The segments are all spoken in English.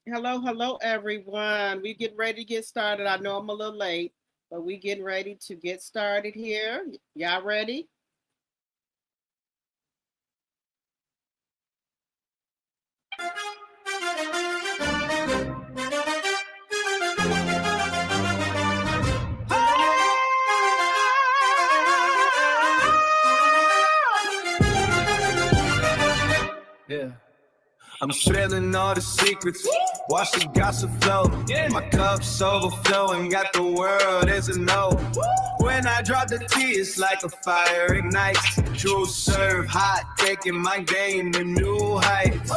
Hello, everyone. We getting ready to get started. I know I'm a little late, but we getting ready to get started here. Y'all ready? Yeah. I'm spilling all the secrets, watch the gossip flow. My cup's overflowing, got the world as a no. When I drop the tea, it's like a fire ignites. True serve, hot, taking my game to new heights.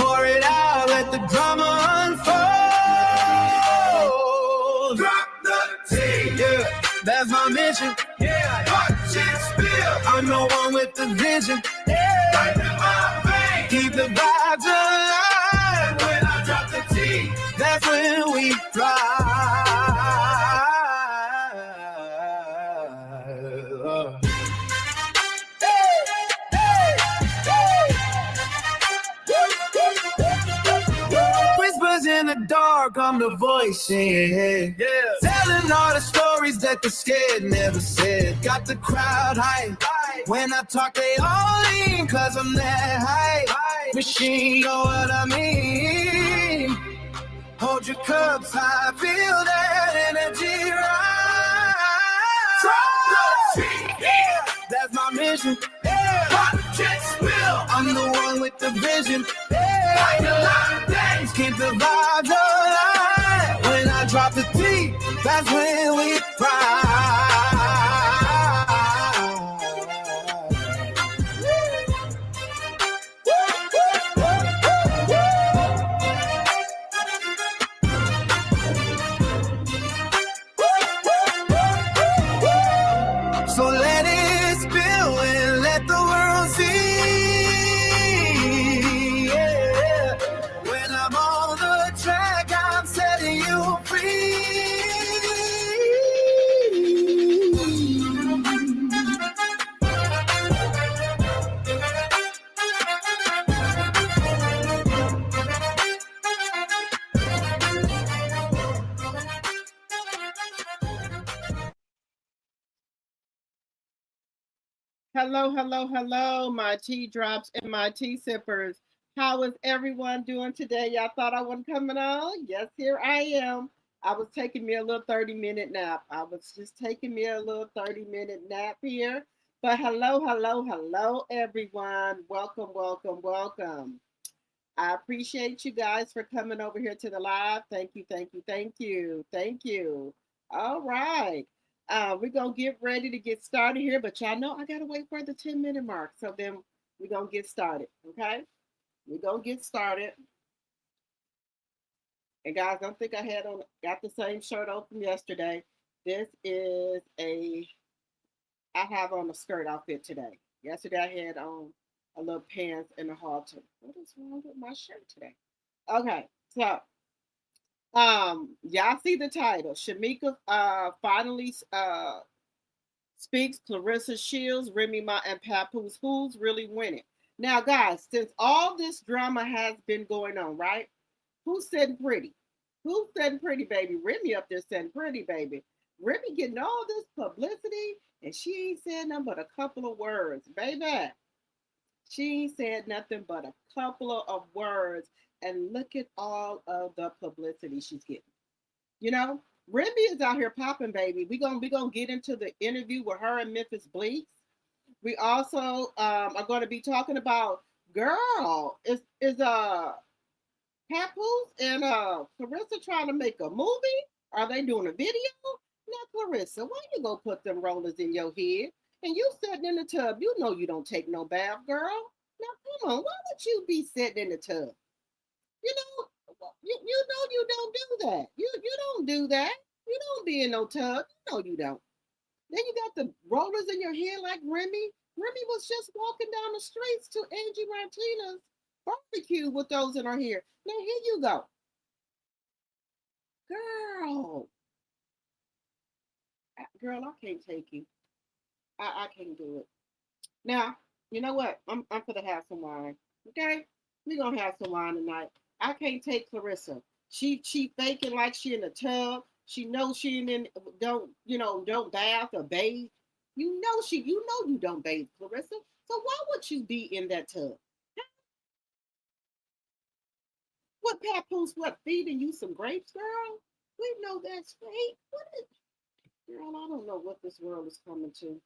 Pour it out, let the drama unfold. Drop the tea, yeah, that's my mission. Yeah, watch it spill. I'm the one with the vision. Yeah, right in my veins. Keep the vibes alive. When I drop the tea, that's when we thrive. Whispers in the dark, I'm the voice, yeah. Telling all the stories that the scared never said. Got the crowd hype. When I talk, they all lean, cause I'm that hype. Machine, know what I mean? Hold your cups high, feel that energy rise. Yeah, that's my mission. Yeah, watch it spill. I'm the one with the vision. Yeah, like a lot of things, keep the vibes alive. When I drop the T, that's when we thrive. So let it spill and let the world see. Yeah. When I'm on the track, I'm setting you free. Hello, my tea drops and my tea sippers. How is everyone doing today? Y'all thought I wasn't coming on? Yes, here I am. I was taking me a little 30-minute nap. I was just taking me a little 30-minute nap here. But hello, everyone. Welcome. I appreciate you guys for coming over here to the live. Thank you. All right. We're going to get ready to get started here, but y'all know I got to wait for the 10-minute mark. So then we're going to get started. Okay. We're going to get started. And guys, don't think got the same shirt on from yesterday. This is I have on a skirt outfit today. Yesterday I had on a little pants and a halter. What is wrong with my shirt today? Okay, so y'all see the title. Shamika finally speaks. Claressa Shields, Remy Ma, and Papoose. Who's really winning? Now, guys, since all this drama has been going on, right? Who's sitting pretty? Who's sitting pretty, baby? Remy up there sitting pretty, baby. Remy getting all this publicity, and she ain't said nothing but a couple of words, baby. She said nothing but a couple of words, and look at all of the publicity she's getting. You know, Remy is out here popping, baby. We gonna get into the interview with her and Memphis Bleaks. We also are going to be talking about girl is Papoose and Claressa trying to make a movie. Are they doing a video? Now, Claressa, why you gonna put them rollers in your head? And you sitting in the tub, you know you don't take no bath, girl. Now, come on, why would you be sitting in the tub? You know, you know you don't do that. You don't do that. You don't be in no tub. You know you don't. Then you got the rollers in your hair like Remy. Remy was just walking down the streets to Angie Martinez barbecue with those in her hair. Now here you go, girl. Girl, I can't take you. I can't do it. Now, you know what? I'm gonna have some wine. Okay, we gonna have some wine tonight. I can't take Claressa. She faking like she in a tub. She knows she in don't bath or bathe. You don't bathe, Claressa. So why would you be in that tub? What Papoose, what feeding you some grapes, girl? We know that's fake. What is girl? I don't know what this world is coming to.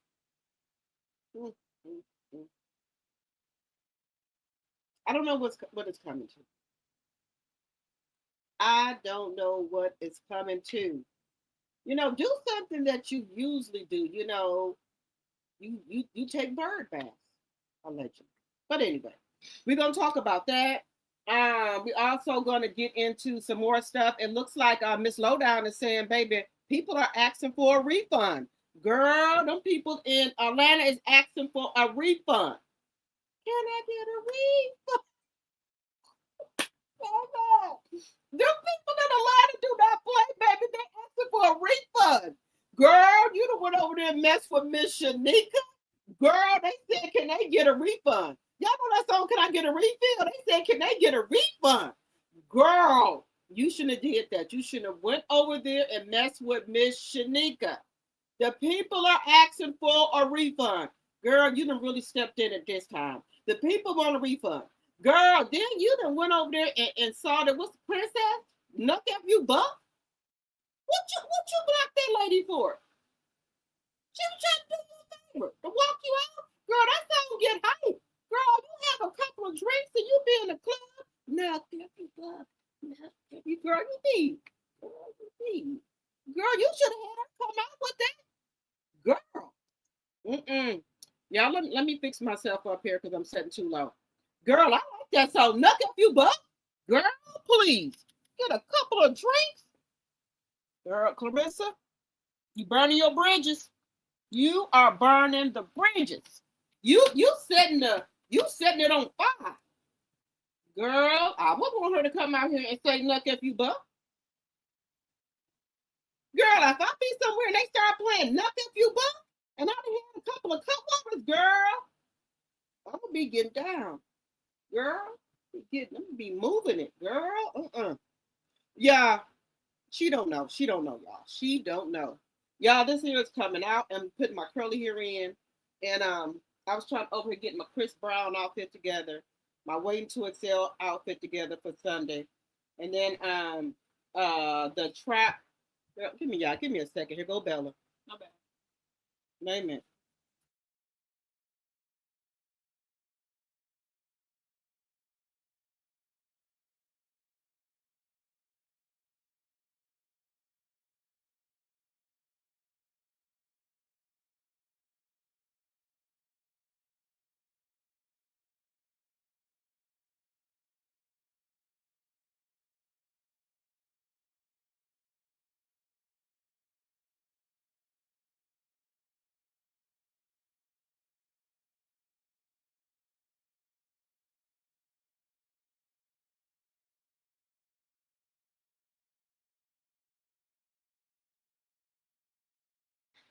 Mm, mm, mm. I don't know what it's coming to. I don't know what it's coming to. Do something that you usually do. You take bird baths, allegedly. But anyway, we're gonna talk about that. We're also gonna get into some more stuff. It looks like Miss Lowdown is saying, baby, people are asking for a refund. Girl, them people in Atlanta is asking for a refund. Can I get a refund? Them people in Atlanta do not play, baby. They asking for a refund. Girl, you done went over there and messed with Miss Shanika. Girl, they said, can they get a refund? Y'all know that song, Can I Get a Refill? They said, can they get a refund? Girl, you shouldn't have did that. You shouldn't have went over there and messed with Miss Shanika. The people are asking for a refund. Girl, you done really stepped in at this time. The people want a refund. Girl, then you done went over there and saw that what's the princess? Knock up you buck? What you blocked that lady for? She was trying to do you a favor, to walk you out. Girl, that song get hype. Girl, you have a couple of drinks and you be in the club. Knock up you buck. Knock up you, girl, you need. Girl, you need. Girl, you should have had her come out with that. Girl. Mm-mm. Y'all, let me fix myself up here because I'm sitting too low. Girl, I like that song. Knock up you buck. Girl, please. Get a couple of drinks. Girl, Claressa, you burning your bridges. You are burning the bridges. You setting it on fire. Girl, I would want her to come out here and say knock up you buck. Girl, if I be somewhere and they start playing knock up you buck, and I done had a couple of cup waters, girl, I'm gonna be getting down. Girl, I'm gonna be moving it, girl. Yeah, she don't know. She don't know, y'all. She don't know. Y'all, this here is coming out. I'm putting my curly hair in. And I was trying over here getting my Chris Brown outfit together, my Waiting to Excel outfit together for Sunday. And then the trap. Girl, give me a second. Here go Bella. My bad. Name it.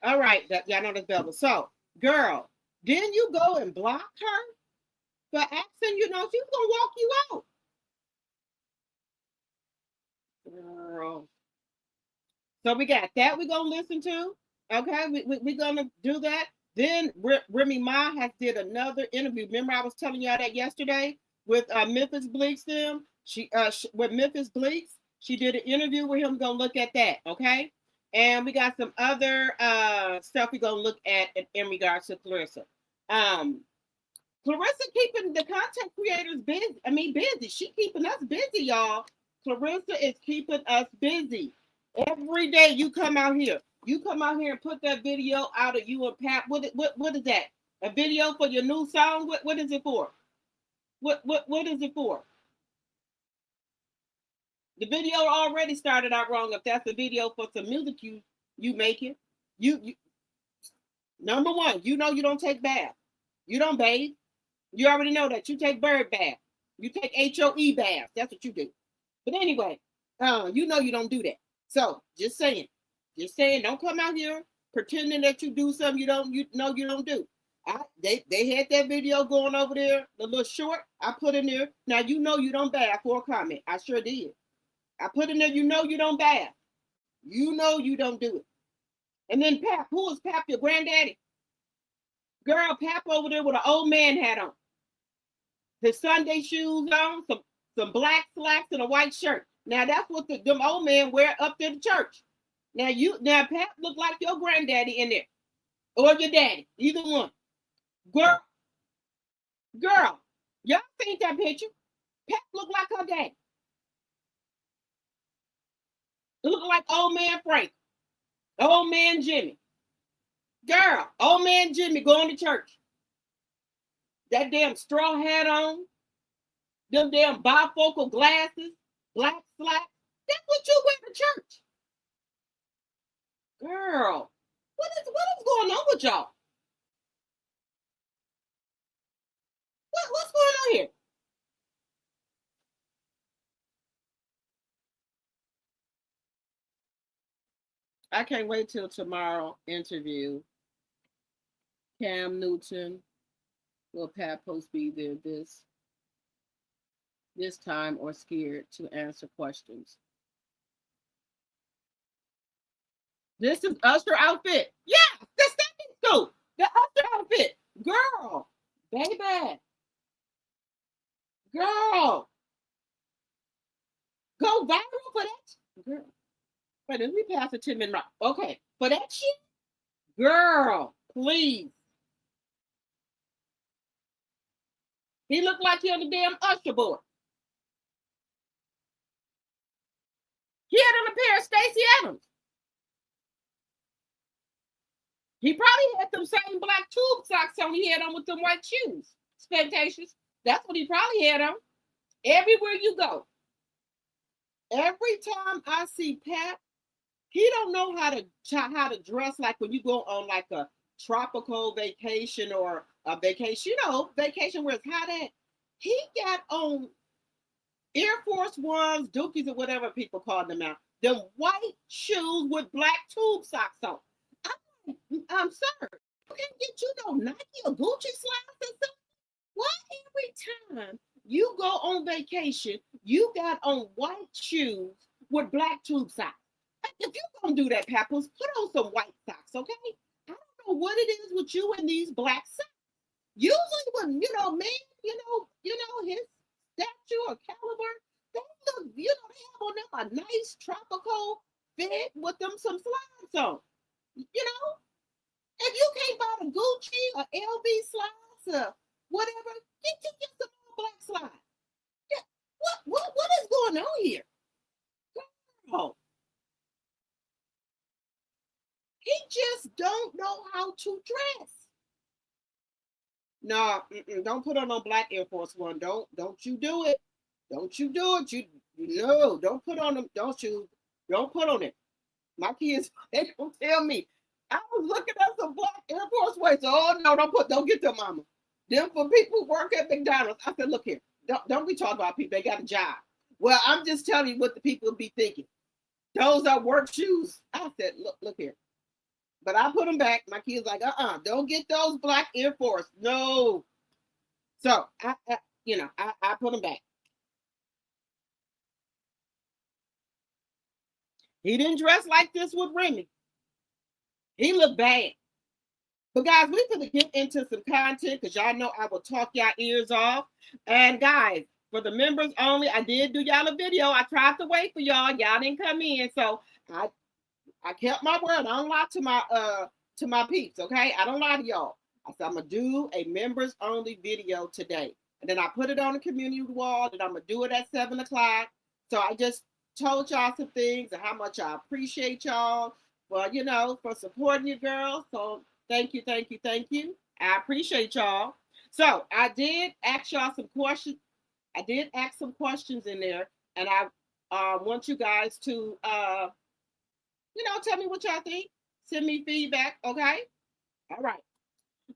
All right, y'all know that's Bella. So, girl, didn't you go and block her for asking? She's gonna walk you out. Girl. So we got that we're gonna listen to. Okay, we're gonna do that. Then Remy Ma has did another interview. Remember, I was telling y'all that yesterday with Memphis Bleaks. With Memphis Bleaks, she did an interview with him. Gonna look at that. Okay, and we got some other stuff we're gonna look at in regards to Claressa. Claressa keeping the content creators busy. Busy. She keeping us busy, y'all. Claressa is keeping us busy. Every day you come out here. You come out here and put that video out of you and Pat. What is that? A video for your new song? What is it for? What is it for? The video already started out wrong. If that's a video for some music you making, you number one, you don't take bath. You don't bathe. You already know that. You take bird bath. You take HOE baths. That's what you do. But anyway, you don't do that. So just saying, don't come out here pretending that you do something you don't do. They had that video going over there, the little short I put in there. Now you know you don't bath for a comment. I sure did. I put in there, you know you don't bath. You know you don't do it. And then Pap, who is Pap, your granddaddy? Girl, Pap over there with an old man hat on. His Sunday shoes on, some black slacks and a white shirt. Now that's what them old men wear up to the church. Now Pap look like your granddaddy in there. Or your daddy, either one. Girl, y'all seen that picture? Pap look like her daddy. It look like old man Frank, old man Jimmy. Girl, old man Jimmy going to church. That damn straw hat on, them damn bifocal glasses, black slacks. That's what you wear to church. Girl, what is going on with y'all? What's going on here? I can't wait till tomorrow interview. Cam Newton, will Papoose be there this time or scared to answer questions? This is Usher outfit. Yeah, the Sunday school. The Usher outfit. Girl, baby. Girl. Go viral for that. Girl. Wait, let me pass it to me now. Okay, for that shit? Girl, please. He looked like he on the damn Usher board. He had on a pair of Stacey Adams. He probably had them same black tube socks on he had on with them white shoes. Spectations. That's what he probably had on. Everywhere you go. Every time I see Pat, he don't know how to dress like when you go on like a tropical vacation or a vacation, vacation where it's hot at. He got on Air Force Ones, Dookies, or whatever people call them now. Them white shoes with black tube socks on. I'm sorry. You can't get you no Nike or Gucci slides or something. Why every time you go on vacation, you got on white shoes with black tube socks? If you're going to do that, Papoose, put on some white socks, okay? I don't know what it is with you and these black socks. Usually when, man, his statue or caliber, they look, they have on them a nice tropical fit with them some slides on. If you can't buy the Gucci or LV slides or whatever, get some black slides. Yeah. What is going on here? Girl. He just don't know how to dress. No, don't put on no black Air Force One. Don't you do it. Don't you do it. Don't put on them. Don't put on it. My kids, they don't tell me. I was looking at some black Air Force Ones. Oh no, don't get them, mama. Them for people who work at McDonald's. I said, look here, don't be talking about people. They got a job. Well, I'm just telling you what the people be thinking. Those are work shoes. I said, look here. But I put them back. My kids like, don't get those black Air Force. No. So I put them back. He didn't dress like this with Remy. He looked bad. But guys, we're going to get into some content because y'all know I will talk y'all ears off. And guys, for the members only, I did do y'all a video. I tried to wait for y'all. Y'all didn't come in. So I kept my word. I don't lie to my peeps, okay? I don't lie to y'all. I said I'm gonna do a members only video today. And then I put it on the community wall and I'm gonna do it at 7 o'clock. So I just told y'all some things and how much I appreciate y'all for supporting your girls. So thank you. I appreciate y'all. So I did ask y'all some questions. I did ask some questions in there, and I want you guys to tell me what y'all think. Send me feedback, okay?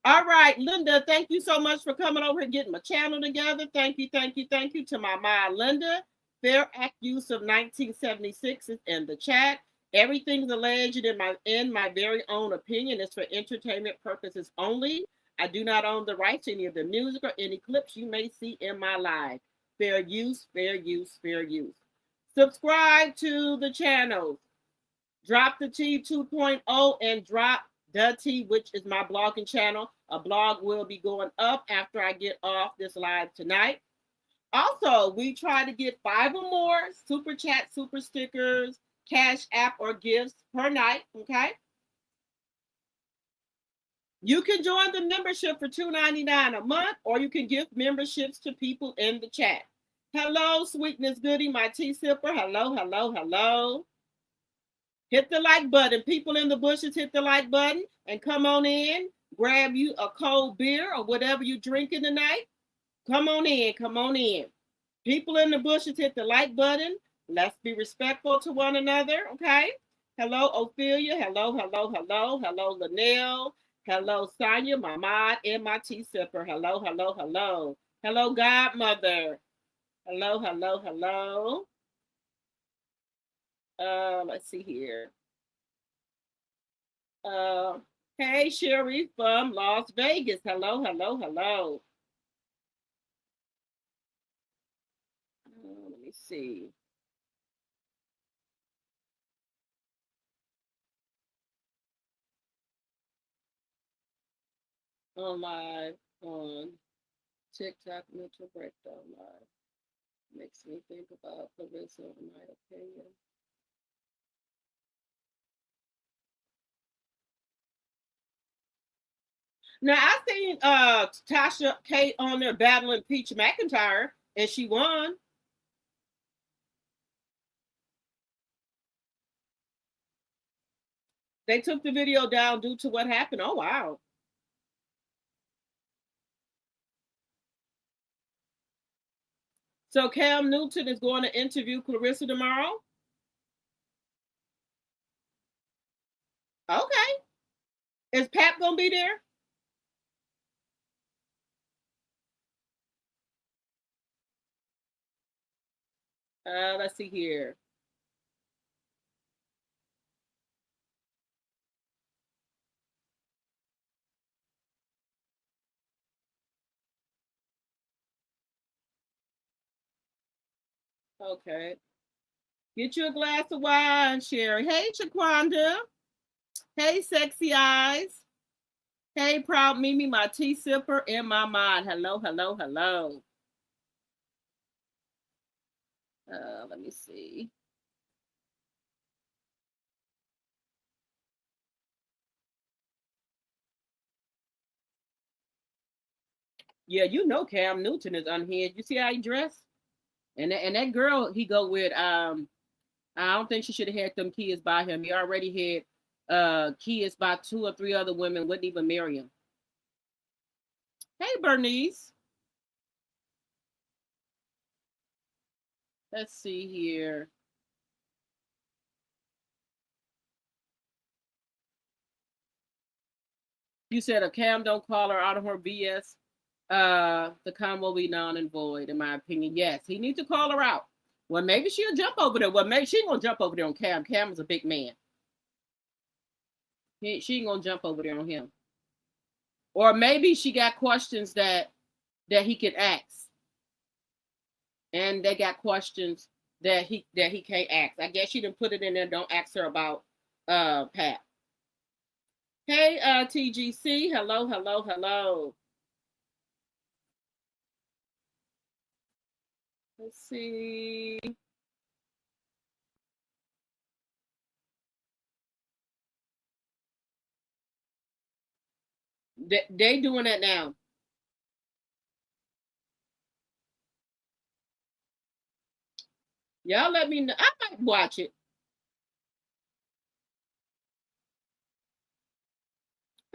All right, Linda, thank you so much for coming over and getting my channel together. Thank you to my mom, Linda. Fair Act use of 1976 is in the chat. Everything's alleged in my very own opinion. It's for entertainment purposes only. I do not own the rights to any of the music or any clips you may see in my live. Fair use, fair use, fair use. Subscribe to the channels. Drop the T 2.0 and drop the T, which is my blogging channel. A blog will be going up after I get off this live tonight. Also, we try to get 5 or more super chat, super stickers, cash app, or gifts per night. Okay. You can join the membership for $2.99 a month, or you can give memberships to people in the chat. Hello, Sweetness Goody, my tea sipper. Hello, hello, hello. Hit the like button. People in the bushes, hit the like button and come on in. Grab you a cold beer or whatever you're drinking tonight. Come on in. Come on in. People in the bushes, hit the like button. Let's be respectful to one another, okay? Hello, Ophelia. Hello, hello, hello. Hello, Linnell. Hello, Sonia, my mod, and my tea sipper. Hello, hello, hello. Hello, Godmother. Hello, hello, hello. Let's see here. Hey, Sherry from Las Vegas. Hello, hello, hello. Let me see. On live on TikTok, mental breakdown live. Makes me think about Claressa, in my opinion. Now I seen Tasha K on there battling Peach McIntyre, and she won. They took the video down due to what happened. Oh wow. So Cam Newton is going to interview Claressa tomorrow. Okay. Is Pap gonna be there? Let's see here. Okay. Get you a glass of wine, Sherry. Hey, Shaquanda. Hey, Sexy Eyes. Hey, Proud Mimi, my tea sipper in my mind. Hello, hello, hello. Let me see. Yeah, you know Cam Newton is unhinged. You see how he dressed? And that girl he go with, I don't think she should have had them kids by him. He already had kids by 2 or 3 other women, wouldn't even marry him. Hey, Bernice. Let's see here. You said a Cam don't call her out of her BS. The con will be non and void, in my opinion. Yes, he needs to call her out. Well, maybe she'll jump over there. Well, maybe she ain't gonna jump over there on Cam. Cam is a big man. She ain't gonna jump over there on him. Or maybe she got questions that he could ask, and they got questions that he can't ask. I guess she didn't put it in there. Don't ask her about Pat. Hey, TGC. Hello, hello, hello. Let's see. They doing that now. Y'all let me know. I might watch it.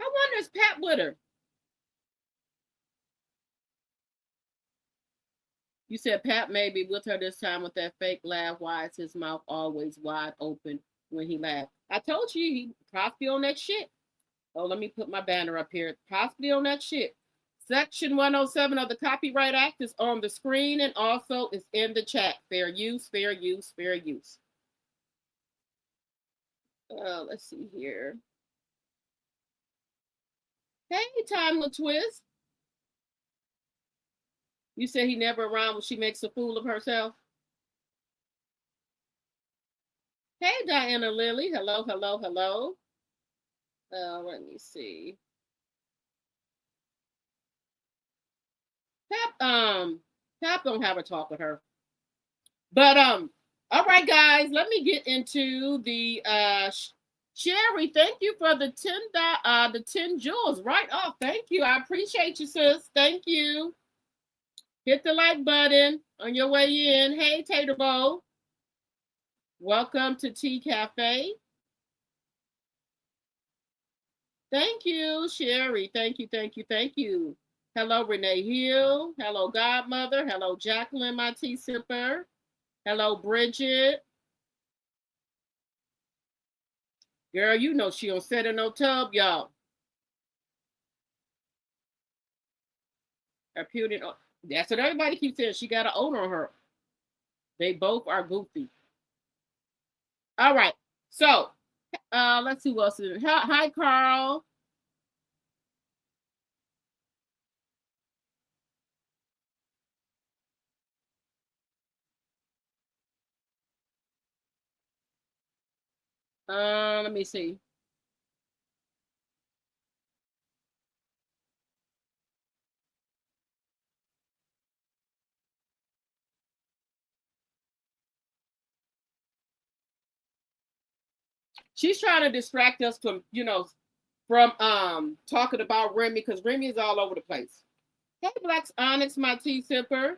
I wonder is Pat with her? You said Pat may be with her this time with that fake laugh. Why is his mouth always wide open when he laughs? I told you he possibly on that shit. Oh, let me put my banner up here. Possibly on that shit. Section 107 of the Copyright Act is on the screen and also is in the chat. Fair use, fair use, fair use. Let's see here. Hey, Time Twist. You said he never around when she makes a fool of herself. Hey, Diana Lily. Hello, hello, hello. Let me see. Pap don't have a talk with her. But all right, guys, let me get into the Sherry. Thank you for the 10 jewels right off. Thank you. I appreciate you, sis. Thank you. Hit the like button on your way in. Hey, Tater Bowl. Welcome to Tea Cafe. Thank you, Sherry. Thank you, thank you, thank you. Hello, Renee Hill. Hello, Godmother. Hello, Jacqueline, my tea sipper. Hello, Bridget. Girl, you know she don't sit in no tub, y'all. Her puny, that's what everybody keeps saying. She got an odor on her. They both are goofy. All right. So, let's see what else is. Hi, Carl. Let me see. She's trying to distract us from, from talking about Remy, because Remy is all over the place. Hey, Black's Onyx, my tea sipper.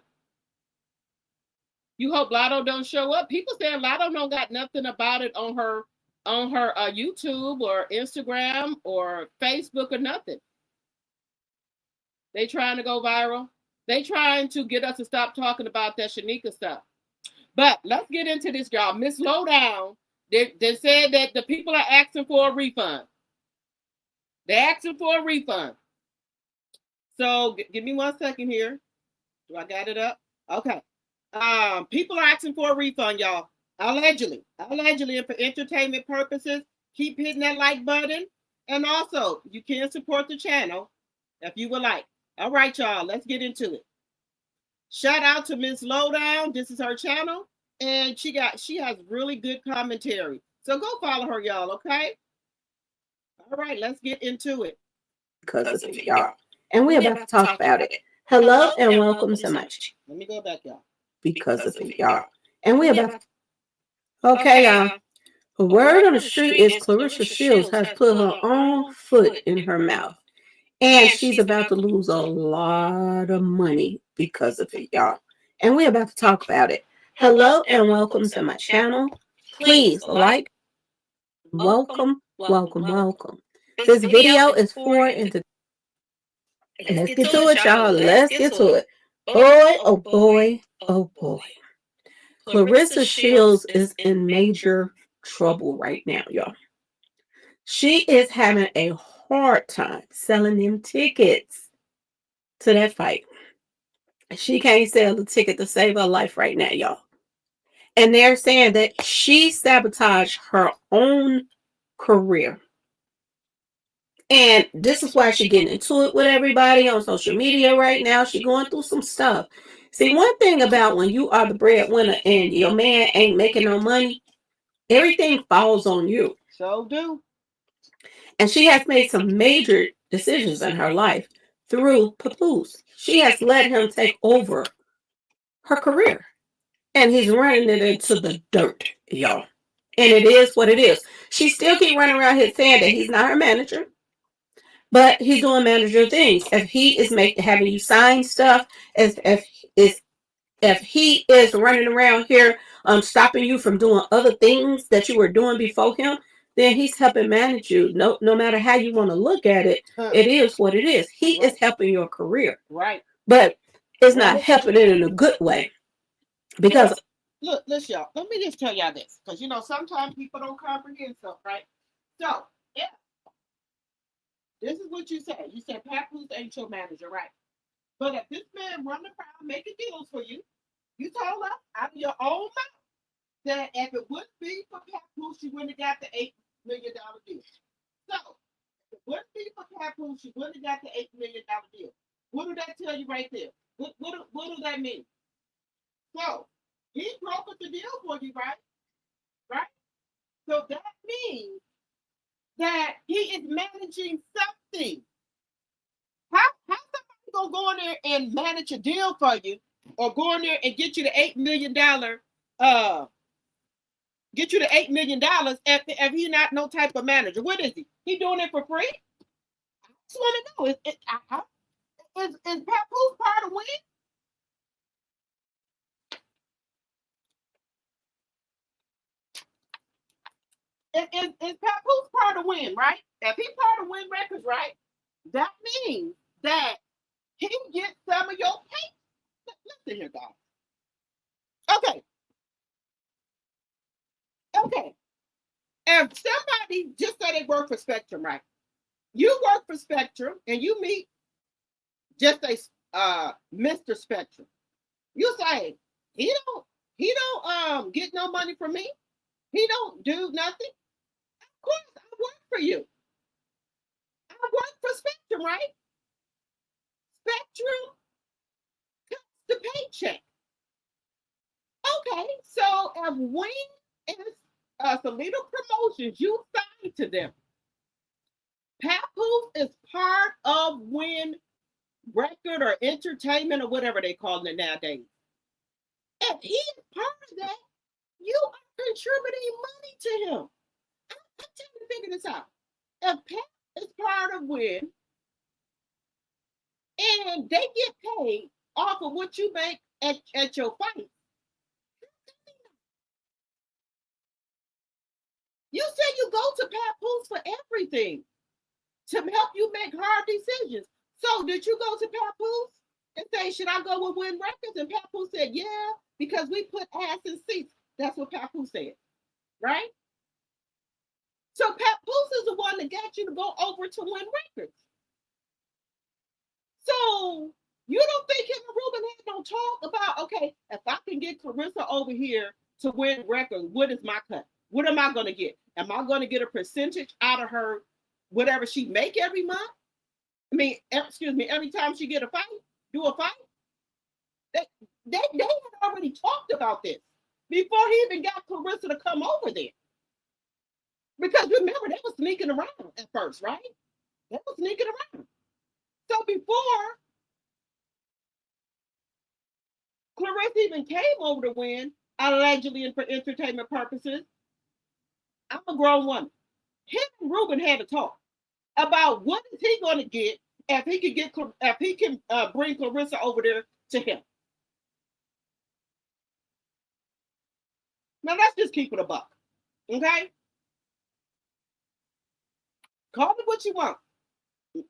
You hope Lotto don't show up. People saying Lotto don't got nothing about it on her YouTube or Instagram or Facebook or nothing. They trying to go viral. They trying to get us to stop talking about that Shanika stuff. But let's get into this, y'all. Miss Lowdown, they said that the people are asking for a refund. They're asking for a refund. So give me 1 second here. Do I got it up? Okay. People are asking for a refund, y'all. Allegedly, and for entertainment purposes, keep hitting that like button. And also, you can support the channel if you would like. All right, y'all, let's get into it. Shout out to Miss Lowdown. This is her channel, and she has really good commentary. So go follow her, y'all, okay? All right, let's get into it. Because of it, y'all. And we're about to talk about it. Hello and welcome so much. Let me go back, y'all. Because of it, y'all. And we're about to... Okay, y'all. The word on the street is Claressa Shields has put her own foot in her mouth. And she's about to lose a lot of money because of it, y'all. And we're about to talk about it. Hello and welcome to my channel. Please like, welcome. This video is for entertainment. Let's get to it, y'all. Let's get to it. Boy, oh boy, oh boy. Claressa Shields is in major trouble right now, y'all. She is having a hard time selling them tickets to that fight. She can't sell the ticket to save her life right now, y'all. And they're saying that she sabotaged her own career. And this is why she's getting into it with everybody on social media right now. She's going through some stuff. See, one thing about when you are the breadwinner and your man ain't making no money, everything falls on you. So do. And she has made some major decisions in her life through Papoose. She has let him take over her career. And he's running it into the dirt, y'all. And it is what it is. She still keep running around here saying that he's not her manager. But he's doing manager things. If he is having you sign stuff, if he is running around here stopping you from doing other things that you were doing before him, then he's helping manage you. No matter how you want to look at it, it is what it is. He is helping your career. Right. But it's not helping it in a good way. Because look, listen, y'all. Let me just tell y'all this. Because sometimes people don't comprehend stuff, right? So, yeah. This is what you said. You said Papoose ain't your manager, right? But if this man running around making deals for you, you told us out of your own mouth that if it wouldn't be for Papoose, you wouldn't have got the $8 million deal. So, if it wouldn't be for Papoose, she wouldn't have got the $8 million deal. What do that tell you right there? What does that mean? So he brokered the deal for you, right? Right? So that means that he is managing something. How somebody gonna go in there and manage a deal for you, or go in there and get you the $8 million if he not no type of manager? What is he? He doing it for free? I just want to know. Is Papoose part of Win? Is Papoose part of Win, right? If he part of Win Records, right? That means that he gets some of your pay. Listen here, guys. Okay. Okay. If somebody just say they work for Spectrum, right? You work for Spectrum and you meet just a Mr. Spectrum. You say he don't get no money from me. He don't do nothing. Of course, I work for you. I work for Spectrum, right? Spectrum cuts the paycheck. Okay, so if Wing is Salida Promotions, you signed to them. Papoose is part of Win Record or Entertainment or whatever they call it nowadays. If he is part of that, you are contributing money to him. I'm trying to figure this out. If Pat is part of Win and they get paid off of what you make at your fight, you say you go to Papoose for everything to help you make hard decisions. So did you go to Papoose and say, should I go with Win Records? And Papoose said, yeah, because we put ass in seats. That's what Papoose said, right? So Papoose is the one that got you to go over to Win Records. So you don't think him and Ruben had no talk about, okay, if I can get Claressa over here to Win Records, what is my cut? What am I going to get? Am I going to get a percentage out of her, whatever she make every month? I mean, excuse me, every time she get a fight, do a fight? They had already talked about this before he even got Claressa to come over there. Because remember, they were sneaking around at first, right? They were sneaking around. So before Claressa even came over to Win, allegedly and for entertainment purposes, I'm a grown woman. Him and Ruben had a talk about what is he going to get if he can bring Claressa over there to him. Now let's just keep it a buck, okay? Call it what you want.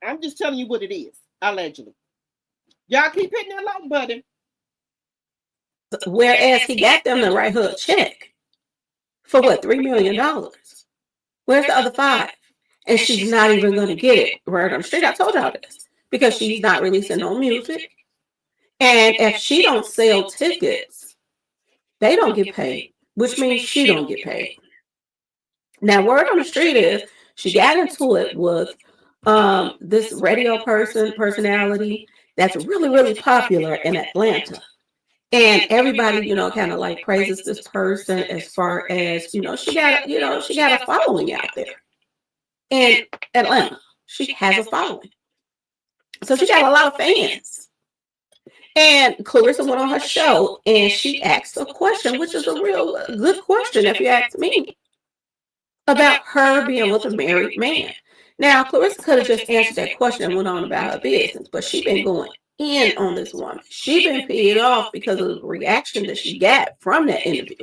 I'm just telling you what it is, allegedly. Y'all keep hitting that like button. Whereas he got them to write her a check for what, $3 million? Where's the other 5? And she's not even going to get it. Word on the street, I told y'all this. Because she's not releasing no music. And if she don't sell tickets, they don't get paid, which means she don't get paid. Now, word on the street is she got into it with this radio personality that's really, really popular in Atlanta. And everybody, kind of like praises this person as far as, she got a following out there in Atlanta. She has a following. So she got a lot of fans. And Claressa went on her show and she asked a question, which is a real good question if you ask me, about her being with a married man. Now, Claressa could have just answered that question and went on about her business, but she been going in on this woman. She been paid off because of the reaction that she got from that interview.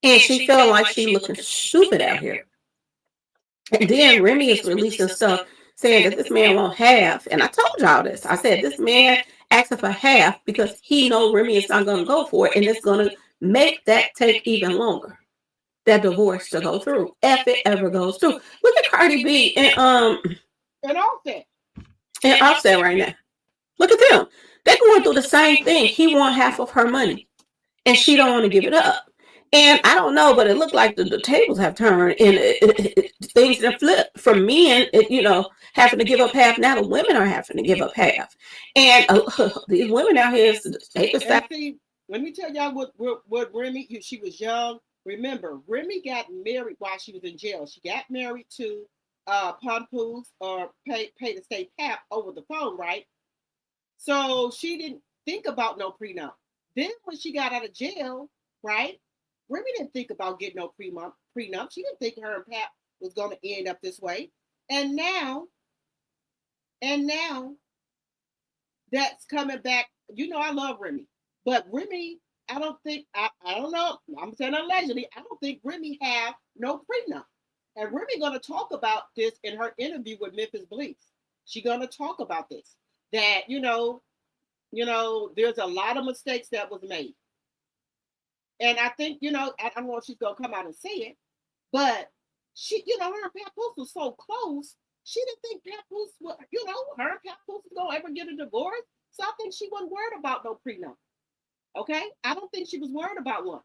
And she felt like she looking stupid out here. And then Remy is releasing stuff saying that this man won't have. And I told y'all this. I said this man asking for half because he knows Remy is not going to go for it. And it's going to make that take even longer. That divorce to go through, if it ever goes through. Look at Cardi B and Offset right now. Look at them. They're going through the same thing. He want half of her money, and she don't want to give it up. And I don't know, but it looked like the tables have turned and things have flipped from men, having to give up half. Now the women are having to give up half. And these women out here, they And decide. see, let me tell y'all what Remy. She was young. Remember, Remy got married while she was in jail. She got married to Papoose or pay to stay Pap over the phone, right? So she didn't think about no prenup. Then when she got out of jail, right? Remy didn't think about getting no prenup. She didn't think her and Pap was going to end up this way. And now that's coming back. You know, I love Remy, but Remy, I don't think I don't know. I'm saying allegedly. I don't think Remy have no prenup. And Remy gonna talk about this in her interview with Memphis Bleak. She gonna talk about this. That there's a lot of mistakes that was made. And I think, I don't know if she's gonna come out and say it, but she, her and Papoose was so close. She didn't think Papoose would, her and Papoose was gonna ever get a divorce. So I think she wasn't worried about no prenup. Okay, I don't think she was worried about one.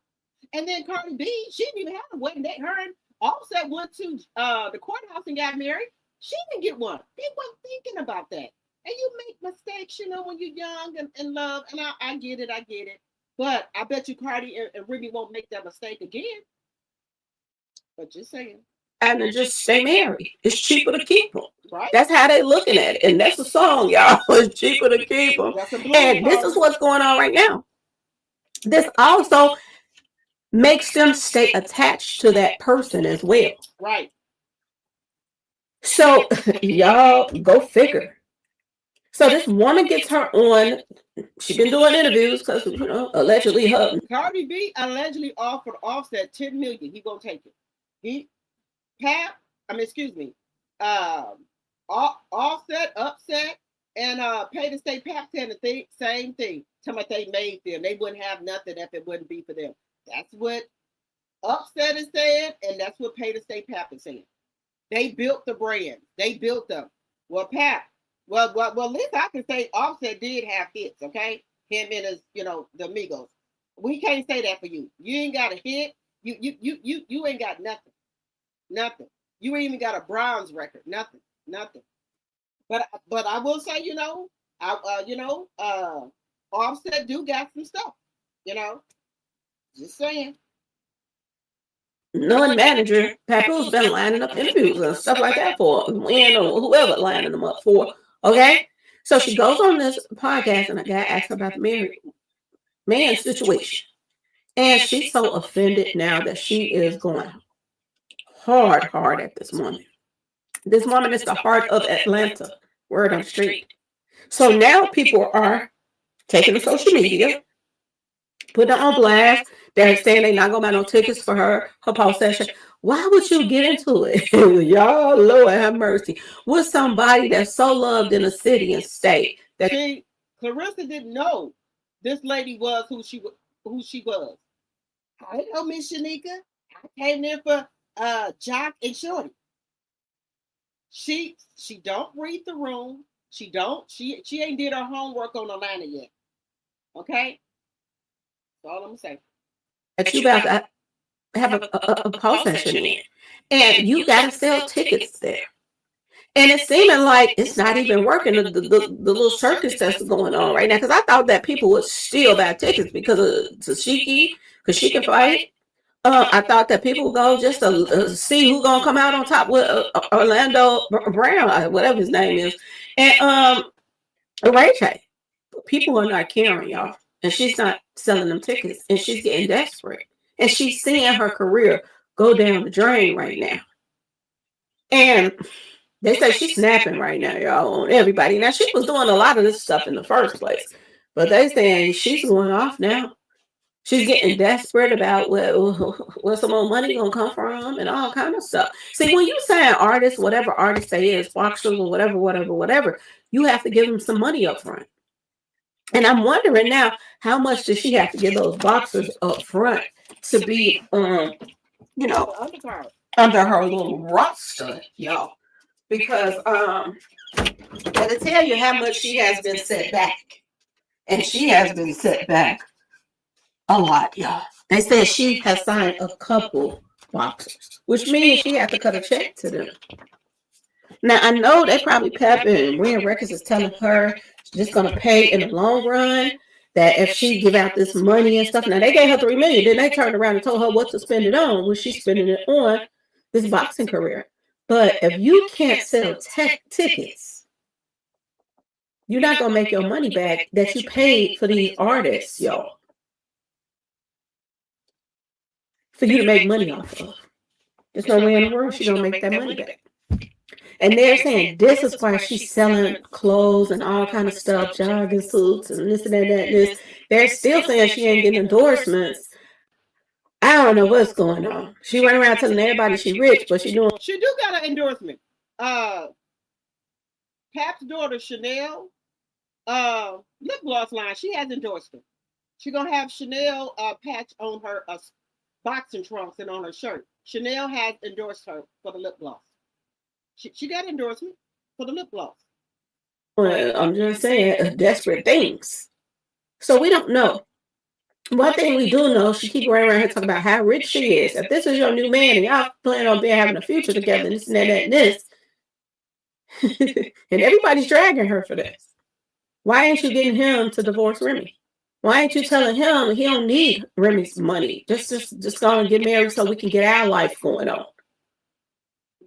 And then Cardi B, she didn't even have a wedding date. Her and Offset went to the courthouse and got married. She didn't get one. They weren't thinking about that. And you make mistakes, when you're young and love. And I get it. But I bet you Cardi and Remy won't make that mistake again. But just saying. And to just stay married. It's cheaper to keep them. Right. That's how they looking at it. And that's the song, y'all. It's cheaper to keep them. And this is what's going on right now. This also makes them stay attached to that person as well. Right. So y'all go figure. So this woman gets her on. She's been doing interviews because allegedly her. Cardi B allegedly offered Offset $10 million. He gonna take it. Offset, Upset, and Pay to Stay Pap saying the same thing. Tell me they made them. They wouldn't have nothing if it wouldn't be for them. That's what Upset is saying, and that's what Pay to Stay Pap is saying. They built the brand. They built them. Well, Pap. Well, at least I can say Offset did have hits, okay? Him and his, the Migos. We can't say that for you. You ain't got a hit. You ain't got nothing. Nothing. You ain't even got a bronze record. Nothing. But I will say, Offset do got some stuff. Just saying. Knowing manager, Papoose been lining up interviews and stuff like that for Win or whoever lining them up for. Okay? So she goes on this podcast and a guy asks her about the married man situation. And she's so offended now that she is going hard at this woman. This woman is the heart of Atlanta. Word on the street. So now people are taking to social media, putting her on blast. They're saying they're not going to buy no tickets for her post session. Why would you get into it? Y'all, Lord have mercy. With somebody that's so loved in a city and state. See, Claressa didn't know this lady was who she was. I know Miss Shanika. I came there for Jock and Shorty. She don't read the room. She ain't did her homework on Atlanta yet. Okay? That's all I'm gonna say. That you about to have a post session in. And you gotta sell tickets there. And it's seeming like it's not even working, the little circus that's going on right now. Because I thought that people would still buy tickets because of Tashiki, because she can fight. I thought that people would go just to see who's going to come out on top with Orlando Brown, whatever his name is. And Ray J. But people are not caring, y'all. And she's not selling them tickets. And she's getting desperate. And she's seeing her career go down the drain right now. And they say she's snapping right now, y'all, on everybody. Now, she was doing a lot of this stuff in the first place. But they saying she's going off now. She's getting desperate about where some more money going to come from and all kind of stuff. See, when you say an artist, whatever artist they is, boxers or whatever, you have to give them some money up front. And I'm wondering now, how much does she have to give those boxers up front to be, under her little roster, y'all? Because that'll tell you how much she has been set back. And she has been set back a lot, y'all. They said she has signed a couple boxers, which means she had to cut a check to them. Now I know they probably Pep and Rhea Records is telling her just gonna pay in the long run. That if she give out this money and stuff, now they gave her $3 million, then they turned around and told her what to spend it on. Well, she's spending it on this boxing career. But if you can't sell tickets, you're not gonna make your money back that you paid for these artists, y'all, for you to make money off of. There's no way in the world she's gonna make that money back. And they're saying this is why she's selling clothes and all kind of stuff, jogging suits and this and that and this. They're still saying she ain't getting endorsements. I don't know what's going on. She went around telling everybody she rich, but she doing. She do got an endorsement. Pap's daughter Chanel, lip gloss line. She has endorsed her. She gonna have Chanel patch on her boxing trunks and on her shirt. Chanel has endorsed her for the lip gloss. She got endorsement for the lip gloss. Well, I'm just saying, desperate things. So we don't know. One thing we do know, she keep going around here talking about how rich she is. If this is your new man and y'all plan on being having a future together, and this and that and this, and everybody's dragging her for this. Why ain't you getting him to divorce Remy? Why ain't you telling him he don't need Remy's money? Just go and get married so we can get our life going on.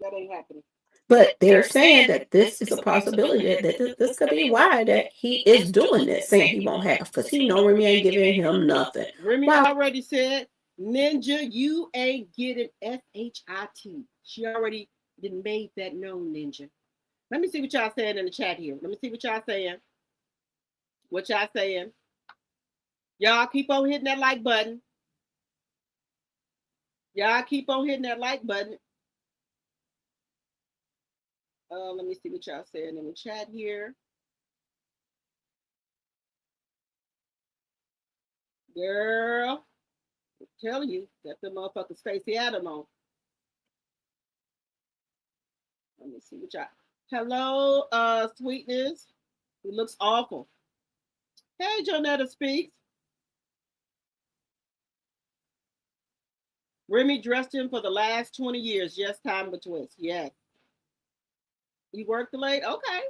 That ain't happening. But they're saying that this is a possibility that this could be why that he is doing this, saying he won't have, because he know Remy ain't giving him nothing. Remy already said, Ninja, you ain't getting SHIT. She already made that known, Ninja. Let me see what y'all saying in the chat here. Let me see what y'all saying. What y'all saying? Y'all keep on hitting that like button. Y'all keep on hitting that like button. Let me see what y'all saying in the chat here. Girl, I'm telling you, got the motherfucker Stacey Adam on. Let me see what y'all. Hello, Sweetness. He looks awful. Hey, Jonetta Speaks. Remy dressed him for the last 20 years. Yes, time to twist. Yes. You worked late? Okay.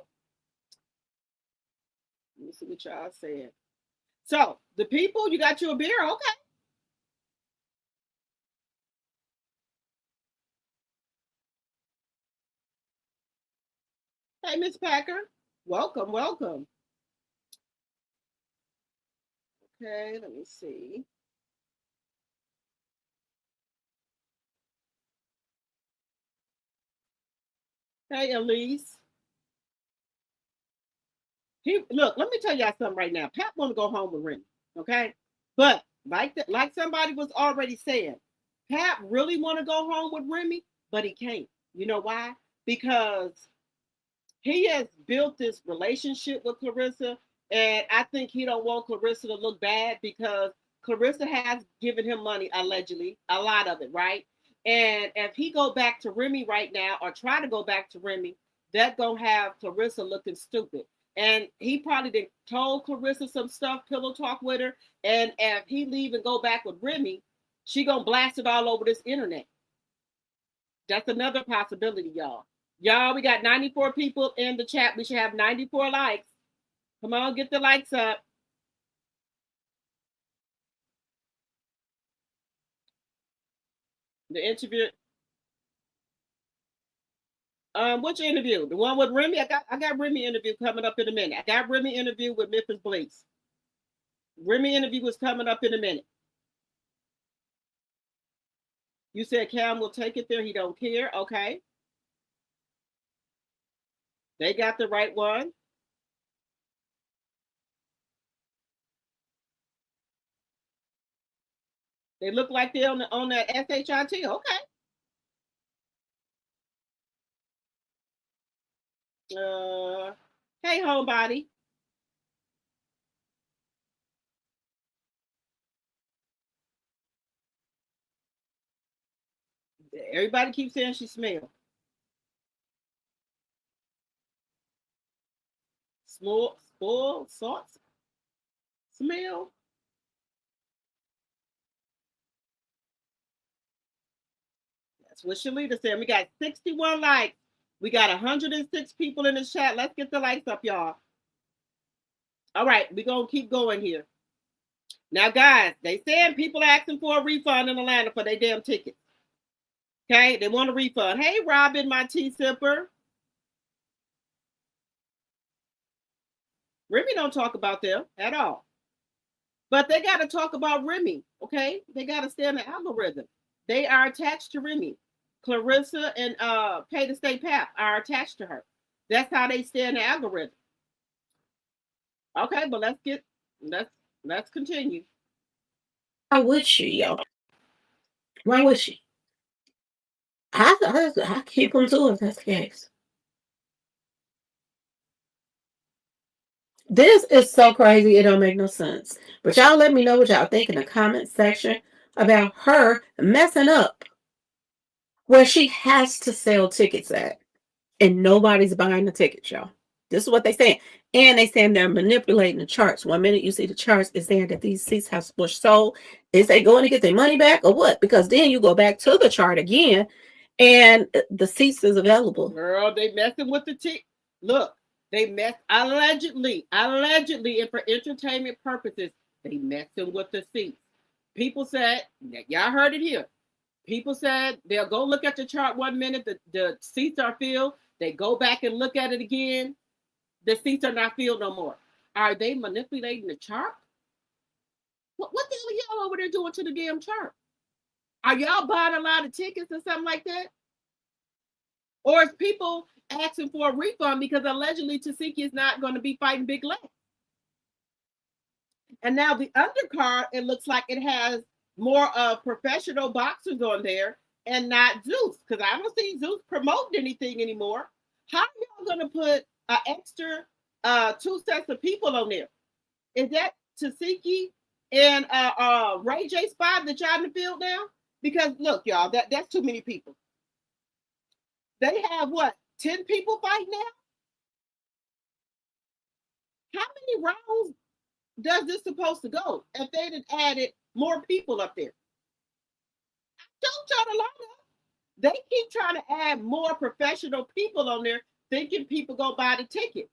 Let me see what y'all saying. So, the people, you got you a beer? Okay. Hey, Miss Packer. Welcome, welcome. Okay, let me see. Hey, Elise. Look, let me tell y'all something right now. Pat want to go home with Remy, okay? But like somebody was already saying, Pat really want to go home with Remy, but he can't. You know why? Because he has built this relationship with Claressa, and I think he don't want Claressa to look bad because Claressa has given him money, allegedly, a lot of it, right? And if he go back to Remy right now or try to go back to Remy, that gonna have Claressa looking stupid. And he probably did told Claressa some stuff, pillow talk with her. And if he leave and go back with Remy, she gonna blast it all over this internet. That's another possibility, y'all. Y'all, we got 94 people in the chat. We should have 94 likes. Come on, get the likes up. The interview. Which interview? The one with Remy? I got Remy interview coming up in a minute. I got Remy interview with Memphis Bleaks. Remy interview was coming up in a minute. You said Cam will take it there. He don't care. Okay. They got the right one. They look like they're on that SHIT. Okay. Hey, homebody. Everybody keeps saying she smells. Spoiled salts smell. That's what Shalita said. We got 61 likes. We got 106 people in the chat. Let's get the likes up, y'all. All right, we're going to keep going here. Now, guys, they said people are asking for a refund in Atlanta for their damn tickets. Okay, they want a refund. Hey, Robin, my tea sipper. Remy don't talk about them at all. But they got to talk about Remy, okay? They got to stay in the algorithm. They are attached to Remy. Claressa and Pay to Stay Pap are attached to her. That's how they stay in the algorithm. Okay, but let's continue. Why would she, y'all? Why would she? I keep them too if that's the case. This is so crazy, it don't make no sense. But y'all let me know what y'all think in the comment section about her messing up where she has to sell tickets at. And nobody's buying the tickets, y'all. This is what they saying. And they saying they're manipulating the charts. 1 minute you see the charts, it's saying that these seats were sold. Is they going to get their money back or what? Because then you go back to the chart again and the seats is available. Girl, they messing with the ticket. Look, they mess allegedly, and for entertainment purposes, they messing with the seats. People said, y'all heard it here. People said they'll go look at the chart 1 minute, the seats are filled. They go back and look at it again. The seats are not filled no more. Are they manipulating the chart? What the hell are y'all over there doing to the damn chart? Are y'all buying a lot of tickets or something like that? Or is people asking for a refund because allegedly Tasiki is not going to be fighting Big Lex? And now the undercard, it looks like it has more professional boxers on there and not Zeus, because I don't see Zeus promoting anything anymore. How are y'all going to put an extra 2 sets of people on there? Is that Tasiki and Ray J spot that y'all in the field now? Because look, y'all, that's too many people. They have what, 10 people fighting now? How many rounds does this supposed to go if they had added more people up there? Don't try to line up. They keep trying to add more professional people on there, thinking people go buy the ticket.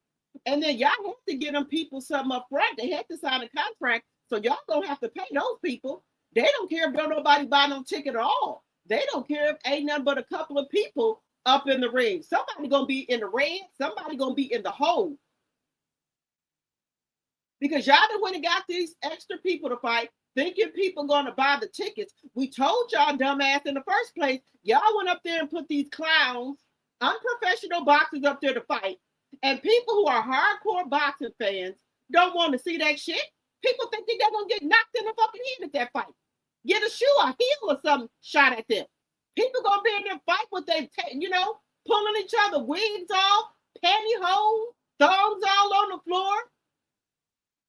And then y'all have to get them people something up front. They have to sign a contract, so y'all don't have to pay those people. They don't care if don't nobody buy no ticket at all. They don't care if ain't nothing but a couple of people up in the ring. Somebody gonna be in the red, somebody gonna be in the hole. Because y'all done went and got these extra people to fight, thinking people gonna buy the tickets. We told y'all dumbass in the first place, y'all went up there and put these clowns, unprofessional boxers up there to fight. And people who are hardcore boxing fans don't want to see that shit. People think they're gonna get knocked in the fucking head at that fight. Get a shoe, a heel or something shot at them. People gonna be in there fight with they, pulling each other wigs off, pantyhose, thumbs all on the floor,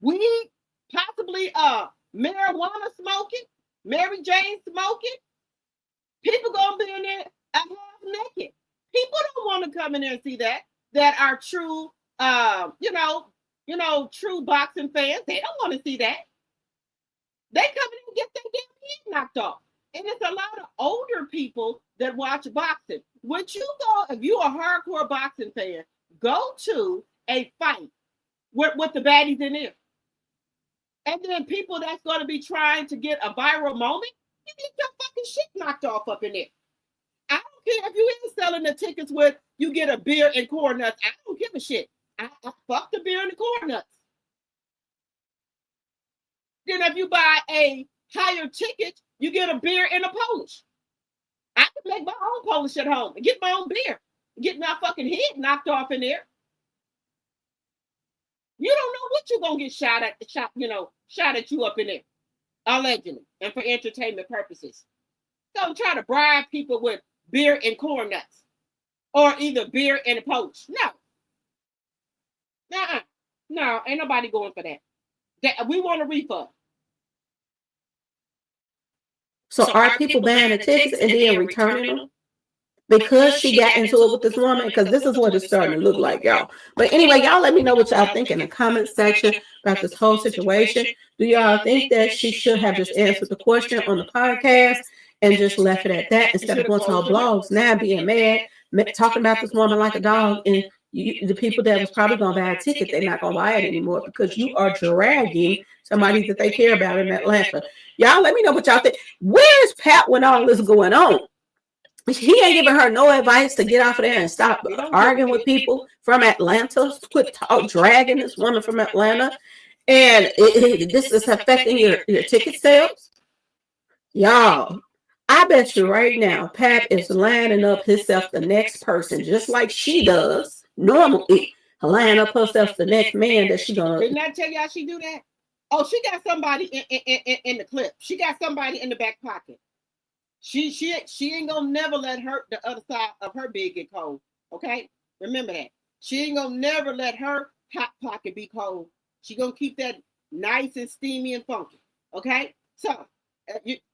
weed, possibly marijuana smoking, Mary Jane smoking. People gonna be in there half naked. People don't want to come in there and see that are true, true boxing fans. They don't want to see that. They come in and get their damn head knocked off. And it's a lot of older people that watch boxing. Would you go, if you're a hardcore boxing fan, go to a fight with the baddies in there? And then people that's going to be trying to get a viral moment, you get your fucking shit knocked off up in there. I don't care if you ain't selling the tickets with you get a beer and corn nuts. I don't give a shit. I fuck the beer and the corn nuts. Then if you buy a higher ticket, you get a beer and a Polish. I can make my own Polish at home and get my own beer. Get my fucking head knocked off in there. You don't know what you're gonna get shot at you up in there, allegedly, and for entertainment purposes. Don't try to bribe people with beer and corn nuts, or either beer and a Polish. No, ain't nobody going for that. We want a refund. So are people buying the tickets and then returning them? Because she got into it with this woman? Because this is what it's starting to look like, y'all. But anyway, y'all let me know what y'all think in the comment section about this whole situation. Do y'all think that she should have just answered the question on the podcast and just left it at that instead of going to her blogs now being mad, talking about this woman like a dog, and the people that was probably going to buy a ticket, they're not going to buy it anymore because you are dragging somebody that they care about in Atlanta. Y'all let me know what y'all think. Where's Pat when all this going on? He ain't giving her no advice to get off of there and stop arguing with people from Atlanta. Quit dragging this woman from Atlanta. And this is affecting your ticket sales. Y'all, I bet you right now, Pat is lining up himself the next person, just like she does normally, line up herself the next man that she gonna. Didn't I tell y'all she do that? Oh, she got somebody in the clip. She got somebody in the back pocket. She ain't gonna never let the other side of her bed get cold. Okay, remember that. She ain't gonna never let her hot pocket be cold. She gonna keep that nice and steamy and funky. Okay, so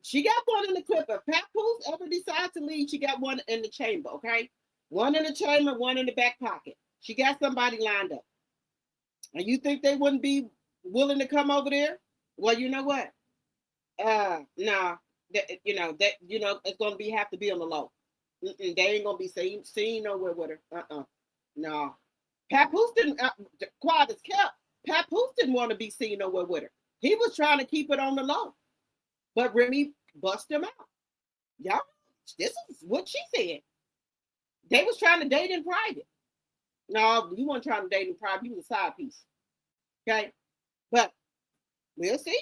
she got one in the clip. If Papoose ever decides to leave, she got one in the chamber. Okay, one in the chamber, one in the back pocket. She got somebody lined up. And you think they wouldn't be willing to come over there? Well, you know what? Nah. It's gonna have to be on the low. They ain't gonna be seen nowhere with her. No. Papoose didn't. Quiet as kept. Papoose didn't want to be seen nowhere with her. He was trying to keep it on the low, but Remy bust him out. Y'all, this is what she said. They was trying to date in private. No, you weren't trying to date in private. You was a side piece. Okay, but we'll see.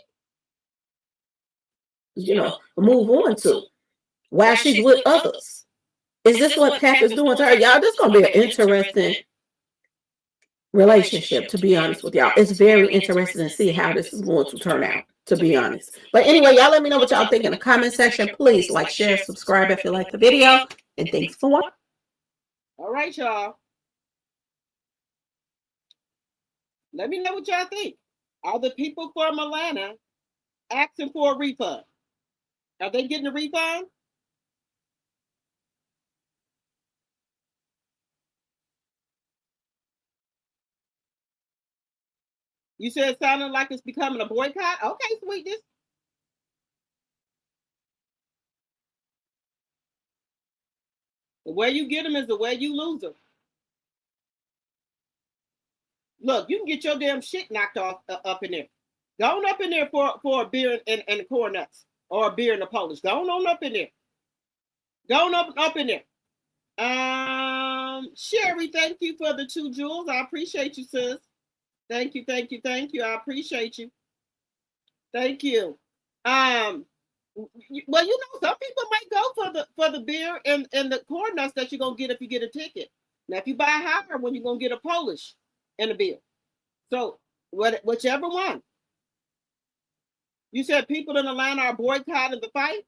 Move on to while she's with others. Is this what Pat is doing to her? Y'all, this is going to be an interesting relationship, to be honest with y'all. It's very interesting to see how this is going to turn out, to be honest. But anyway, y'all let me know what y'all think in the comment section. Please like, share, subscribe if you like the video. And thanks for watching. All right, y'all. Let me know what y'all think. Are the people from Atlanta asking for a refund? Are they getting a refund? You said it sounded like it's becoming a boycott? Okay, sweetness. The way you get them is the way you lose them. Look, you can get your damn shit knocked off up in there. Go on up in there for a beer and the corn nuts. Or a beer and a Polish. Go on up in there. Go on up in there. Sherry, thank you for the 2 jewels. I appreciate you, sis. Thank you. I appreciate you. Thank you. Well, some people might go for the beer and the corn nuts that you're gonna get if you get a ticket. Now, if you buy higher one, you're gonna get a Polish and a beer. So whichever one. You said people in Atlanta are boycotting the fight?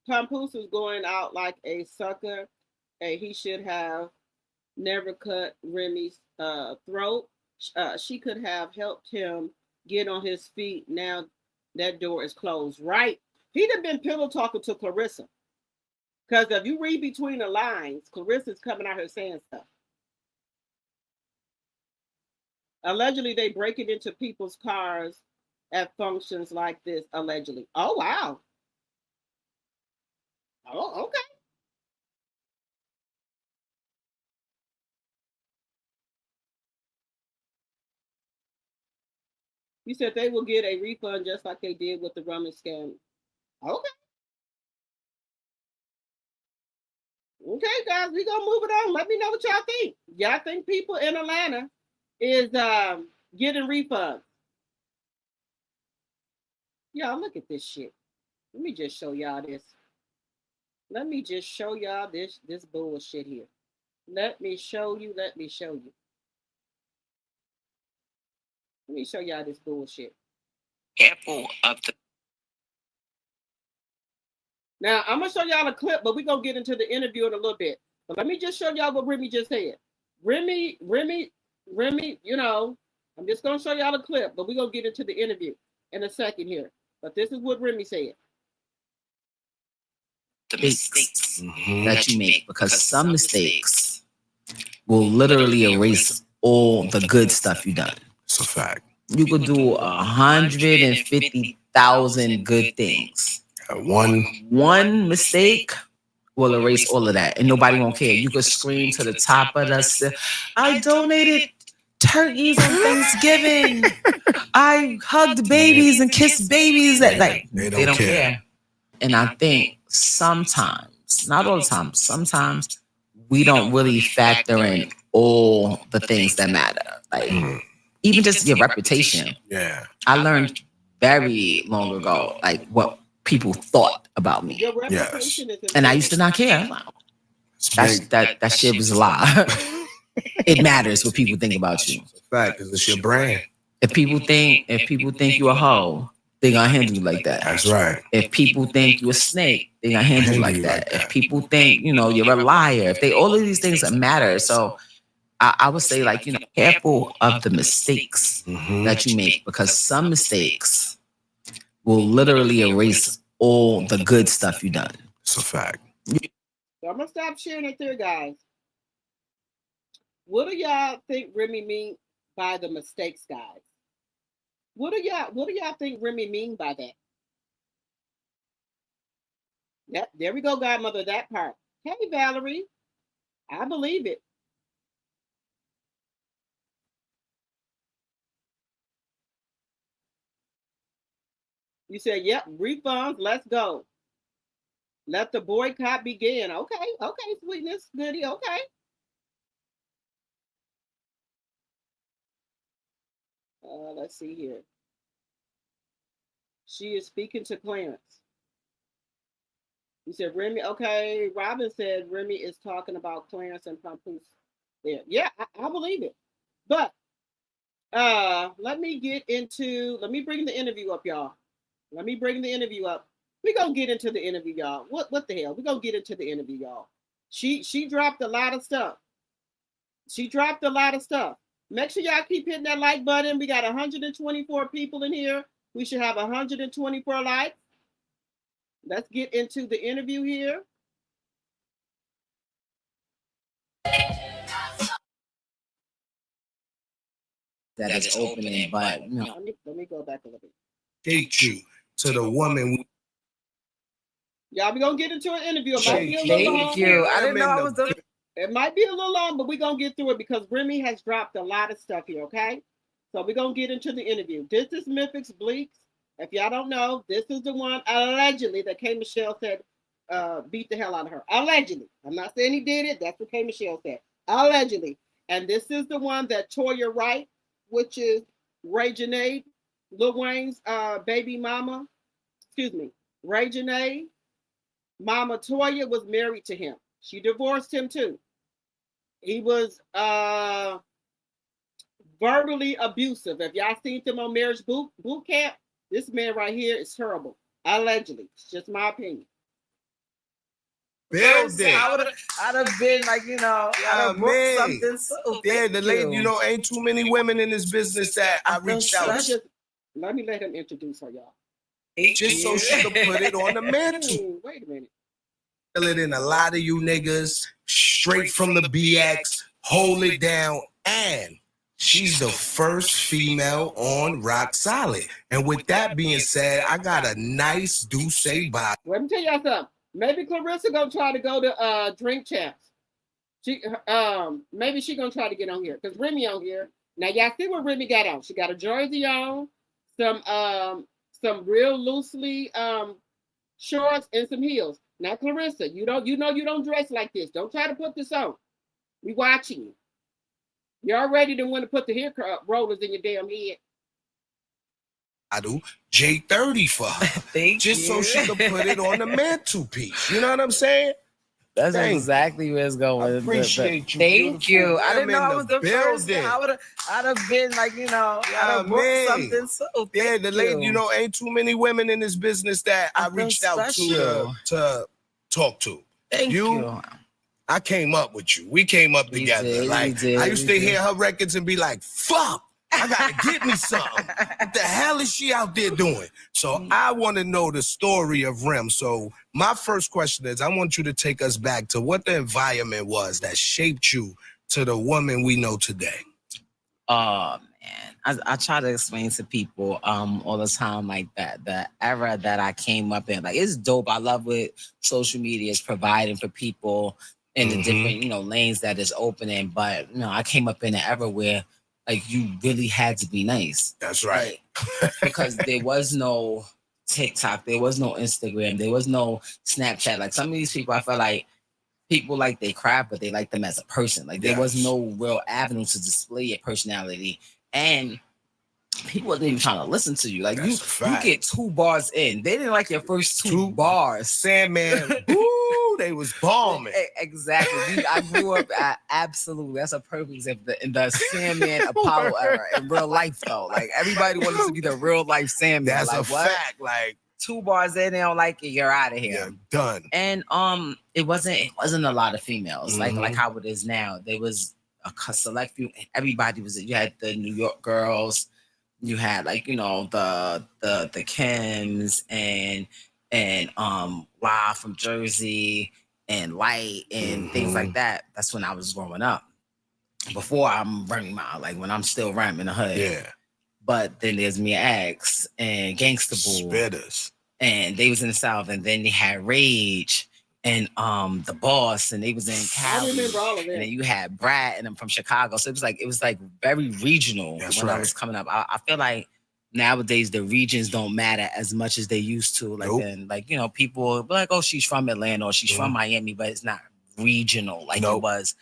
Papoose is going out like a sucker, and he should have never cut Remy's throat. She could have helped him get on his feet. Now that door is closed. Right? He'd have been pillow talking to Claressa. Because if you read between the lines, Clarissa's coming out here saying stuff. Allegedly, they break it into people's cars at functions like this, allegedly. Oh, wow. Oh, okay. You said they will get a refund just like they did with the Remy scam. Okay. Okay, guys, we're going to move it on. Let me know what y'all think. Y'all think people in Atlanta is getting refunds? Y'all, look at this shit. Let me just show y'all this. Let me just show y'all this bullshit here. Let me show you. Let me show y'all this bullshit. Careful of the. Now, I'm going to show y'all a clip, but we're going to get into the interview in a little bit. But let me just show y'all what Remy just said. Remy, I'm just going to show y'all a clip, but we're going to get into the interview in a second here. But this is what Remy said. The mistakes that you make, because some mistakes will literally erase all the good stuff you've done. It's a fact. You could do 150,000 good things. One mistake will erase all of that, and nobody won't care. You could scream to the top of the. I donated turkeys on Thanksgiving. I hugged babies and kissed babies. That they don't care. And I think sometimes, not all the time, sometimes we don't really factor in all the things that matter. Like even just your reputation. Yeah. I learned very long ago, like what people thought about me. Your reputation is and I used to not care. That shit was a lie. It matters what people think about you. Fact, because it's your brand. If people think you a hoe, they gonna handle you like that. That's right. If people think you a snake, they gonna handle you like that. If people think you're a liar, if they all of these things that matter. So I would say careful of the mistakes that you make, because some mistakes will literally erase all the good stuff you done. It's a fact. So I'm gonna stop sharing it there, guys. What do y'all think Remy mean by the mistakes, guys? What do y'all think Remy mean by that? Yep, there we go, godmother, that part. Hey, Valerie, I believe it. You said, yep, refunds, let's go. Let the boycott begin. Okay, sweetness, goody, okay. Let's see here. She is speaking to Clarence. You said Remy. Okay, Robin said Remy is talking about Clarence and Papoose. There, yeah, I believe it. But let me bring the interview up, y'all. Let me bring the interview up. We're gonna get into the interview, y'all. What the hell? We're gonna get into the interview, y'all. She dropped a lot of stuff. Make sure y'all keep hitting that like button. We got 124 people in here. We should have 124 likes. Let's get into the interview here. That is opening, but let me go back a little bit. Take you to the woman. Y'all, we gonna get into an interview. Thank you. I didn't know I was doing. It might be a little long, but we're going to get through it because Remy has dropped a lot of stuff here, okay? So we're going to get into the interview. This is Memphis Bleaks. If y'all don't know, this is the one allegedly that K. Michelle said beat the hell out of her. Allegedly. I'm not saying he did it. That's what K. Michelle said. Allegedly. And this is the one that Toya Wright, which is Ray Janae, Lil Wayne's baby mama. Excuse me. Ray Janae, Mama Toya was married to him. She divorced him too. He was verbally abusive. If y'all seen him on Marriage Boot Camp, this man right here is terrible. Allegedly. It's just my opinion. I'd have been I'd have booked something so the lady, ain't too many women in this business that I reached out to. Let me let him introduce her, y'all. Just so she can put it on the mantle. Wait a minute. It in a lot of you niggas, straight from the BX, hold it down, and she's the first female on Rock Solid. And with that being said, I got a nice Douce body. Let me tell y'all something. Maybe Claressa gonna try to go to Drink Champs. Maybe she gonna try to get on here because Remy on here. Now y'all see what Remy got on. She got a jersey on, some real loosely shorts and some heels. Now, Claressa, you don't dress like this. Don't try to put this on. We watching you. You already didn't want to put the hair rollers in your damn head. I do J30 for her. Just so she can put it on the mantelpiece. You know what I'm saying? That's exactly where it's going. I appreciate you. Thank you. I didn't know I was the first. I'd have been I'd have booked something so. The lady, ain't too many women in this business that I reached out to talk to. Thank you. I came up with you. We came up together. I used to hear her records and be like, fuck, I gotta get me something. What the hell is she out there doing? So I want to know the story of Rem. So my first question is, I want you to take us back to what the environment was that shaped you to the woman we know today. Man. And I try to explain to people all the time like that the era that I came up in, like it's dope. I love what social media is providing for people in the different, lanes that is opening. But I came up in an era where like you really had to be nice. That's right. Like, because there was no TikTok, there was no Instagram, there was no Snapchat. Like some of these people, I felt like people like they craft, but they like them as a person. Like there was no real avenue to display your personality, and people wasn't even trying to listen to you. Like you get 2 bars in, they didn't like your first two bars. Sandman, woo, they was bombing. Exactly. I grew up absolutely. That's a perfect example in the Sandman Apollo era. In real life, though, like everybody wanted to be the real life Sandman. That's like, a fact. Like 2 bars in, they don't like it, you're out of here. Yeah, done. And it wasn't a lot of females like how it is now. There was a select few. Everybody was. You had the New York girls. You had like the Kims and Wild from Jersey and Light and things like that. That's when I was growing up. Before I'm Remy Ma, like when I'm still Rem in the hood. Yeah. But then there's Mia X and Gangsta Boo. Spitters. And they was in the South, and then they had Rage and the Boss, and they was in Cali. I remember all of it. And then you had Brad and them from Chicago. So it was like very regional. That's when I was coming up. I feel like nowadays the regions don't matter as much as they used to. Like then, like people be like, oh, she's from Atlanta or she's from Miami, but it's not regional like it was,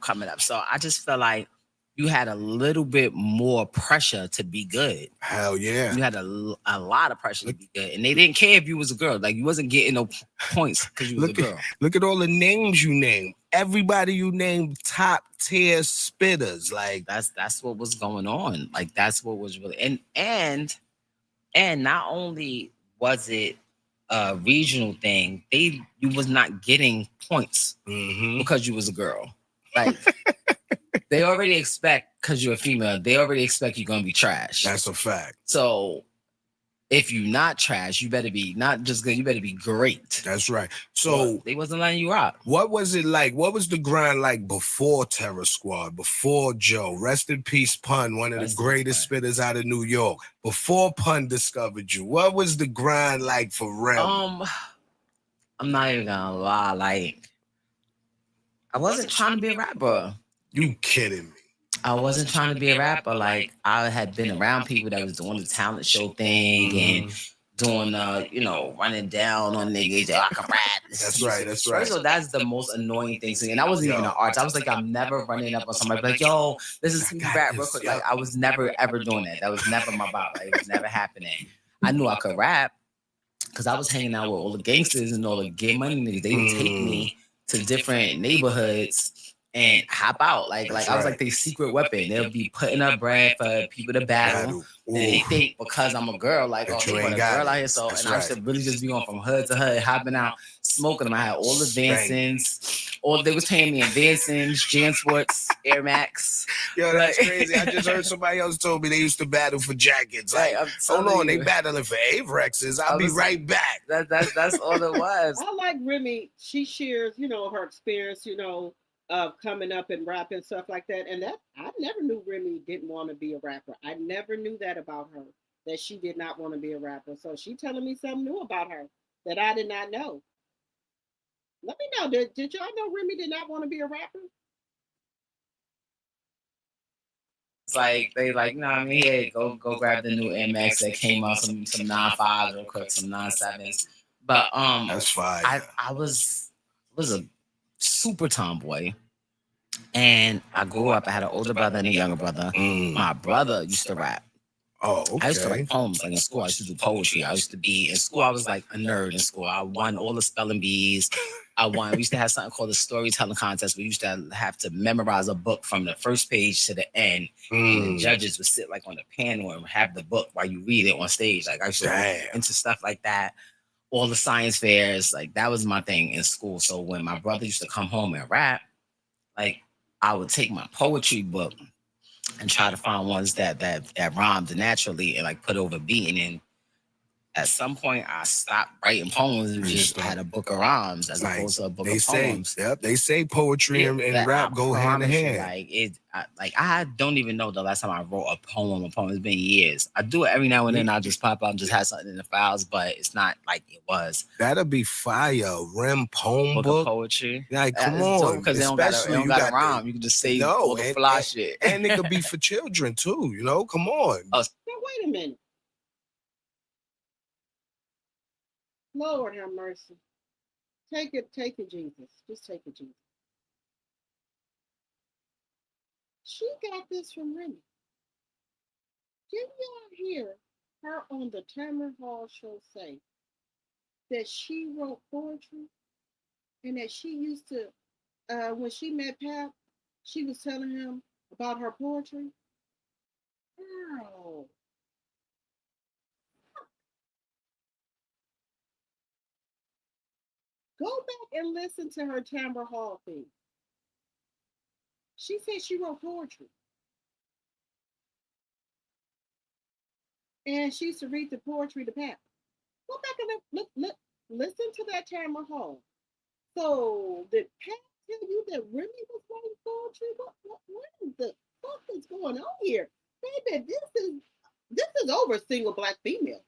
coming up. So I just feel like you had a little bit more pressure to be good. Hell yeah. You had a lot of pressure to be good. And they didn't care if you was a girl. Like you wasn't getting no points because you was a girl. Look at all the names you named. Everybody you named top tier spitters. Like that's what was going on. Like that's what was really and not only was it a regional thing, you was not getting points because you was a girl. Like they already expect, because you're a female, they already expect you're gonna be trash. That's a fact. So if you're not trash, you better be not just good, you better be great. That's right. So they wasn't letting you rock. What was it like? What was the grind like before Terror Squad, before Joe? Rest in peace, Pun, one of the greatest spitters out of New York. Before Pun discovered you, what was the grind like for Rem? I'm not even gonna lie, like I wasn't trying to be a rapper. You kidding me? I wasn't trying to be a rapper. Like I had been around people that was doing the talent show thing and doing running down on niggas. I can rap. That's right. So that's the most annoying thing. And I wasn't even an artist. I was like, I'm never running up on somebody like, yo, this is me rap real quick. Like I was never ever doing that. That was never my vibe. Like, it was never happening. I knew I could rap because I was hanging out with all the gangsters and all the get money niggas. They would take me to different neighborhoods and hop out. Like I was like their secret weapon. They'll be putting up bread for people to battle. And they think because I'm a girl, like, oh, they put a girl out here. So, and I used to really just be going from hood to hood, hopping out, smoking them. I had all the Vansons. All they was paying me in Vansons, Jansports, Air Max. Yo, that's crazy. I just heard somebody else told me they used to battle for jackets. Like, hold on, they battling for Avrexes. I'll be right back. That's all it was. I like Remy. She shares, her experience, of coming up and rapping, stuff like that. And that I never knew Remy didn't want to be a rapper. I never knew that about her, that she did not want to be a rapper. So she telling me something new about her that I did not know. Let me know. Did y'all know Remy did not want to be a rapper? It's like they like, no, I mean, hey, go grab the new MX that came out, some 9.5s real quick, some 9.7s. But that's fine. I was a super tomboy, and I grew up. I had an older brother and a younger brother. My brother used to rap. Oh, okay. I used to write poems. Like in school, I used to do poetry. I used to be in school. I was like a nerd in school. I won all the spelling bees. We used to have something called the storytelling contest. We used to have to memorize a book from the first page to the end. And the judges would sit like on the panel and have the book while you read it on stage. Like I used to get into stuff like that. All the science fairs, like that was my thing in school. So when my brother used to come home and rap, like I would take my poetry book and try to find ones that rhymed naturally and like put over beating. And at some point I stopped writing poems and just had a book of rhymes as opposed to a book of poems. They say poetry and rap go hand in hand. I don't even know the last time I wrote a poem. It's been years. I do it every now and then. I just pop out and just have something in the files, but it's not like it was. That'll be fire. Rem poem book of poetry. Like, come on, because they don't got a rhyme. You can just say all the fly shit, and it could be for children too. You know, come on. Now, wait a minute. Lord have mercy. Take it, Jesus. Just take it, Jesus. She got this from Remy. Did y'all hear her on the Tamara Hall show say that she wrote poetry and that she used to, when she met Pap, she was telling him about her poetry? Girl. Go back and listen to her Tamara Hall thing. She said she wrote poetry. And she used to read the poetry to Pat. Go back and listen to that Tamara Hall. So did Pat tell you that Remy was writing poetry? What the fuck is going on here? Baby, this is over single black female.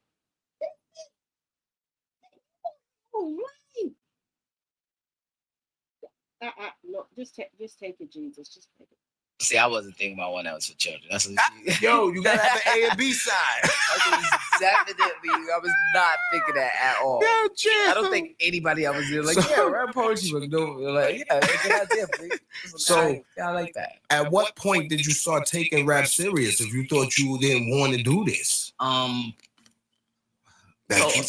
Oh, right. Look, just take it, Jesus. Just take it. See, I wasn't thinking about one that was for children. That's what Yo, you gotta have the A and B side. Definitely, I was not thinking that at all. Yo, I don't think anybody else was like, rap poetry was dope. Like, yeah, it's a good idea, please. So I like that. At what point did you start taking rap serious if you thought you didn't want to do this? So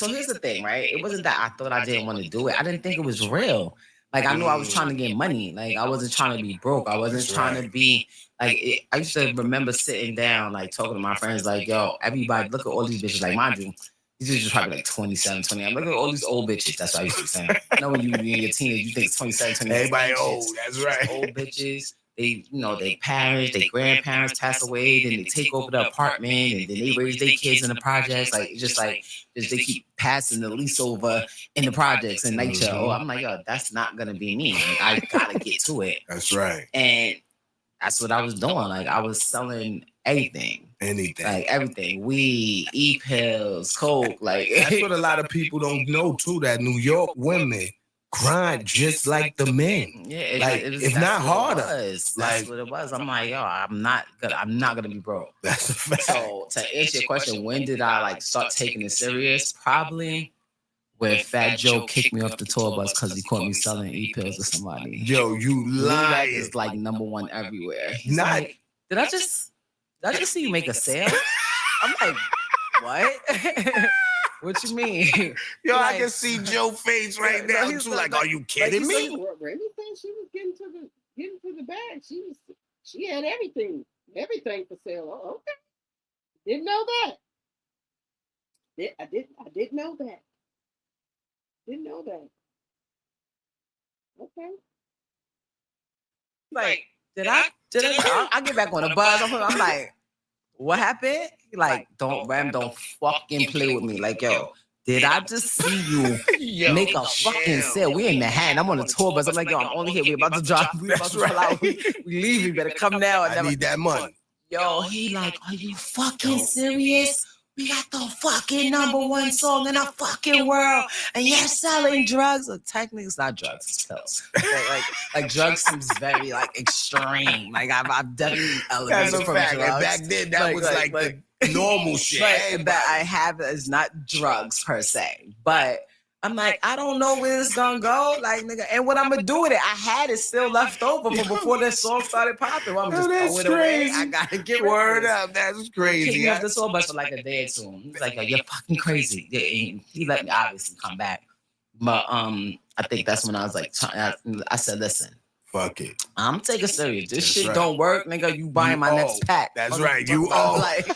here's the thing, right? It wasn't that I thought I didn't want to do it. I didn't think it was real. Like, I knew I was trying to get money. Like, I wasn't trying to be broke. I wasn't trying to be, like, I used to remember sitting down, like, talking to my friends, like, yo, everybody, look at all these bitches. Like, mind you, these bitches probably like 27, 28. Look at all these old bitches. That's what I used to be saying. I know when you're in your teenage, you think it's 27, 28. Everybody old. That's right. Old bitches. They, their parents, their grandparents pass away, then they take over the apartment, and then they raise their kids in the projects. Like, it's just like, they keep passing the lease over in the projects and nature. Oh, I'm like, yo, that's not gonna be me. Like, I gotta get to it. That's right. And that's what I was doing. Like, I was selling anything. Like, everything. Weed, e-pills, coke. Like, that's what a lot of people don't know too, that New York women grind just like the men. Yeah, like if not harder. That's what it was. I'm like, yo, I'm not gonna be broke. That's a fact. So to answer your question, when did I like start taking it serious? Probably when Fat Joe kicked me off the tour bus because he caught me selling e-pills to somebody. Yo, you lie. It's like #1 everywhere. He's like, did I just see you make a sale? I'm like, what? What you mean? Yo, like, I can see Joe's face right now too. Like, are you kidding me? Remy said she was getting to the bag. She had everything for sale. Oh, okay, didn't know that. I didn't know that. Didn't know that. Okay. Like, did I get back on the bus? I'm like, what happened? Like, don't fucking play with me. Like, yo, did I just see you make a fucking sale? We in Manhattan. I'm on the tour bus. I'm like, yo, I'm only here. We about to drop. We about to pull out. We leave. You better come now. I need that money. Yo, he like, are you fucking serious? We got the fucking #1 song in the fucking world, and you're selling drugs. Well, technically, it's not drugs; it's pills. Like drugs seems very like extreme. Like I've definitely elevated from drugs. And back then, that was like the normal shit. That I have is not drugs per se, but I'm like, I don't know where this gonna go, like, nigga. And what I'm gonna do with it, I had it still left over from before that song started popping. Well, I'm just throwing it away. I gotta get word up. That's crazy. He left the tour bus for like a day or two. He's like, yo, you're fucking crazy. He let me obviously come back, but I think that's when I was like, I said, listen. Fuck it. I'm taking serious. This shit don't work, nigga. You buying my next pack. That's right. You owe. Like,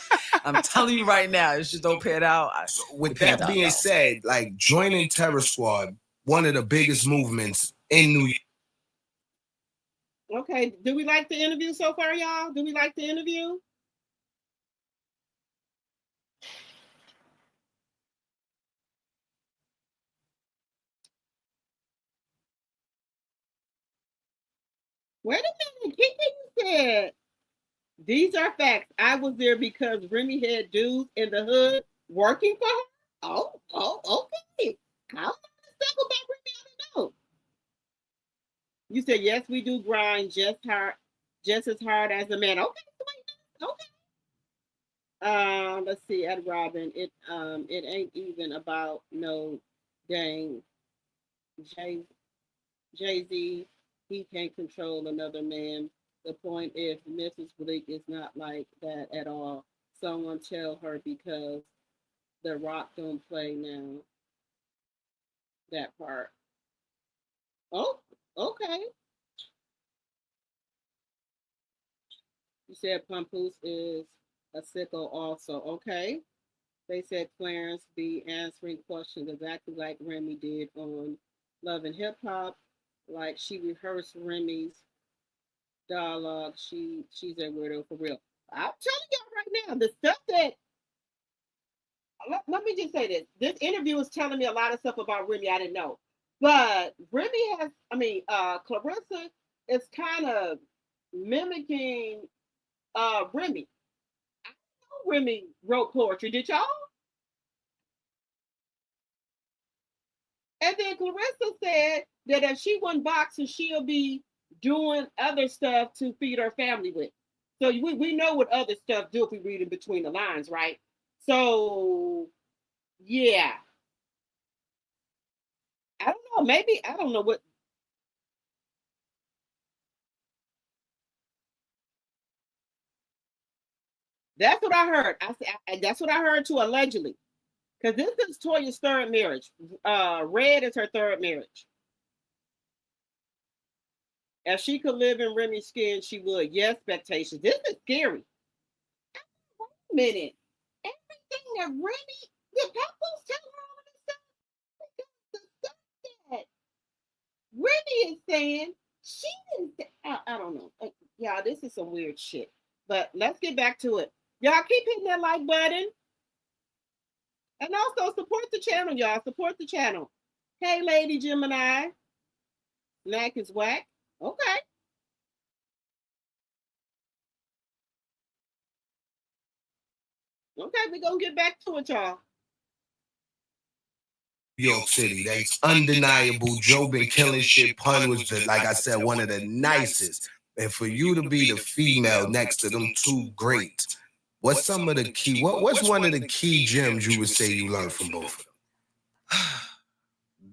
I'm telling you right now, this shit don't pan out. So with that being said, like joining Terror Squad, one of the biggest movements in New York. Okay, do we like the interview so far, y'all? Do we like the interview? Wait a minute. Kiki said, these are facts. I was there because Remy had dudes in the hood working for her. Okay. How much stuff about Remy? I don't know. You said yes, we do grind just as hard as a man. Okay, okay. Let's see, Ed Robin. It ain't even about no dang Jay Z. He can't control another man. The point is, Mrs. Bleak is not like that at all. Someone tell her because the Rock don't play now. That part. Oh, okay. You said Papoose is a sicko also. Okay. They said Clarence be answering questions exactly like Remy did on Love and Hip Hop. Like she rehearsed Remy's dialogue. She's a weirdo for real. I'm telling y'all right now, the stuff that let me just say this. This interview is telling me a lot of stuff about Remy I didn't know. But Remy has Claressa is kind of mimicking Remy. I know Remy wrote poetry, did y'all? And then Claressa said that if she won boxing, she'll be doing other stuff to feed her family with. So we know what other stuff do if we read in between the lines, right? So yeah. I don't know. Maybe I don't know what. That's what I heard. That's what I heard too, allegedly. Because this is Toya's third marriage. Red is her third marriage. If she could live in Remy's skin, she would. Yes, expectations. This is scary. Wait a minute. Everything that Remy, did Papoose tell her all of this stuff? Because the stuff that Remy is saying, she didn't. I don't know. Y'all, this is some weird shit. But let's get back to it. Y'all keep hitting that like button. And also support the channel, y'all. Support the channel. Hey, Lady Gemini. Mac is whack. Okay. Okay, we're going to get back to it, y'all. New York City. That's undeniable. Joe been killing shit. Pun was, like I said, one of the nicest. And for you to be the female next to them two greats, what's some of the key? What's one of the key gems you would say you learned from both of them?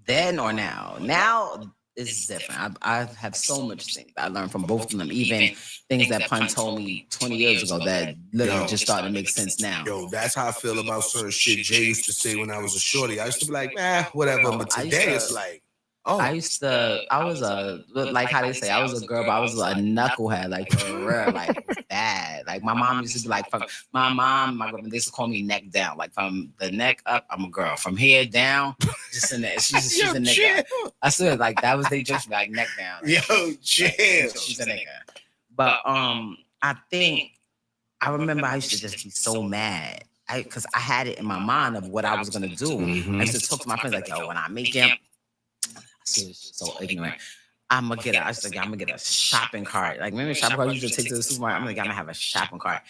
Then or now? Now is different. I have so much things I learned from both of them. Even things that Pun told me 20 years ago that literally just started to make sense now. Yo, that's how I feel about certain shit Jay used to say when I was a shorty. I used to be like, whatever. But today it's like, I was like how they say, I was a girl, but I was a knucklehead, like for real, like bad. Like my mom used to be like, from my grandma, they used to call me neck down. Like from the neck up, I'm a girl. From here down, just in there. She's a nigga. I swear, like that was they just like neck down. Like, yo, chill. She's a nigga. But I think I remember I used to just be so mad. Because I had it in my mind of what I was gonna do. Mm-hmm. I used to talk to my friends like, yo, when I make him. So ignorant. I'm gonna get a shopping cart. Like remember shopping cart you used to take to the supermarket. I'm gonna have a shopping cart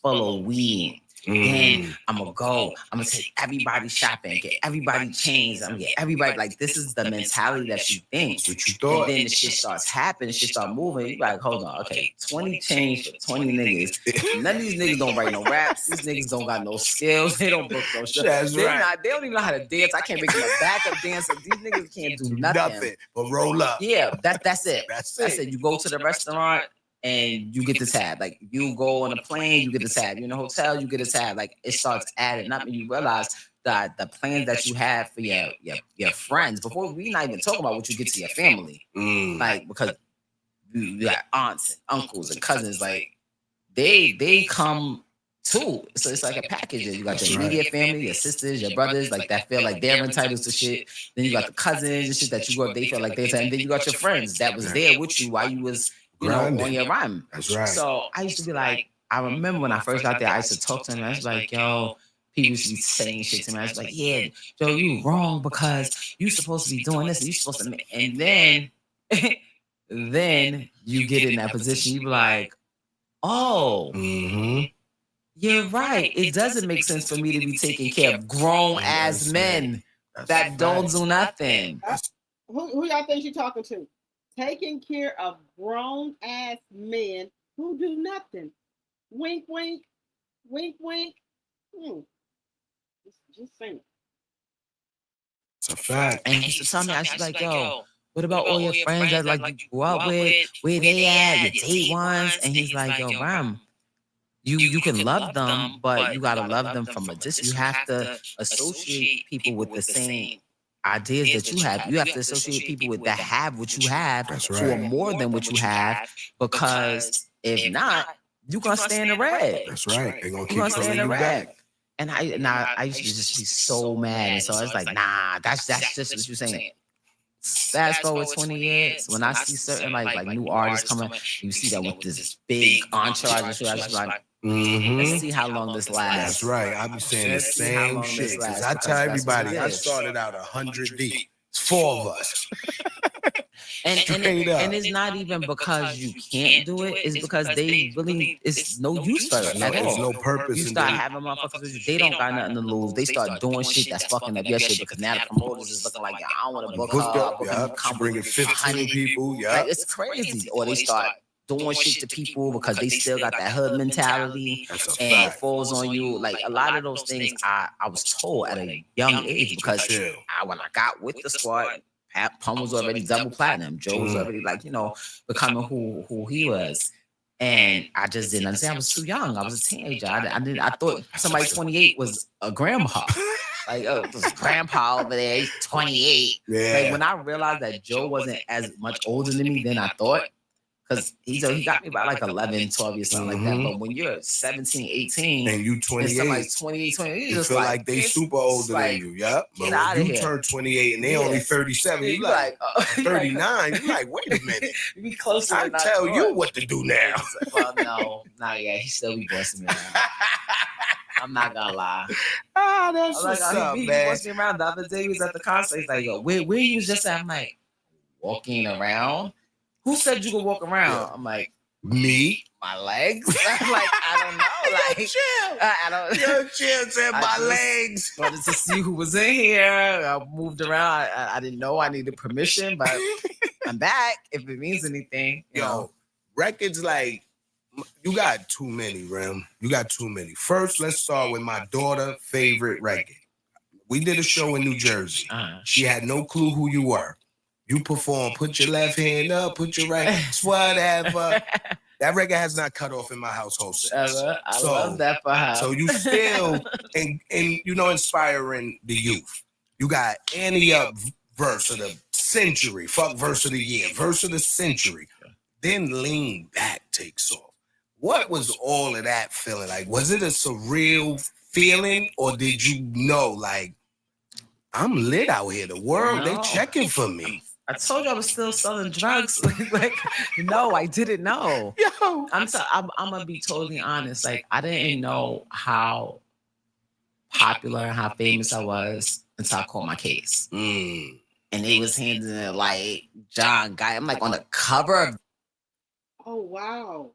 full of weed. Then I'm gonna take everybody shopping, get everybody chains. I'm gonna get everybody like this is the mentality that she thinks. What you thought. And then the shit starts happening, shit start moving. You like, hold on, okay, 20 chains for 20 niggas. None of these niggas don't write no raps. These niggas don't got no skills. They don't book no shit. They don't even know how to dance. I can't make them a backup dancer. These niggas can't do nothing. But roll up. Yeah, that's it. That's it. You go to the restaurant and you get the tab. Like you go on a plane, you get the tab. You in a hotel, you get a tab. Like it starts adding up, and you realize that the plans that you have for your friends before we not even talking about what you get to your family. Like because you got aunts and uncles and cousins, like they come too. So it's like a package. You got your immediate family, your sisters, your brothers, like that feel like they're entitled to shit. Then you got the cousins and shit that you grew up, they feel like they're entitled. And then you got your friends that was there with you while you was on your rhyme. That's right. So I used to be like, I remember when I first got there, I used to talk to him. I was like, yo, people used to be saying shit to me. I was like, yeah, Joe, you wrong because you supposed to be doing this and you supposed to. And then then you get in that position, you be like, oh, you're right. It doesn't make sense for me to be taking care of grown ass men that don't do nothing. Who y'all think she's talking to? Taking care of grown ass men who do nothing. Wink, wink, wink, wink. Just saying. It's a fact. And he used to tell me, I used to be like, yo, what about all your friends that like you grew up with? Where they at? Your date ones? And he's like, yo, Ram, you can love them, but you gotta love them from a distance. You have to associate people with the same ideas that you have. You have to associate people with that have what you have, who are more than what you have, because if not, you're gonna stay in the red. That's right. They're gonna keep stay in the red. back. And I used to just be so mad. And so I was like, nah, that's just what you're saying. Fast forward 20 years, when I see certain like new artists coming, you see that with this big entourage, I just like, let's see how long this lasts. That's right. I be saying the same shit. Because I tell everybody, I started out 100 deep. It's 4 of us. And it's not even because you can't do it. It's because they really, it's no use for it at all. There's no purpose. You start having motherfuckers, they don't got nothing to lose. They start doing shit that's fucking up your shit because now the promoters is looking like, yeah, I don't want to book her. I'm bringing 15 people. Yeah, like, it's crazy. Or they start doing shit to people because they still got that hood mentality and it falls on you. Like a lot of those things I was told at a young age because when I got with the squad, Pum was already double platinum. Joe was already becoming who he was. And I just didn't understand. I was too young. I was a teenager. I thought somebody 28 was a grandpa. Like, oh, this grandpa over there, he's 28. Yeah. Like when I realized that Joe wasn't as much older than me than I thought, because he got me by like 11, 12 years, something like that. But when you're 17, 18, and you 28, and somebody's 28, 20, you just feel like they super older than you. Yep. But when you turn 28 and they only 37, you like 39. You're like, wait a minute. You be closer. I tell you what to do now. Well, no, not yet. He still be busting me around. I'm not gonna lie. That's what's up, man. He busting me around. The other day he was at the concert. He's like, yo, where you just at? I'm like, walking around. Who said you could walk around? Yeah. I'm like, me, my legs. I'm like, I don't know. Like, chill. I don't. Chill. Said my legs. Wanted to see who was in here. I moved around. I didn't know I needed permission, but I'm back. If it means anything, you know. Records like you got too many, Rem. You got too many. First, let's start with my daughter's favorite record. We did a show in New Jersey. She had no clue who you were. You perform, put your left hand up, put your right, whatever. That record has not cut off in my household since. I love that for her. So you still, and inspiring the youth. You got Annie Up verse of the century, fuck verse of the year, verse of the century. Then Lean Back takes off. What was all of that feeling like? Was it a surreal feeling, or did you know, like, I'm lit out here. The world, they checking for me. I told you I was still selling drugs. No, I didn't know. Yo, I'm gonna be totally honest. Like, I didn't know how popular and how famous I was until I caught my case. And they was handing it like John Guy. I'm like on the cover. Oh wow!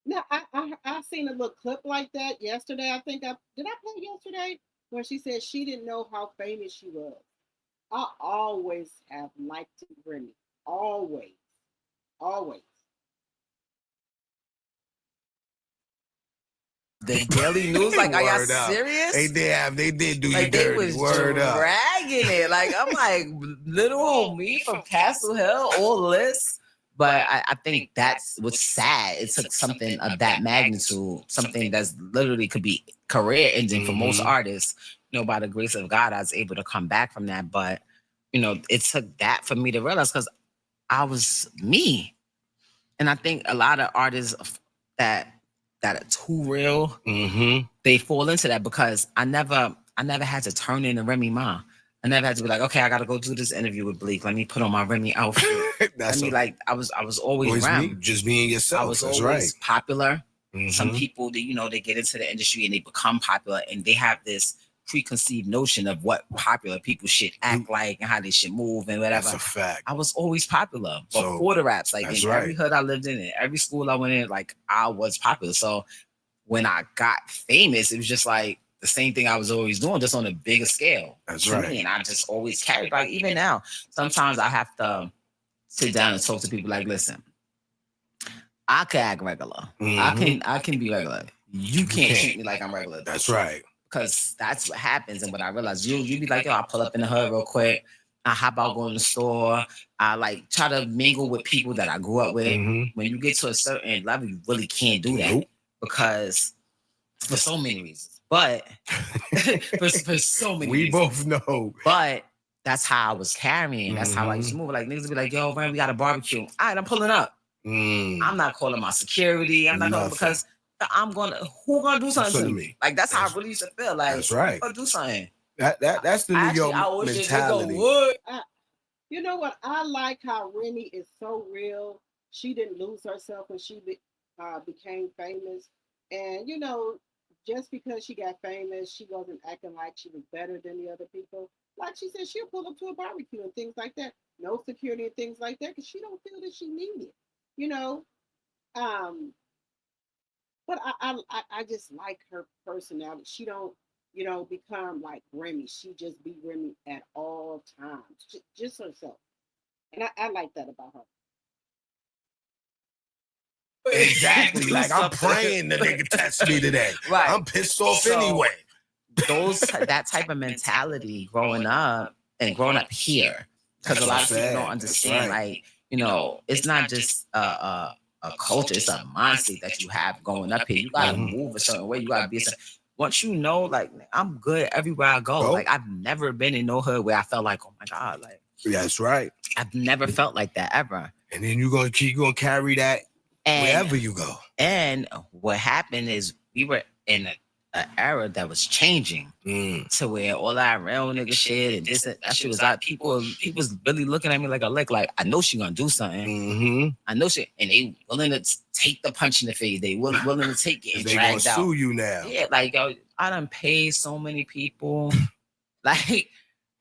Now I seen a little clip like that yesterday. I think did I play yesterday where she said she didn't know how famous she was. I always have liked Remy. Always. The Daily News, like, are y'all serious? They did do like, you dirty. They was Word up. dragging it. Like, I'm like, little old me from Castle Hill, all this. But I think that's what's sad. It took something of that magnitude, something that's literally could be career ending for most artists. By the grace of God, I was able to come back from that. But, it took that for me to realize, because I was me. And I think a lot of artists that are too real, they fall into that, because I never had to turn into Remy Ma. I never had to be like, okay, I got to go do this interview with Bleak. Let me put on my Remy outfit. I was always around. Just being yourself. I was always popular. Some people, they get into the industry and they become popular, and they have this preconceived notion of what popular people should act like and how they should move and whatever. That's a fact. I was always popular before the raps. Like in every hood I lived in, every school I went in, like I was popular. So when I got famous, it was just like the same thing I was always doing, just on a bigger scale. That's right. And I just always carried, like even now, sometimes I have to sit down and talk to people like, listen, I can act regular. I can be regular. You can't treat me like I'm regular. That's right. Because that's what happens. And what I realized, you be like, yo, I pull up in the hood real quick. I hop out, go in the store. I like try to mingle with people that I grew up with. When you get to a certain level, you really can't do that because for so many reasons. But for so many reasons. Both know. But that's how I was carrying. That's how I used to move. Like niggas be like, yo, man, we got a barbecue. All right, I'm pulling up. I'm not calling my security. I'm not calling because who gonna do something to me? Like that's how I really used to feel. Like that's right. Go do something. That's the New York mentality. You know what? I like how Remy is so real. She didn't lose herself when she became famous, and you know, just because she got famous, she wasn't acting like she was better than the other people. Like she said, she'll pull up to a barbecue and things like that. No security and things like that because she don't feel that she needed. You know, but I just like her personality. She don't, you know, become like Remy. She just be Remy at all times, just herself. And I like that about her. Exactly. Like I'm praying the nigga test me today. Right. I'm pissed off anyway. That type of mentality growing up here, because a lot of people don't understand. Like, you know, it's not just a culture, it's a mindset that you have going up here. You gotta move a certain way. You gotta be once you know, like I'm good everywhere I go. Like I've never been in no hood where I felt like, oh my God, like that's right. I've never felt like that ever. And then you're gonna carry that wherever you go. And what happened is we were in an era that was changing to where all that real nigga shit and this that shit was like people was really looking at me like a lick. Like I know she gonna do something. I know she, and they willing to take the punch in the face. They willing to take it and drag out. They gonna sue you now. Yeah, like yo, I done paid so many people, like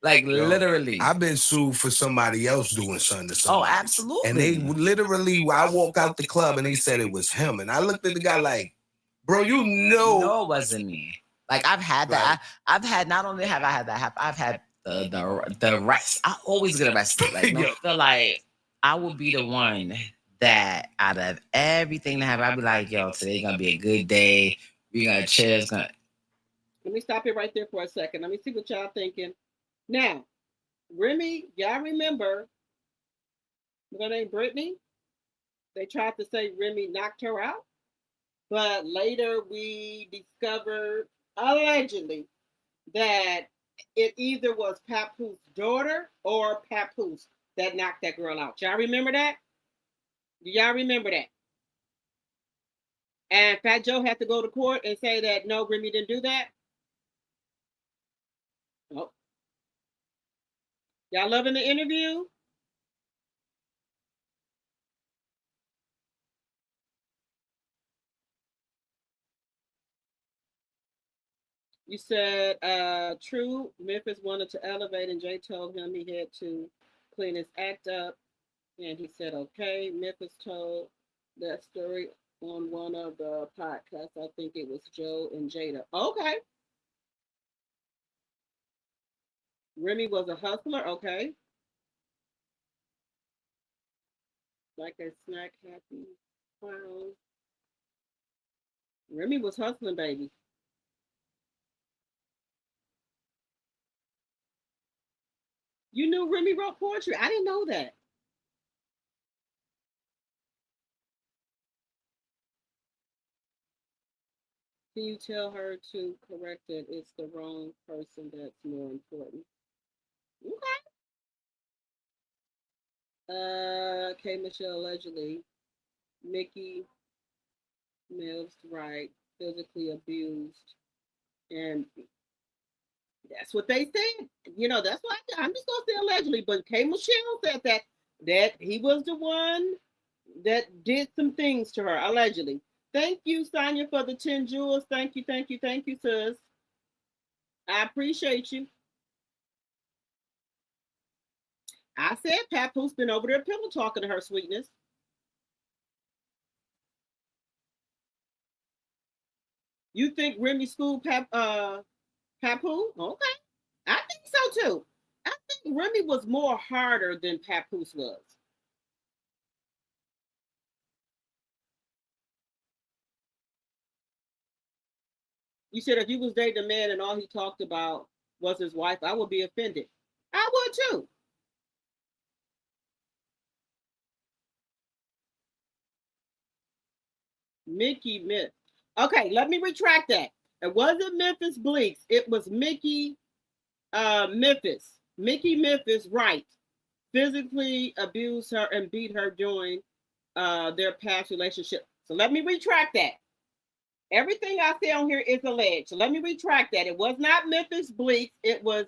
literally. I've been sued for somebody else doing something to somebody. Oh, absolutely. And they literally, I walk out the club and they said it was him, and I looked at the guy like, bro, you know. No, it wasn't me. Like I've had that. I've had, not only have I had that happen, I've had the rest. I always get arrested. Like, no, feel like I would be the one that out of everything that happened, I'd be like, yo, today's gonna be a good day. We're gonna chill. Let me stop it right there for a second. Let me see what y'all thinking. Now, Remy, y'all remember her name Brittany? They tried to say Remy knocked her out. But later we discovered, allegedly, that it either was Papoose's daughter or Papoose that knocked that girl out. Y'all remember that? Do y'all remember that? And Fat Joe had to go to court and say that, no, Remy didn't do that. Oh. Y'all loving the interview? You said, true, Memphis wanted to elevate, and Jay told him he had to clean his act up. And he said, okay. Memphis told that story on one of the podcasts. I think it was Joe and Jada. Okay. Remy was a hustler. Okay. Like a snack happy clown. Remy was hustling, baby. You knew Remy wrote poetry? I didn't know that. Can you tell her to correct it? It's the wrong person that's more important. Okay. K. Michelle allegedly. Mickey Mills, right, physically abused. And that's what they said. You know, that's what I'm just going to say allegedly. But K. Michelle said that he was the one that did some things to her, allegedly. Thank you, Sonia, for the 10 jewels. Thank you, sis. I appreciate you. I said Papoose been over there pillow talking to her sweetness. You think Remy schooled Papoose? Okay. I think so too. I think Remy was more harder than Papoose was. You said if you was dating a man and all he talked about was his wife, I would be offended. I would too. Mickey Myth. Okay, let me retract that. It wasn't Memphis Bleaks. It was Mickey Memphis. Mickey Memphis, right. Physically abused her and beat her during their past relationship. So let me retract that. Everything I say on here is alleged. So let me retract that. It was not Memphis Bleaks. It was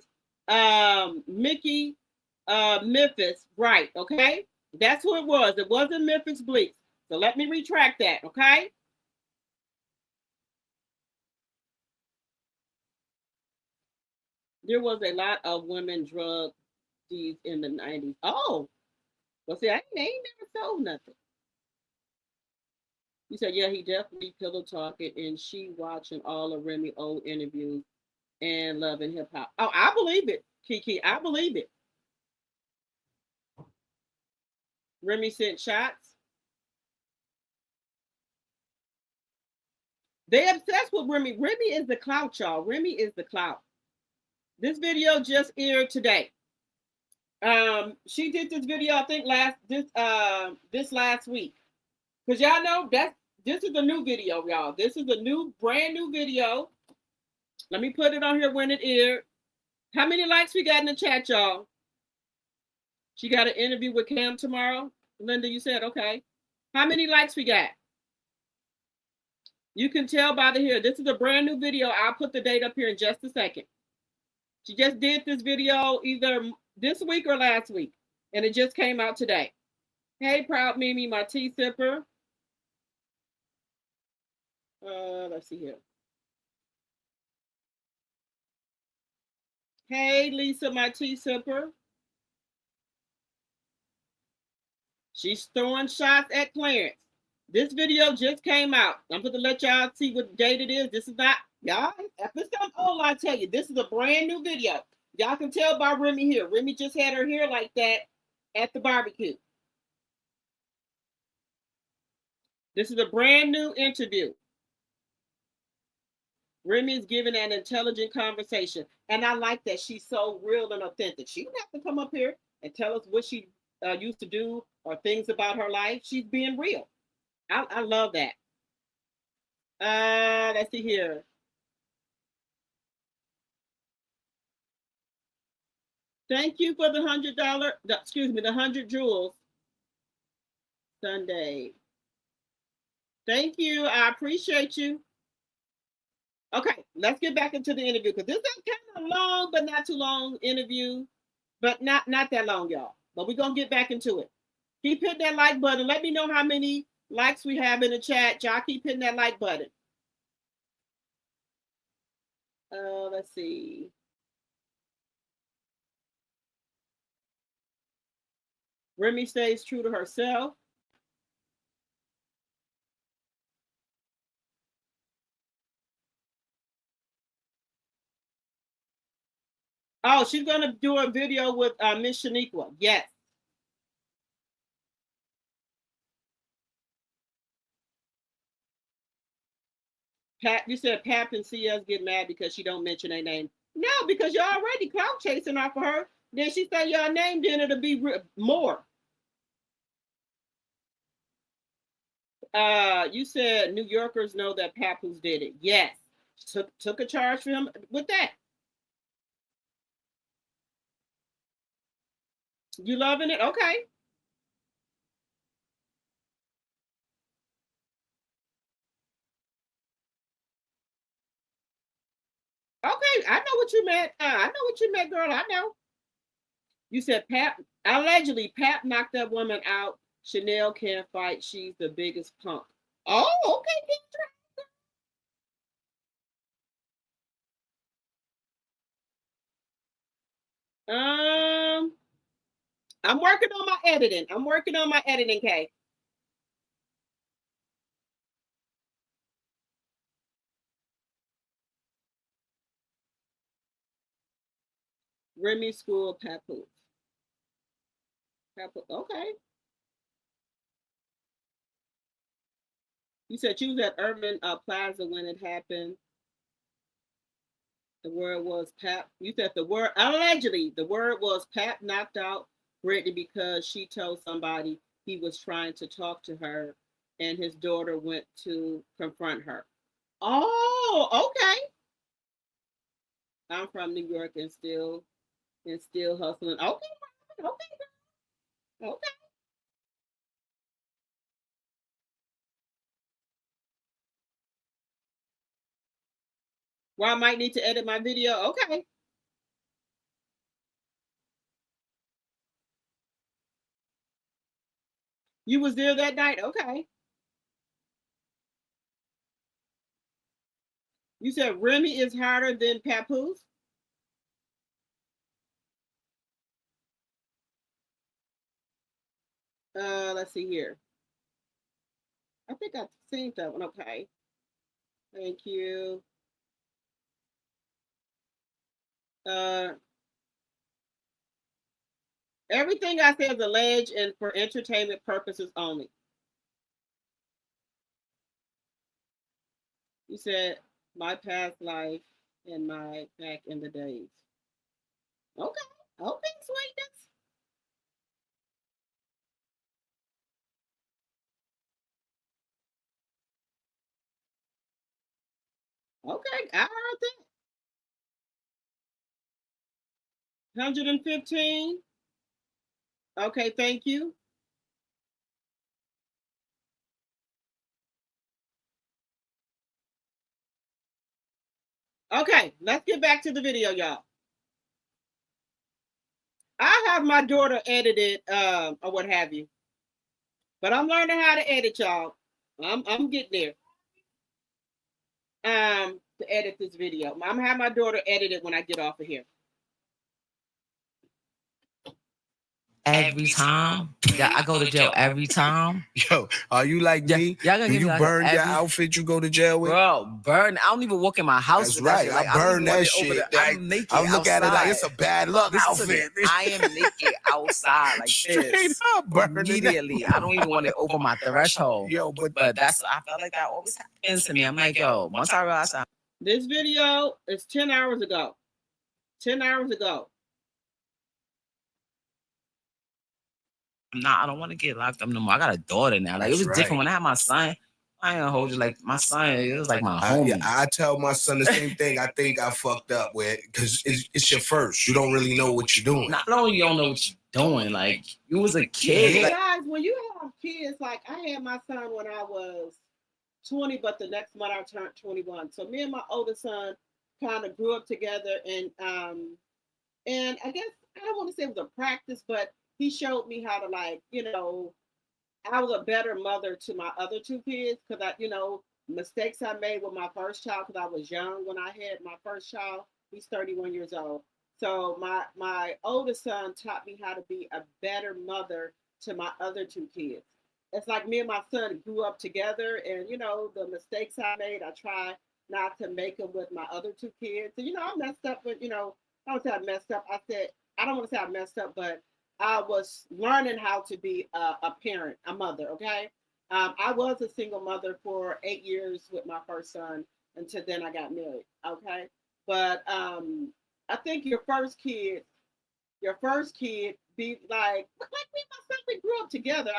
Mickey Memphis, right? Okay, that's who it was. It wasn't Memphis Bleaks. So let me retract that. Okay. There was a lot of women drug deeds in the 90s. Oh, well, see, they ain't never sold nothing. You said, yeah, he definitely pillow talking, and she watching all of Remy old interviews and loving hip hop. Oh, I believe it, Kiki. I believe it. Remy sent shots. They obsessed with Remy. Remy is the clout, y'all. Remy is the clout. This video just aired today. She did this video, I think this last week. Cause y'all know this is a new video, y'all. This is a brand new video. Let me put it on here when it aired. How many likes we got in the chat, y'all? She got an interview with Cam tomorrow. Linda, you said okay. How many likes we got? You can tell by the here. This is a brand new video. I'll put the date up here in just a second. She just did this video either this week or last week, and it just came out today. Hey, Proud Mimi, my tea sipper. Let's see here. Hey, Lisa, my tea sipper. She's throwing shots at Clarence. This video just came out. I'm going to let y'all see what date it is. This is not, y'all, if it's something old, I tell you, this is a brand new video. Y'all can tell by Remy here. Remy just had her hair like that at the barbecue. This is a brand new interview. Remy is giving an intelligent conversation. And I like that. She's so real and authentic. She didn't have to come up here and tell us what she used to do or things about her life. She's being real. I love that. Let's see here. Thank you for the $100. Excuse me, the 100 jewels. Sunday. Thank you. I appreciate you. Okay, let's get back into the interview because this is kind of long, but not too long interview, but not that long, y'all. But we're gonna get back into it. Keep hitting that like button. Let me know how many likes we have in the chat. Y'all keep hitting that like button. Let's see. Remy stays true to herself. Oh, she's gonna do a video with Miss Shanika. Yes. Pat, you said Pap and CS get mad because she don't mention their name. No, because you're already clout chasing off of her. Then she say your name, then it'll be more. You said New Yorkers know that Papoose did it. Yes. Took a charge for him with that. You loving it? Okay. Okay, I know what you meant. I know what you meant, girl. I know. You said Pap, allegedly, Pap knocked that woman out. Chanel can't fight. She's the biggest punk. Oh, okay. I'm working on my editing. Kay. Remy School Papoose. Okay. You said you was at Urban Plaza when it happened. The word was Pap. You said the word allegedly. The word was Pap knocked out Brittany because she told somebody he was trying to talk to her, and his daughter went to confront her. Oh, okay. I'm from New York and still hustling. Okay, okay, okay. Well, I might need to edit my video. Okay. You was there that night? Okay. You said Remy is harder than Papoose? Let's see here. I think I've seen that one. Okay. Thank you. Uh, everything I said is alleged and for entertainment purposes only. You said my past life and my back in the days. Okay. Okay, sweetness. Okay, I heard that. 115. Okay, thank you. Okay, let's get back to the video, y'all. I have my daughter edited, or what have you, but I'm learning how to edit, y'all. I'm getting there. To edit this video, I'm gonna have my daughter edit it when I get off of here. Every time. Yeah, I go to jail every time. Yo, are you like me? Y'all gonna Do give you me like burn your outfit you go to jail with? Bro, burn. I don't even walk in my house. That's right. Like, I burn that shit. I'm naked I look outside. at it like it's a bad luck outfit. I am naked outside like Straight this. up Immediately. I don't even want it over my threshold. Yo, but that's I felt like that always happens to me. I'm like, yo, once I realize This video is 10 hours ago. 10 hours ago. I don't want to get locked up no more. I got a daughter now. Like, it was different when I had my son. I ain't gonna hold you. Like, my son, it was like my homie. I tell my son the same thing. I think I fucked up with, because it's your first. You don't really know what you're doing. Not only you don't know what you're doing, like, you was a kid. Yeah, like, guys, when you have kids, like I had my son when I was 20, but the next month I turned 21. So me and my oldest son kind of grew up together, and I guess I don't want to say it was a practice, but he showed me how to, like, I was a better mother to my other two kids because mistakes I made with my first child because I was young when I had my first child. He's 31 years old. So my oldest son taught me how to be a better mother to my other two kids. It's like me and my son grew up together, and the mistakes I made, I try not to make them with my other two kids. So I messed up, but I don't say I messed up. I don't want to say I messed up, but I was learning how to be a parent, a mother. Okay, I was a single mother for 8 years with my first son until then I got married. Okay, but I think your first kid be like me and my son, we grew up together.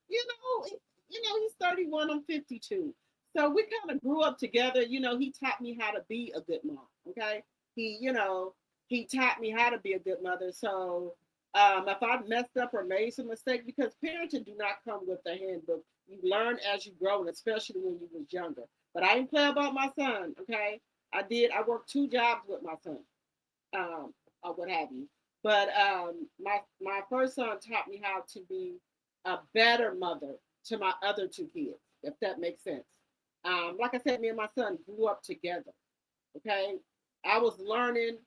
He's 31, I'm 52. So we kind of grew up together. He taught me how to be a good mom. Okay. He taught me how to be a good mother. So if I messed up or made some mistake, because parenting do not come with a handbook. You learn as you grow, and especially when you was younger. But I didn't play about my son. Okay. I worked 2 jobs with my son. Or what have you. But my first son taught me how to be a better mother to my other two kids, if that makes sense. Like I said, me and my son grew up together. Okay, I was learning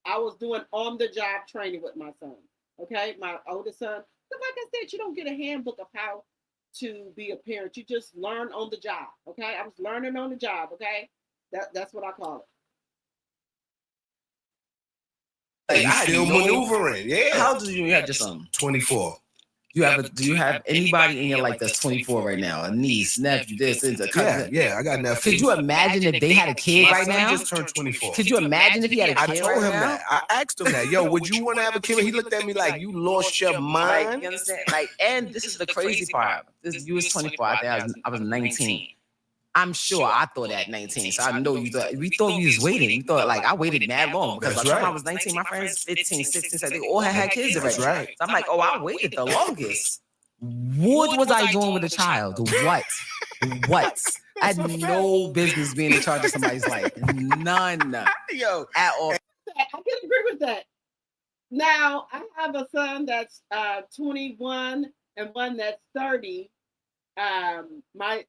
I was doing on-the-job training with my son. Okay, my oldest son. Because like I said, you don't get a handbook of how to be a parent. You just learn on the job. Okay, I was learning on the job. Okay, that's what I call it. You still maneuvering? Yeah. How old do you have? Just 24. Do you have anybody in your life that's 24 right now? A niece, nephew, this, a cousin? Yeah, I got nephews. Could you imagine if they had a kid right now? Just turned 24. Could you imagine if he had a kid? I told him that. I asked him that. Yo, would you want to have a kid? He looked at me like, you lost your mind. Like, you understand? Like, and this is the crazy part. You was 24. I think I was 19. I'm sure I thought at 19, so I know you thought. We thought you was waiting. We thought like I waited mad long because by the time I was 19, my friends 15, 16, so they all had kids already. That's right. So I'm like, oh, I waited the longest. What was I doing with a child? What? I had no business being in charge of somebody's life. None. Yo, at all. I can agree with that. Now I have a son that's 21 and one that's 30. My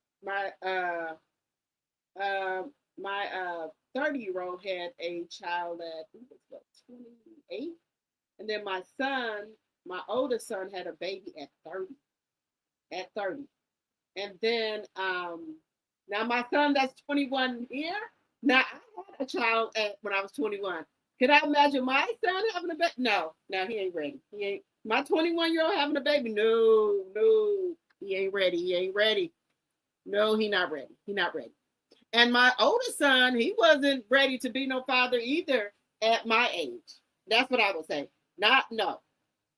30-year-old had a child at 28, and then my son, my oldest son, had a baby at 30. And then now my son that's 21 here. Now I had a child when I was 21. Could I imagine my son having a baby? No, he ain't ready. He ain't. My 21-year-old having a baby? No, he ain't ready. No, he not ready. And my oldest son, he wasn't ready to be no father either at my age. That's what I would say. No.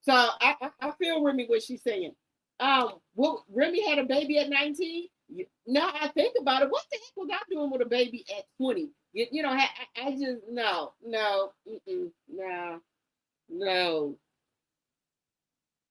So I feel Remy what she's saying. Remy had a baby at 19. Now I think about it. What the heck was I doing with a baby at 20? You know, I just no.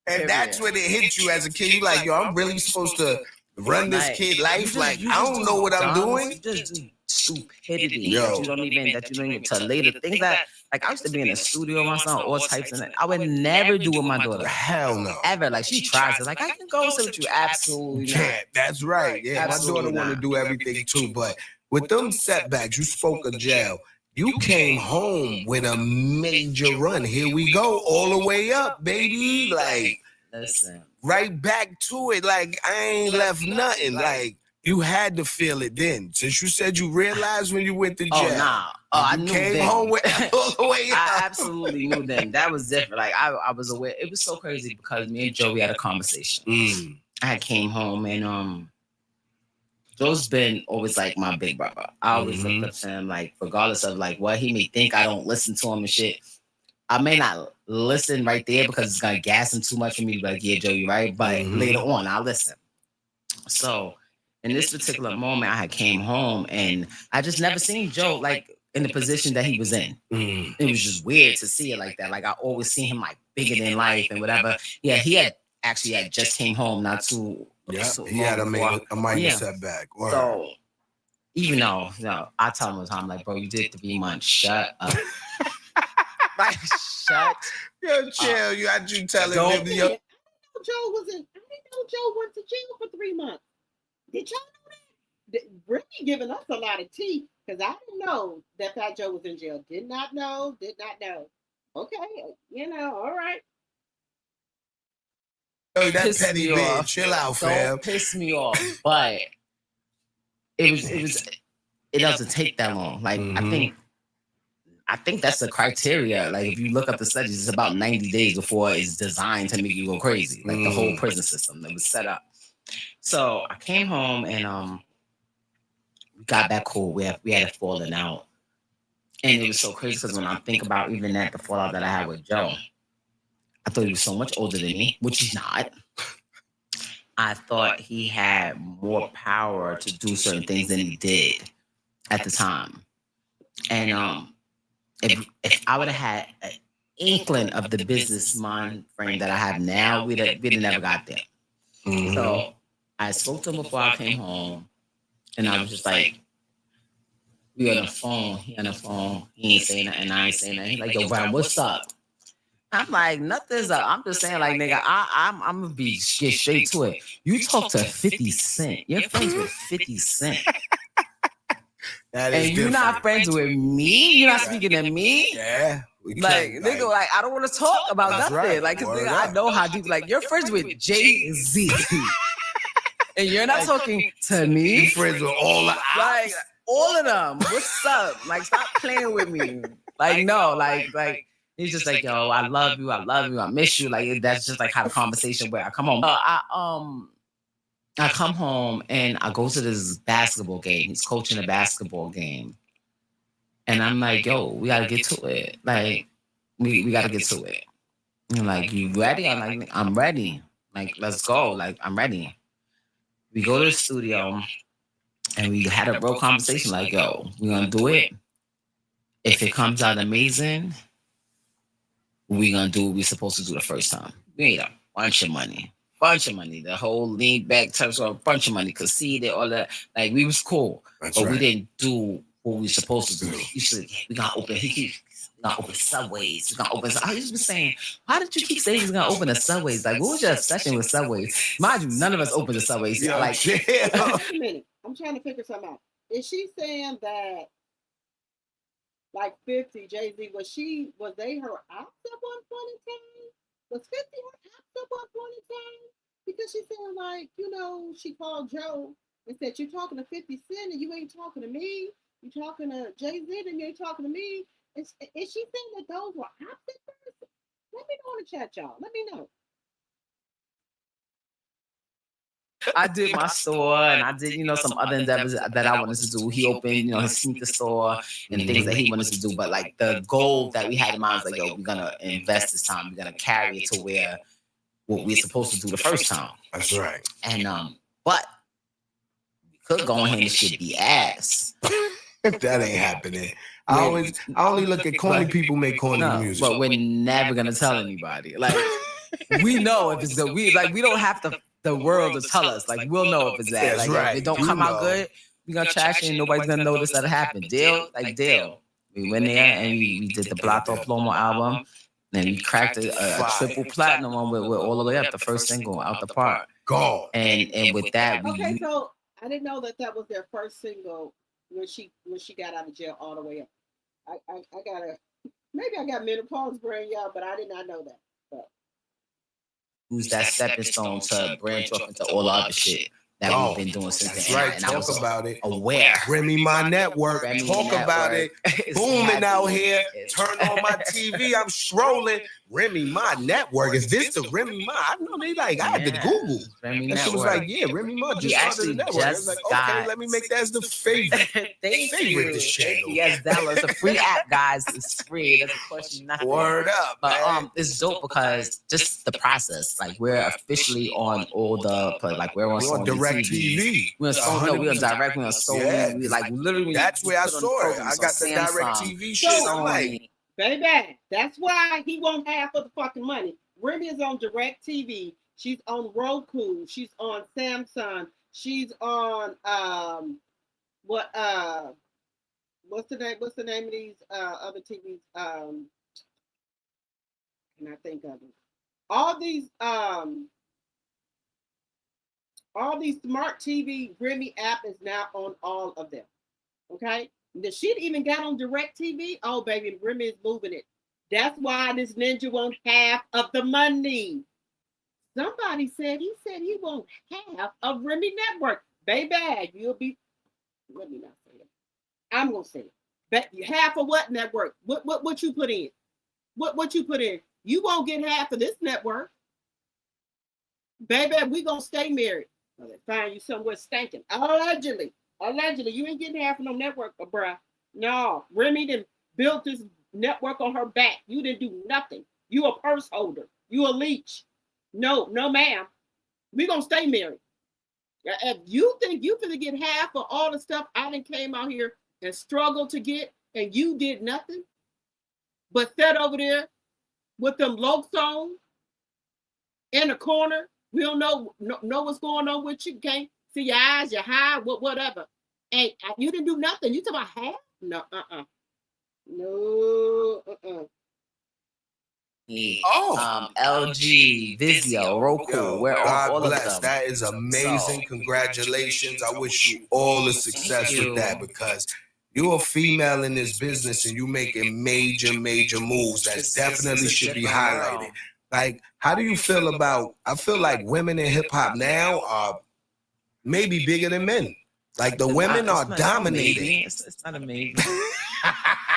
And that's when it hits you as a kid. You like, yo, I'm really supposed to run this kid life. Like, I don't know what I'm doing. You just do stupidity. That you don't even to later things that like I used to be in the studio with my son, all types of I would never do with my daughter. Hell no. Ever. Like she tries it. Like I can go sit with you. Absolutely can't. That's right. Yeah, my daughter want to do everything too. But with them setbacks, you spoke of jail. You came home with a major run. Here we go, all the way up, baby. Like, listen, right back to it. Like, I ain't left nothing. Like, you had to feel it then. Since you said you realized when you went to jail. Oh, nah. I knew came then. Home with all the way up. I absolutely knew then. That was different. Like, I was aware. It was so crazy because me and Joey had a conversation. I came home and, Joe's been always like my big brother. I always looked up to him, like, regardless of like what he may think I don't listen to him and shit. I may not listen right there because it's gonna gas him too much for me to be like, yeah, Joe, you're right. But later on, I'll listen. So in this particular moment, I had came home and I just never seen Joe like in the position that he was in. It was just weird to see it like that. Like I always seen him like bigger than life and whatever. Yeah, he had just came home not too. Yeah, he had a minor setback. Wow. So, even though, I tell him all the time, like, bro, you did 3 months. Shut up. Like, shut Yo, chill. You had you telling him. I didn't know Joe went to jail for 3 months. Did y'all know that? Remy giving us a lot of tea because I didn't know that Fat Joe was in jail. Did not know. Okay, all right. Oh, that petty bitch. Chill out, fam. Don't piss me off. But it doesn't take that long. Like I think that's the criteria. Like if you look up the studies, it's about 90 days before it's designed to make you go crazy. Like the whole prison system that was set up. So I came home and we got back cool. We had a falling out. And it was so crazy because when I think about even that the fallout that I had with Joe, I thought he was so much older than me, which he's not. I thought he had more power to do certain things than he did at the time. And if I would have had an inkling of the business mind frame that I have now, we'd have never got there. So I spoke to him before I came home, and I was just like, we on the phone. He on the phone. He ain't saying nothing. I ain't saying nothing. He's like, yo, Brian, what's up? I'm like, nothing's up. I'm just saying, like, nigga, I'm gonna get straight to it. You talk to 50 Cent. You're friends with 50 Cent. And you're not friends with me? You're not speaking to me? Yeah. Like, nigga, like, I don't want to talk about nothing. Right. Like, cause nigga, I know how deep. Like, you're friends with Jay-Z. And you're not talking to me. You friends with all the like all of them. What's up? Like, stop playing with me. Like, no, like he's just like, yo, I love you, I miss you. Like, that's just like how the conversation where I come home. I come home and I go to this basketball game. He's coaching a basketball game. And I'm like, yo, we gotta get to it. Like, we gotta get to it. And like, you ready? I'm like, I'm ready. Like, let's go. Like, I'm ready. We go to the studio and we had a real conversation. Like, yo, we're gonna do it. If it comes out amazing, we're gonna do what we're supposed to do the first time. We made a bunch of money. The whole lean back terms of a bunch of money, conceded, all that. Like, we was cool. But we didn't do what we supposed to do. You should, we gonna open Subways. We're gonna open. I used to be saying, why did you keep saying he's gonna open the Subways? Like, what was your obsession with Subways? Mind you, none of us opened the Subways. Yeah, like, Wait a minute. I'm trying to figure something out. Is she saying that, like 50, Jay-Z, was they her ops at one point in time? Was 50 her ops at one point in time? Because she's saying, like, she called Joe and said, you're talking to 50 Cent and you ain't talking to me. You're talking to Jay-Z and you ain't talking to me. Is she saying that those were ops at first? Let me know in the chat, y'all. Let me know. I did my store and I did, some other endeavors that I wanted to do. He opened, his sneaker store and things that he wanted to do. But like the goal that we had in mind was like, yo, we're gonna invest this time. We're gonna carry it to where what we're supposed to do the first time. That's right. And but we could go ahead and shit the ass. That ain't happening. I only look at corny people make corny music. But we're never gonna tell anybody. Like, we know if it's good. We don't have the world to tell us. Like, we'll know if it's bad. That's like, right. if it don't come out good, we're gonna trash it and nobody's gonna notice that it happened. Deal. We went there and we did the Blato Plomo album. And we cracked a triple platinum one with all the way up, the first single, Out the Park. God. And with that, okay, so I didn't know that was their first single when she got out of jail all the way up. I got menopause brain, y'all, but I did not know that. But who's that stepping stone to branch off into all the other shit that we've been doing since then. Right, and talk I was about it. Aware. Remy, my network. Talk about it. Booming out here. Turn on my TV. I'm strolling. Remy, my network. Is this the Remy, my? I know they like, I had to Google. Remy that shit was like, yeah, Remy, my just started the network. I was like, okay, let me make that as the favorite. Favorite this channel. Yes, download. It's a free app, guys. It's free. It doesn't cost you nothing. Word up, but it's dope because just the process. Like, we're officially on all the we're on Direct TV. We're on Sony. We're on Direct. We're on Sony. We like literally. That's where I saw it. I got the Direct TV shit. I'm like, baby, that's why he won't have for the fucking money. Remy is on Direct TV. She's on Roku. She's on Samsung. She's on what's the name of these other TVs? Can I think of it? All these smart TV Remy app is now on all of them. Okay? The shit even got on Direct TV. Oh, baby, Remy is moving it. That's why this ninja won't half of the money. Somebody said he won't half of Remy Network. Baby, you'll be. Let me not say it. I'm gonna say it. But half of what network? What you put in? What you put in? You won't get half of this network. Baby, we gonna stay married. Well, they find you somewhere stinking. Allegedly, you ain't getting half of no network, bruh. No, Remy done built this network on her back. You didn't do nothing. You a purse holder. You a leech. No, ma'am. We gonna stay married. If you think you finna get half of all the stuff I done came out here and struggled to get, and you did nothing, but sat over there with them lokes on in the corner. We don't know what's going on with you. Can't see your eyes, your high, whatever. And you didn't do nothing. You talking about half? No, No, LG, Vizio, Roku. We're God all bless. of them. That is amazing. Congratulations. I wish you all the success with that because you're a female in this business and you making major moves that definitely should be highlighted. Like, how do you feel about, I feel like women in hip hop now are maybe bigger than men. Like the women are dominating. It's not a maybe.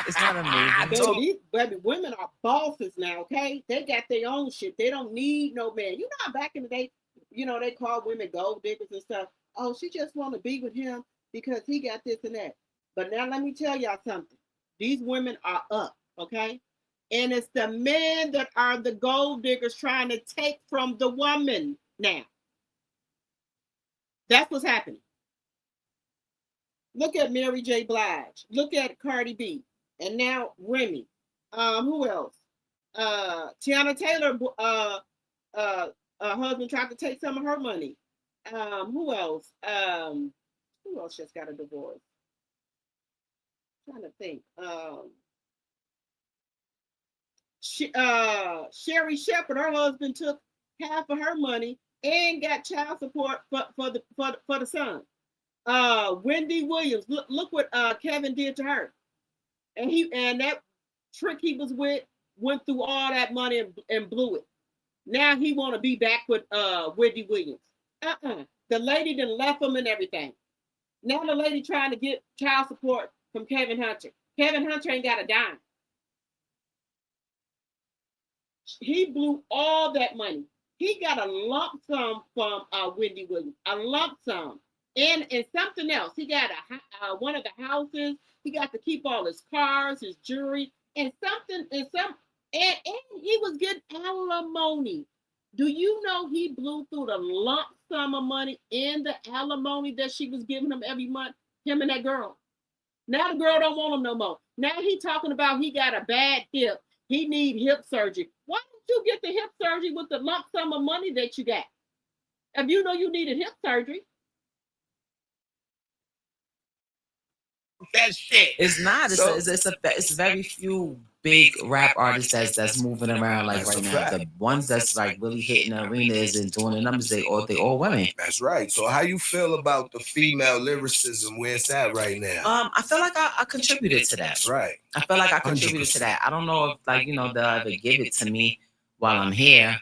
It's not amazing. Baby, women are bosses now, okay? They got their own shit. They don't need no man. You know how back in the day, you know, they called women gold diggers and stuff. Oh, she just want to be with him because he got this and that. But now let me tell y'all something. These women are up, okay? And it's the men that are the gold diggers trying to take from the woman now. That's what's happening. Look at Mary J. Blige. Look at Cardi B. And now Remy. Who else? Tiana Taylor, her husband tried to take some of her money. Who else? Who else just got a divorce? I'm trying to think. Sherry Shepherd, her husband took half of her money and got child support for the son. Wendy Williams, look what Kevin did to her. And that trick he was with went through all that money and blew it. Now he want to be back with Wendy Williams. The lady done left him and everything. Now the lady trying to get child support from Kevin Hunter. Kevin Hunter ain't got a dime. He blew all that money. He got a lump sum from Wendy Williams, a lump sum. And something else. He got one of the houses. He got to keep all his cars, his jewelry, and he was getting alimony. Do you know he blew through the lump sum of money in the alimony that she was giving him every month? Him and that girl. Now the girl don't want him no more. Now he talking about he got a bad hip. He need hip surgery. Why don't you get the hip surgery with the lump sum of money that you got? If you know you needed hip surgery. That shit. It's not. It's very few big rap artists that's moving around like right now. The ones that's like really hitting the arenas and doing the numbers, they all women. That's right. So how you feel about the female lyricism where it's at right now? I feel like I contributed to that. Right. I feel like I contributed 100%. To that. I don't know if they'll ever give it to me while I'm here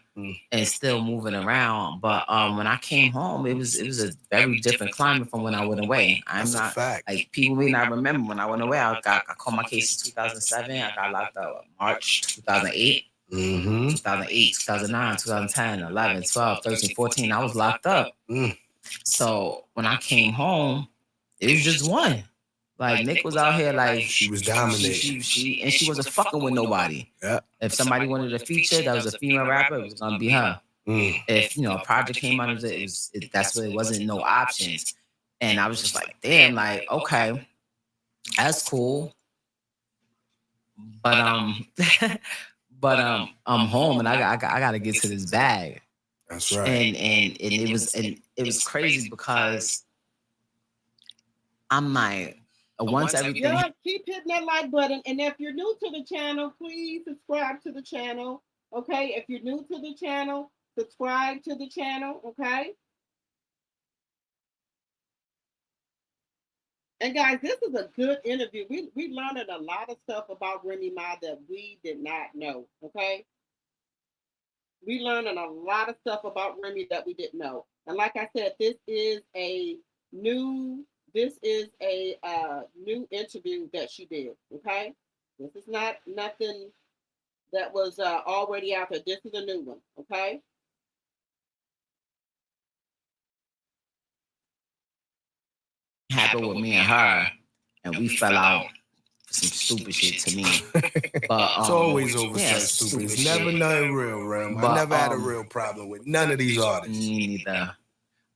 and still moving around. But when I came home, it was a very different climate from when I went away. That's not fact. Like people may not remember when I went away. I called my case in 2007. I got locked up March 2008. 2008, 2009, 2010, 11, 12, 13, 14. I was locked up. So when I came home, it was just one. Like Nick was out here like she was dominating. She wasn't fucking with nobody. Yeah. If somebody wanted a feature that was a female rapper, it was gonna be her. If a project came out, that's what it wasn't. No options. And I was just like, damn, like okay, that's cool. But I'm home and I gotta get to this bag. That's right. And it was crazy because I'm like. Once everything. Yeah, keep hitting that like button. And if you're new to the channel, please subscribe to the channel. Okay. If you're new to the channel, subscribe to the channel. Okay. And guys, this is a good interview. We learned a lot of stuff about Remy Ma that we did not know. Okay. We learned a lot of stuff about Remy that we didn't know. And like I said, this is a new interview that she did. Okay, this is not nothing that was already out there. This is a new one. Okay. Happened with me and her, and we fell out for some stupid shit to me. But it's always over stupid. It's never nothing real, Rem. I never had a real problem with none of these artists. Me neither.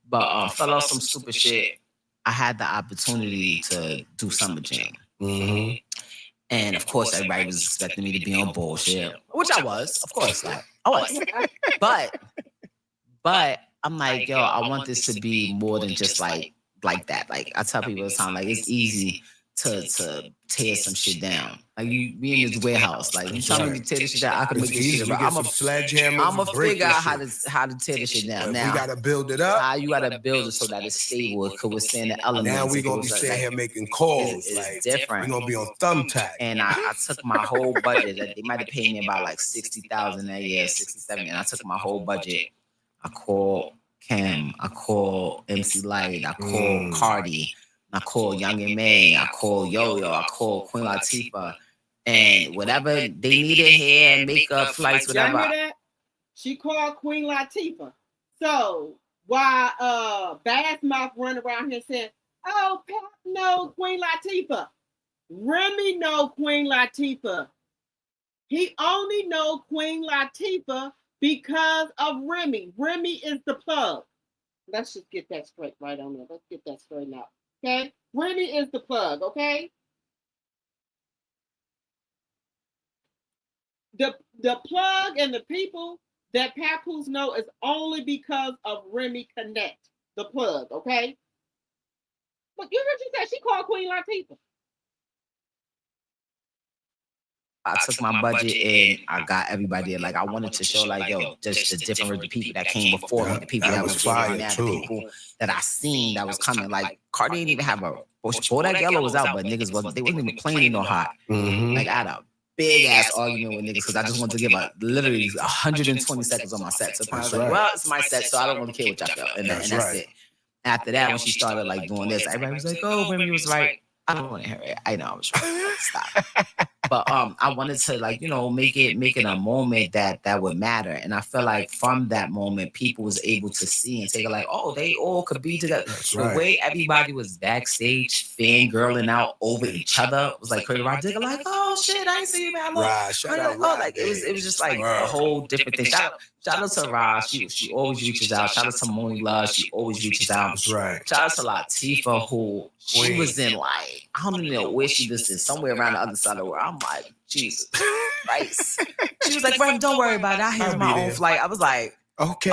But fell out some stupid shit. I had the opportunity to do Summer Jam. And of course, everybody was expecting me to be on bullshit, which I was, of course. Like, I was. But I'm like, yo, I want this to be more than just like that. Like, I tell people all the time, like, it's easy to tear some shit down. Like you be in this warehouse, like you tell me to tear this shit down, I can make this shit. I'm a sledgehammer. I'm gonna figure out how to tear this shit down. Now we gotta build it up. How you gotta build it so that it's stable. It could withstand the elements. Now we gonna be sitting here making calls. It's like different. We gonna be on thumbtack. And I took my whole budget. They might have paid me about like 60,000 that year, 67, and I took my whole budget. I called Kim. I called MC Light. I called Cardi. I called Young and May. I called Yo-Yo. I called Queen Latifah. And whatever they needed hair, makeup, flights, whatever. Y'all hear that? She called Queen Latifah. So while Bassmouth run around here saying, "Oh, Pap know Queen Latifah," Remy know Queen Latifah. He only know Queen Latifah because of Remy. Remy is the plug. Let's just get that straight right on there. Let's get that straightened out. Okay? Remy is the plug, okay? The plug and the people that Papoose know is only because of Remy Connect, the plug, okay? But you heard you said she called Queen Latifah. I took my budget and I got everybody there. Like I wanted to show, like, yo, just the different the people that came before me, the people that was fire too, the people that I seen that was coming. Like Cardi didn't even have a Bodak Yellow was out, but niggas wasn't even playing no hot. Like I had a big ass argument with niggas because I just wanted to give literally 120 seconds on my set. So I was like, well, it's my set, so I don't really care what y'all feel, and that's it. After that, when she started like doing this, everybody was like, oh, Remy was right. I don't want to hear it. I know I was right. Stop. But I wanted to, like, you know, make it a moment that would matter. And I feel like from that moment, people was able to see and take it like, oh, they all could be together. The way everybody was backstage fangirling out over each other was like crazy. Digger like, oh shit, I ain't see you, man. Like it was just like a whole different thing. Shout out to Raj. She always reaches out. Shout out to Moni Love. She always reaches out. Shout out to Latifah, who she was in, like, I don't even know where she was in, somewhere around the other side of the world. I'm like, Jesus Christ. She was like, Rem, don't worry about it. I have my own flight. I was like, okay.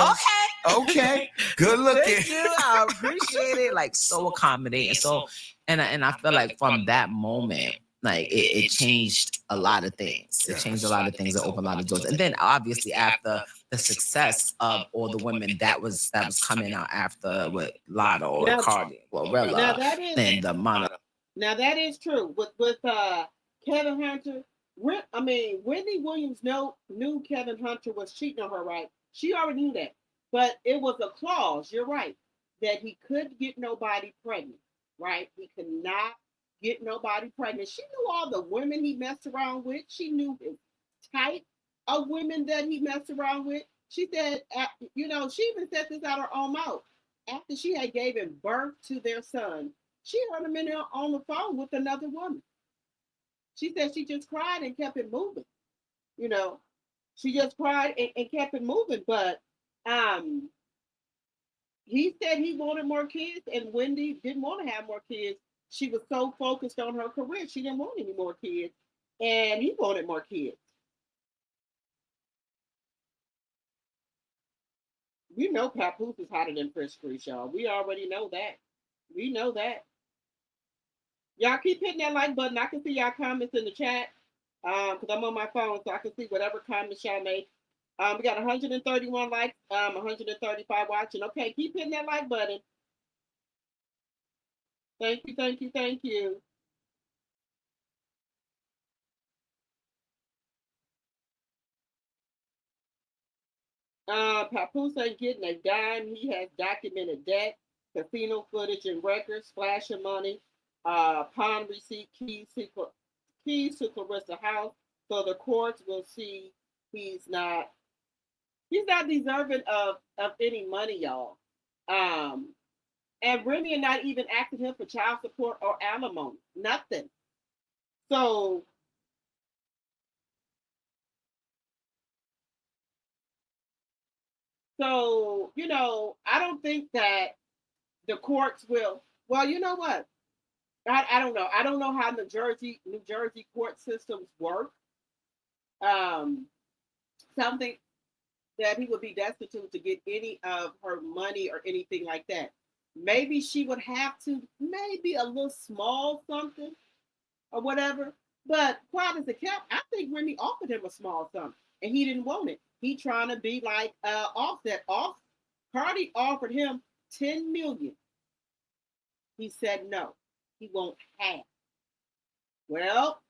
Good looking. Thank you. I appreciate it. Like, so accommodating. So, and I feel like from that moment, like it changed a lot of things. It changed a lot of things. It opened a lot of doors. And then obviously after the success of all the women that was coming out after with Lotto or Cardi, Rella, and the Monica. Now that is true. With Kevin Hunter, Wendy Williams knew Kevin Hunter was cheating on her, right? She already knew that. But it was a clause, you're right, that he couldn't get nobody pregnant, right? He could not get nobody pregnant. She knew all the women he messed around with. She knew his type of women that he messed around with. She said, she even said this out her own mouth. After she had given birth to their son, she heard him in there on the phone with another woman. She said she just cried and kept it moving. She just cried and kept it moving. But he said he wanted more kids, and Wendy didn't want to have more kids. She was so focused on her career, she didn't want any more kids, and he wanted more kids. You know Papoose is hotter than Chris Crease, y'all. We already know that. We know that. Y'all keep hitting that like button. I can see y'all comments in the chat because I'm on my phone, so I can see whatever comments y'all make. We got 131 likes, 135 watching. Okay, keep hitting that like button. Thank you, thank you, thank you. Papoose ain't getting a dime. He has documented debt, casino footage and records, flashing money, pawn receipt, keys to Clarissa's house. So the courts will see he's not deserving of any money, y'all. And Remy are not even asking him for child support or alimony. Nothing. So I don't think that the courts will. Well, you know what? I don't know. I don't know how New Jersey court systems work. Something that he would be destitute to get any of her money or anything like that. Maybe she would have to, maybe a little small something, or whatever. But quiet as a kept, I think Remy offered him a small sum and he didn't want it. He trying to be like Offset. Cardi offered him 10 million. He said no. He won't have. Well,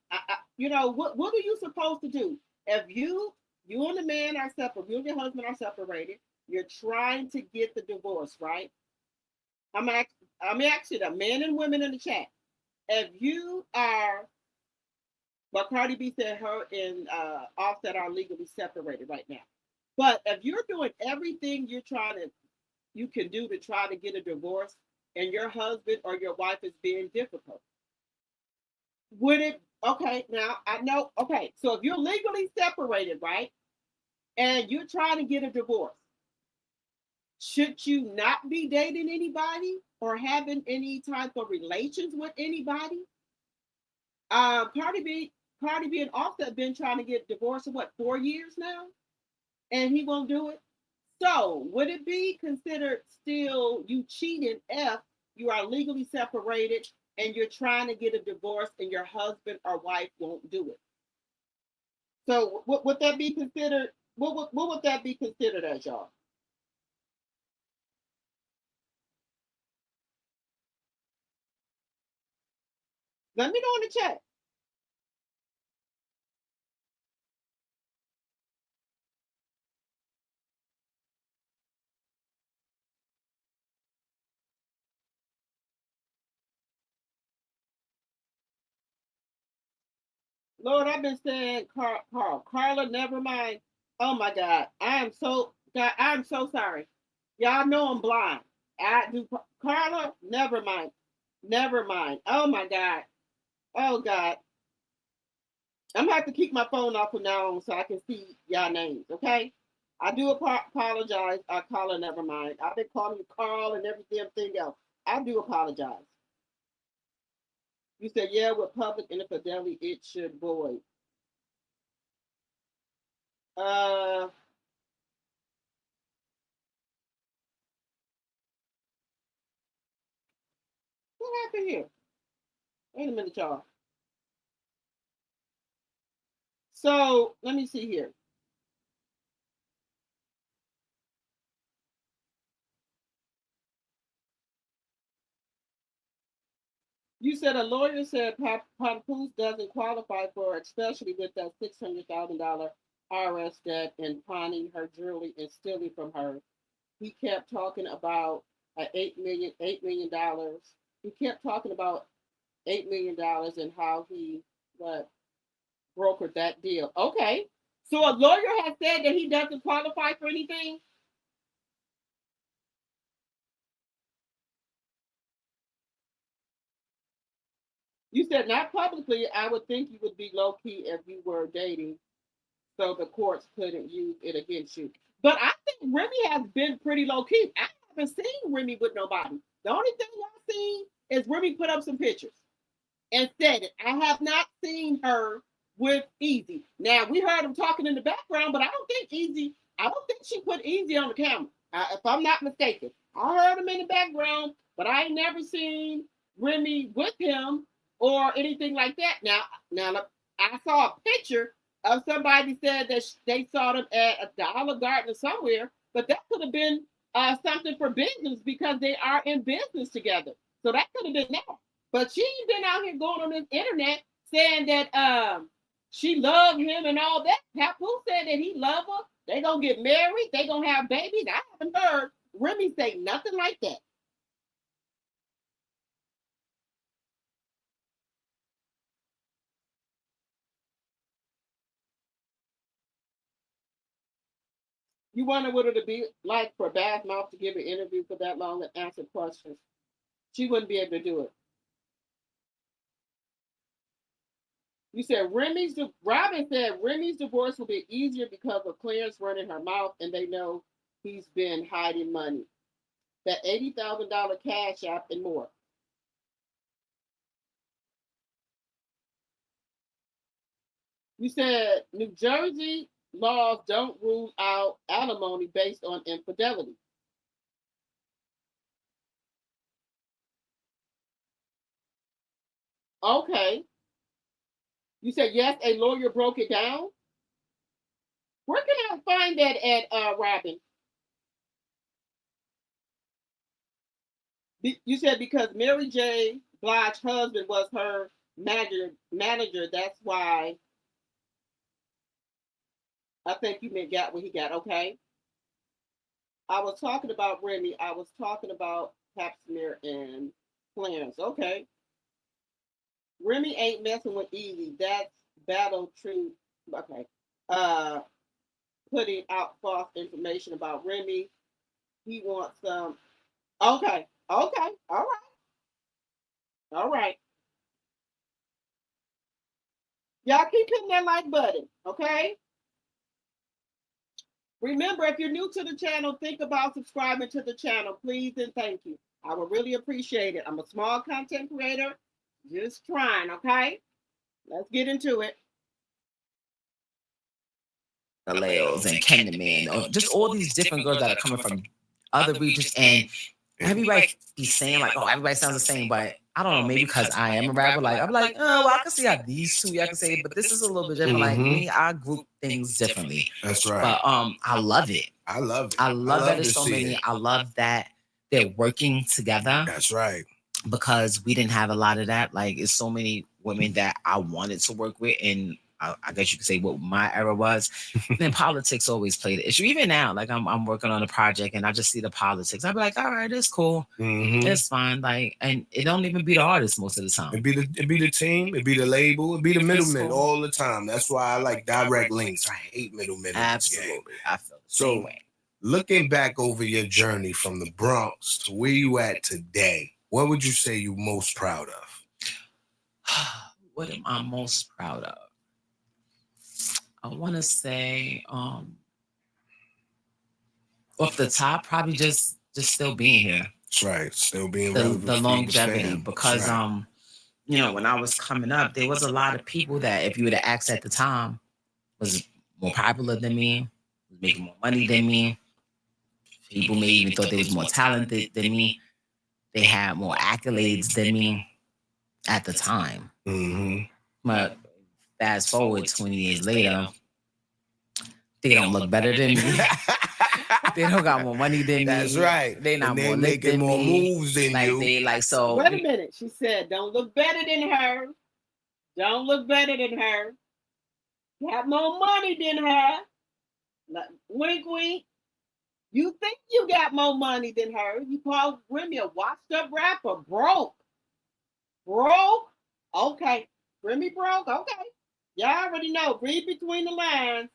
what are you supposed to do? If you and the man are separated, you and your husband are separated, you're trying to get the divorce, right? I'm actually the men and women in the chat. If you are, but Cardi B said her and Offset are legally separated right now. But if you're doing everything you can do to try to get a divorce, and your husband or your wife is being difficult, would it? Okay, now I know. Okay, so if you're legally separated, right, and you're trying to get a divorce, should you not be dating anybody or having any type of relations with anybody? Cardi B and Offset been trying to get divorced for what, 4 years now, and he won't do it. So would it be considered still you cheating if you are legally separated and you're trying to get a divorce and your husband or wife won't do it? So what would that be considered? What would that be considered as, y'all? Let me know in the chat. Lord, I've been saying Carla, never mind. Oh my God. I'm so sorry. Y'all know I'm blind. I do Carla, never mind. Never mind. Oh my God. Oh God. I'm gonna have to keep my phone off from now on so I can see y'all names, okay? I do apologize. Carla, never mind. I've been calling you Carl and everything else. I do apologize. You said, yeah, with public infidelity, it should void. Uh, what happened here? Wait a minute, y'all. So let me see here. You said a lawyer said Papoose doesn't qualify for, especially with that $600,000 IRS debt and pawning her jewelry and stealing from her. He kept talking about $8 million. He kept talking about $8 million and how he brokered that deal. Okay, so a lawyer has said that he doesn't qualify for anything. You said not publicly. I would think you would be low key if you were dating, so the courts couldn't use it against you. But I think Remy has been pretty low key. I haven't seen Remy with nobody. The only thing I've seen is Remy put up some pictures and said it. I have not seen her with Easy. Now we heard him talking in the background, but I don't think Easy. I don't think she put Easy on the camera. If I'm not mistaken, I heard him in the background, but I ain't never seen Remy with him or anything like that. Now I saw a picture of somebody said that they saw them at a Dollar Garden or somewhere, but that could have been something for business because they are in business together. So that could have been that. But she ain't been out here going on this internet saying that she loved him and all that. Papoose said that he loved her. They gonna get married. They gonna have babies. I haven't heard Remy say nothing like that. You wonder what it'd be like for Bad Mouth to give an interview for that long and answer questions. She wouldn't be able to do it. You said Robin said Remy's divorce will be easier because of Clarence running her mouth and they know he's been hiding money. That $80,000 cash app and more. You said New Jersey laws don't rule out alimony based on infidelity. Okay. You said yes, a lawyer broke it down. Where can I find that at, Robin? You said because Mary J. Blige's husband was her manager. That's why I think you meant got what he got. Okay. I was talking about Remy. I was talking about Pap Smear and Clarence. Okay. Remy ain't messing with Easy. That's battle truth. Okay. Uh, Putting out false information about Remy. He wants some. Okay. Okay. All right. All right. Y'all keep hitting that like button. Okay. Remember, if you're new to the channel, think about subscribing to the channel, please and thank you. I would really appreciate it. I'm a small content creator, just trying, okay? Let's get into it. Leos and Candyman, or just all these different girls that are coming from other regions, and everybody be saying like, "Oh, everybody sounds the same," but I don't know, maybe because I am a rapper, like I'm like, oh, well, I can see how these two, I can say, but this is a little bit different. Like me, I group things differently. That's right. But I love it. I love it. I love that there's so many. I love that they're working together. That's right. Because we didn't have a lot of that. Like, it's so many women that I wanted to work with, and I guess you could say what my era was. Then politics always played the issue. Even now, like I'm working on a project and I just see the politics. I'd be like, all right, it's cool. It's fine. Like, and it don't even be the artist most of the time. It be the team, it be the label, it be the middlemen all the time. That's why I like direct links. I hate middlemen. Absolutely. I feel the same way. Looking back over your journey from the Bronx to where you at today, what would you say you're most proud of? What am I most proud of? I want to say, off the top, probably just still being here. That's right, still being the longevity. Because right. You know, when I was coming up, there was a lot of people that, if you were to ask at the time, was more popular than me, was making more money than me. People may even thought they was more talented than me. They had more accolades than me at the time. But fast forward 20 years later, they don't look better than me. They don't got more money than me. That's right. They not more lit than more me. Moves than like you. They like so. Wait a minute. She said, "Don't look better than her. Don't look better than her. Got more money than her." Wink, wink. You think you got more money than her? You call Remy a washed-up rapper? Broke. Okay. Remy broke. Okay. Y'all already know. Read between the lines.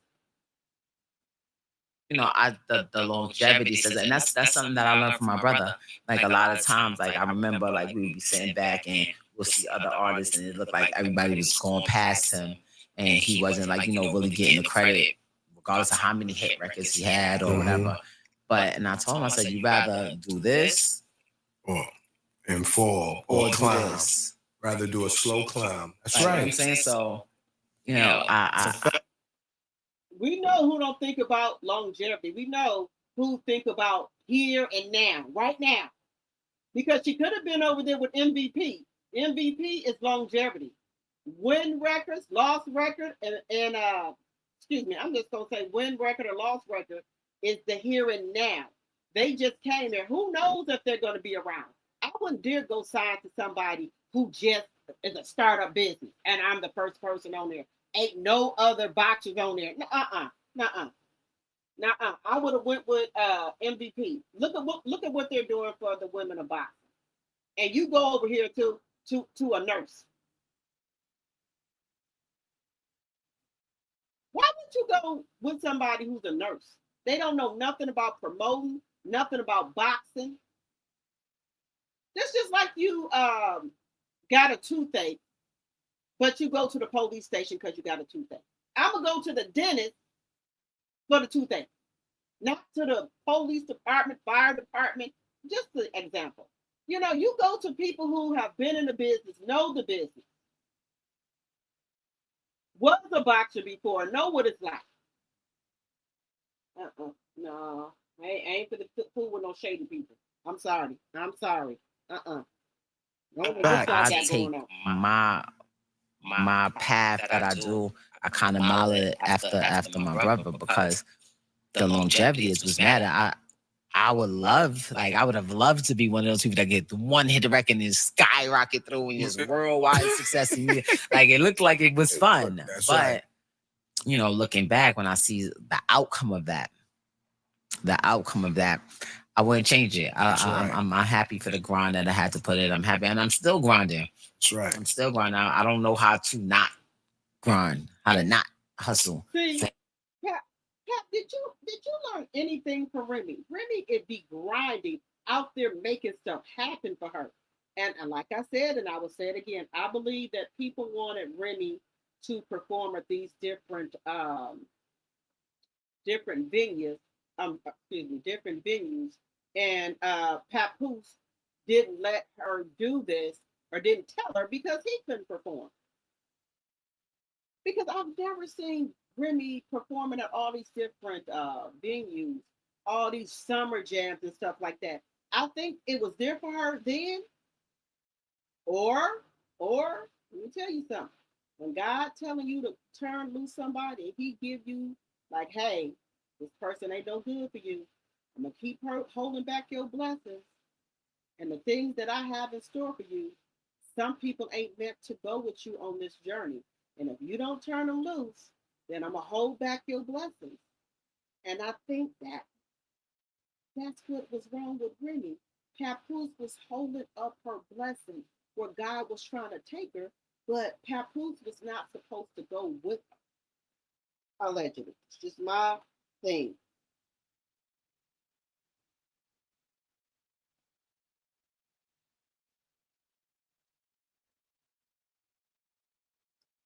You know, the longevity says that, and that's something that I learned from my brother. Like a lot of times, like I remember, like we would be sitting back and we'll see other artists, and it looked like everybody was going past him, and he wasn't like, you know, really getting the credit, regardless of how many hit records he had or whatever. But and I told him, I said, you rather do this, and fall or climb. This. Rather do a slow climb. That's right. You know what I'm saying? So, you know, we know who don't think about longevity. We know who think about here and now, right now. Because she could have been over there with MVP. MVP is longevity. Win records, lost record, and excuse me, I'm just gonna say win record or lost record is the here and now. They just came there. Who knows if they're gonna be around? I wouldn't dare go sign to somebody who just is a startup business and I'm the first person on there. Ain't no other boxers on there. I would have went with MVP. Look at what they're doing for the women of boxing. And you go over here to a nurse. Why would you go with somebody who's a nurse? They don't know nothing about promoting, nothing about boxing. That's just like you got a toothache, but you go to the police station because you got a toothache. I'm going to go to the dentist for the toothache, not to the police department, fire department. Just an example. You know, you go to people who have been in the business, know the business. Was a boxer before, know what it's like. No, I ain't for the fool with no shady people. I'm sorry. I take my path that I do, I kind of model it after my brother because the longevity was matter. I would love, like, I would have loved to be one of those people that get one hit record and skyrocket through and just worldwide success. Like, it looked like it was fun. That's but, right. You know, looking back when I see the outcome of that, I wouldn't change it. I'm happy for the grind that I had to put in. I'm happy, and I'm still grinding. That's right. I'm still grinding. I don't know how to not grind, how to not hustle. See, Pat, did you learn anything from Remy? Remy it be grinding out there making stuff happen for her. And like I said, and I will say it again, I believe that people wanted Remy to perform at these different venues, different venues, and Papoose didn't let her do this or didn't tell her because he couldn't perform. Because I've never seen Remy performing at all these different venues, all these summer jams and stuff like that. I think it was there for her then, or let me tell you something. When God telling you to turn loose somebody, He give you like, hey, this person ain't no good for you. I'm gonna keep holding back your blessings and the things that I have in store for you. Some people ain't meant to go with you on this journey. And if you don't turn them loose, then I'm going to hold back your blessings. And I think that's what was wrong with Remy. Papoose was holding up her blessing where God was trying to take her, but Papoose was not supposed to go with her, allegedly. It's just my thing.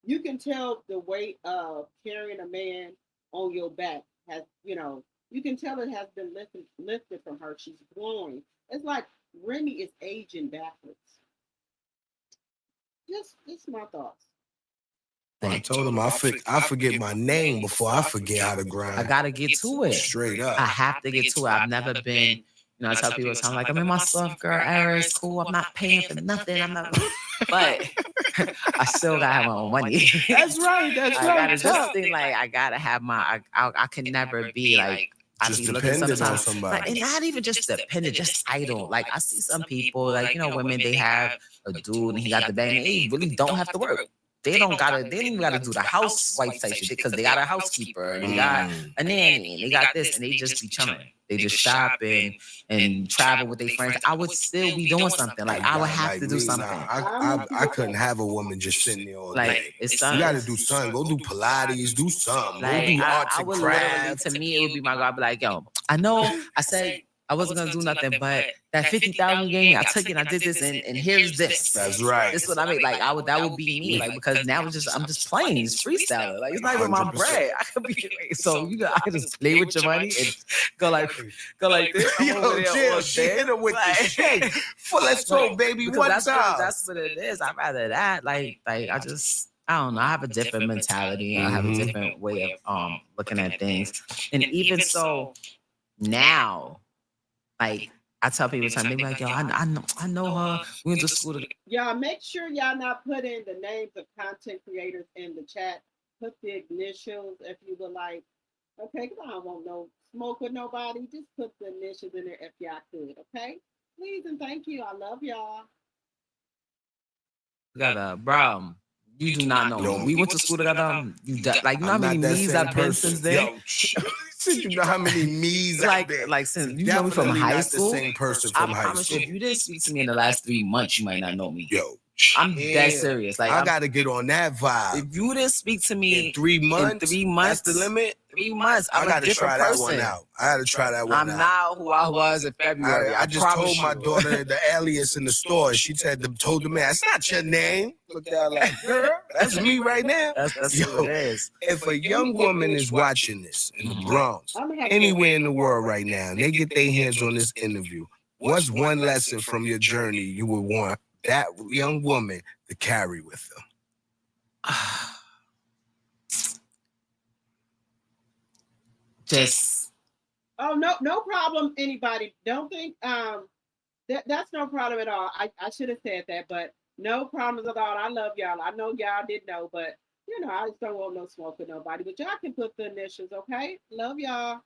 You can tell the weight of carrying a man on your back has, you can tell it has been lifted from her. She's growing. It's like Remy is aging backwards. Just my thoughts. I told him I forget my name before I forget how to grind. I gotta get to it. Straight up. I have to get to it. I've never been, I tell people, I'm like, I'm in my soft girl era. It's cool. I'm not paying for nothing. I'm not, but I still gotta have my own money. That's right. I gotta just think like I gotta have I can never be like just dependent on somebody. Like, and not even just dependent, just idle. Like I see some people, like women, they have a dude and he got the bang. They really don't have to work. They don't even gotta do the housewife type shit because they got a housekeeper and they got a nanny and they got this and they just be chumming. They just shop and travel with their friends. I would still be doing something. Like I would have to do something. I couldn't have a woman just sitting there all day. You gotta do something. Go do Pilates, do something. Go do arts and crafts. To me, it would be my God. I'd be like, yo, I know I said I wasn't gonna do nothing, but that 50,000 you gave me, I took it, I did this, and here's this. That's right. This is what I mean. Like that would be me. Like because now I'm just playing, it's freestyling. Like it's not even my bread. I could be so I can just play with your money and go like this. Yo, Jill, she hit her with the shake. Let's go, baby. What's up? That's what it is. I'd rather that. Like I don't know. I have a different mentality. I have a different way of looking at things, and even so now. Like I tell people, they be like, yo, I know her. We went to school together. Y'all make sure y'all not put in the names of content creators in the chat. Put the initials if you would like. Okay, because I don't want no smoke with nobody. Just put the initials in there if y'all could. Okay, please and thank you. I love y'all. Bro. You do not know. We went to school together. You know how many me's I've been since then. You know how many me's I've been. Like since you know me from high school. The same person from high school. If you didn't speak to me in the last 3 months, you might not know me. Yo, I'm dead serious. Like I gotta get on that vibe. If you didn't speak to me in 3 months, that's the limit. 3 months. I gotta try that one out. I'm not who I was in February. I just told my daughter the alias in the store. She told the man, "That's not your name." Looked out like, "Girl, that's me right now." That's what it is. If a young woman is watching this in the Bronx, anywhere in the world right now, and they get their hands on this interview, what's one lesson from your journey you would want that young woman to carry with them? Just no problem. Anybody don't think that's no problem at all. I should have said that, but No promise at all. I love y'all. I know y'all didn't know, but I just don't want no smoke with nobody. But y'all can put the initials, okay? Love y'all.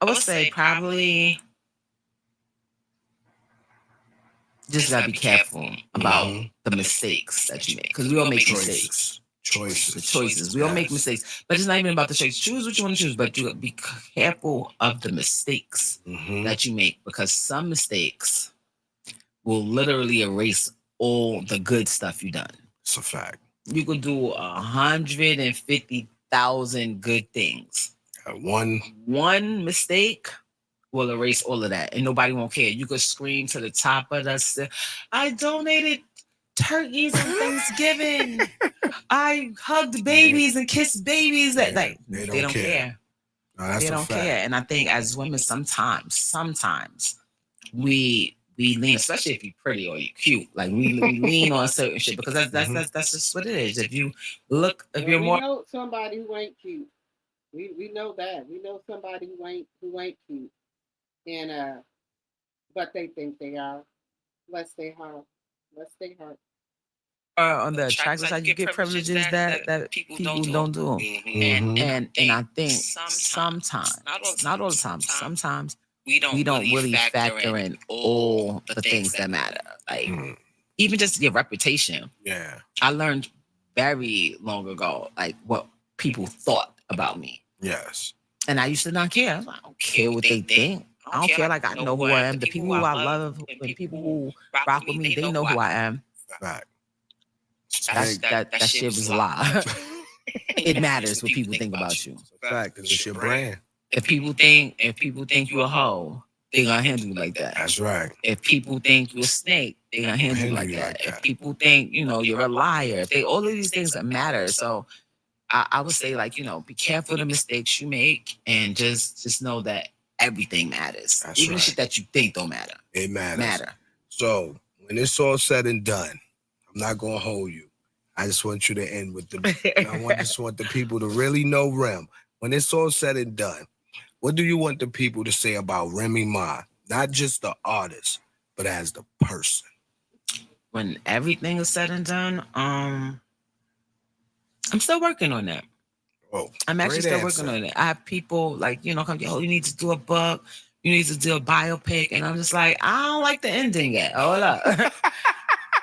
I would say probably just gotta be careful about the mistakes that you make, because we all make mistakes. The choices. We all make mistakes, but it's not even about the choice. Choose what you want to choose, but you be careful of the mistakes that you make, because some mistakes will literally erase all the good stuff you done. It's a fact. You could do 150,000 good things. One mistake will erase all of that, and nobody won't care. You could scream to the top of the. I donated turkeys on Thanksgiving. I hugged babies and kissed babies. That like they don't care. No, they don't care. And I think as women, sometimes we lean, especially if you're pretty or you're cute. Like we lean on certain shit, because that's just what it is. If you're more, we know somebody who ain't cute. We know that. We know somebody who ain't cute, and but they think they are. Bless their heart. Bless their heart. On the attractive side, you get privileges that people don't do. And I think sometimes, not all the time, sometimes we don't really factor in all the things that matter. Like even just your reputation. Yeah. I learned very long ago, like what people thought about me. Yes. And I used to not care. I don't care what they think. I don't care. Like I know who I am. The people who I love and people who rock with me, they know who I am. Fact. That shit was a lie. It matters what people think about you. Fact, it's your brand. If people think you a hoe, they gonna handle you like that. That's right. If people think you a snake, they gonna handle you like that. If people think you're a liar, all of these things that matter. So I would say, like, be careful of the mistakes you make, and just know that everything matters. That's even right. shit that you think don't matter. It matters. So when it's all said and done, I'm not gonna hold you. I just want you to end with just want the people to really know Rem. When it's all said and done, what do you want the people to say about Remy Ma? Not just the artist, but as the person. When everything is said and done, I'm still working on that. Oh, I'm actually still working on it. I have people like, come, yo, you need to do a book, you need to do a biopic, and I'm just like, I don't like the ending yet. Hold up.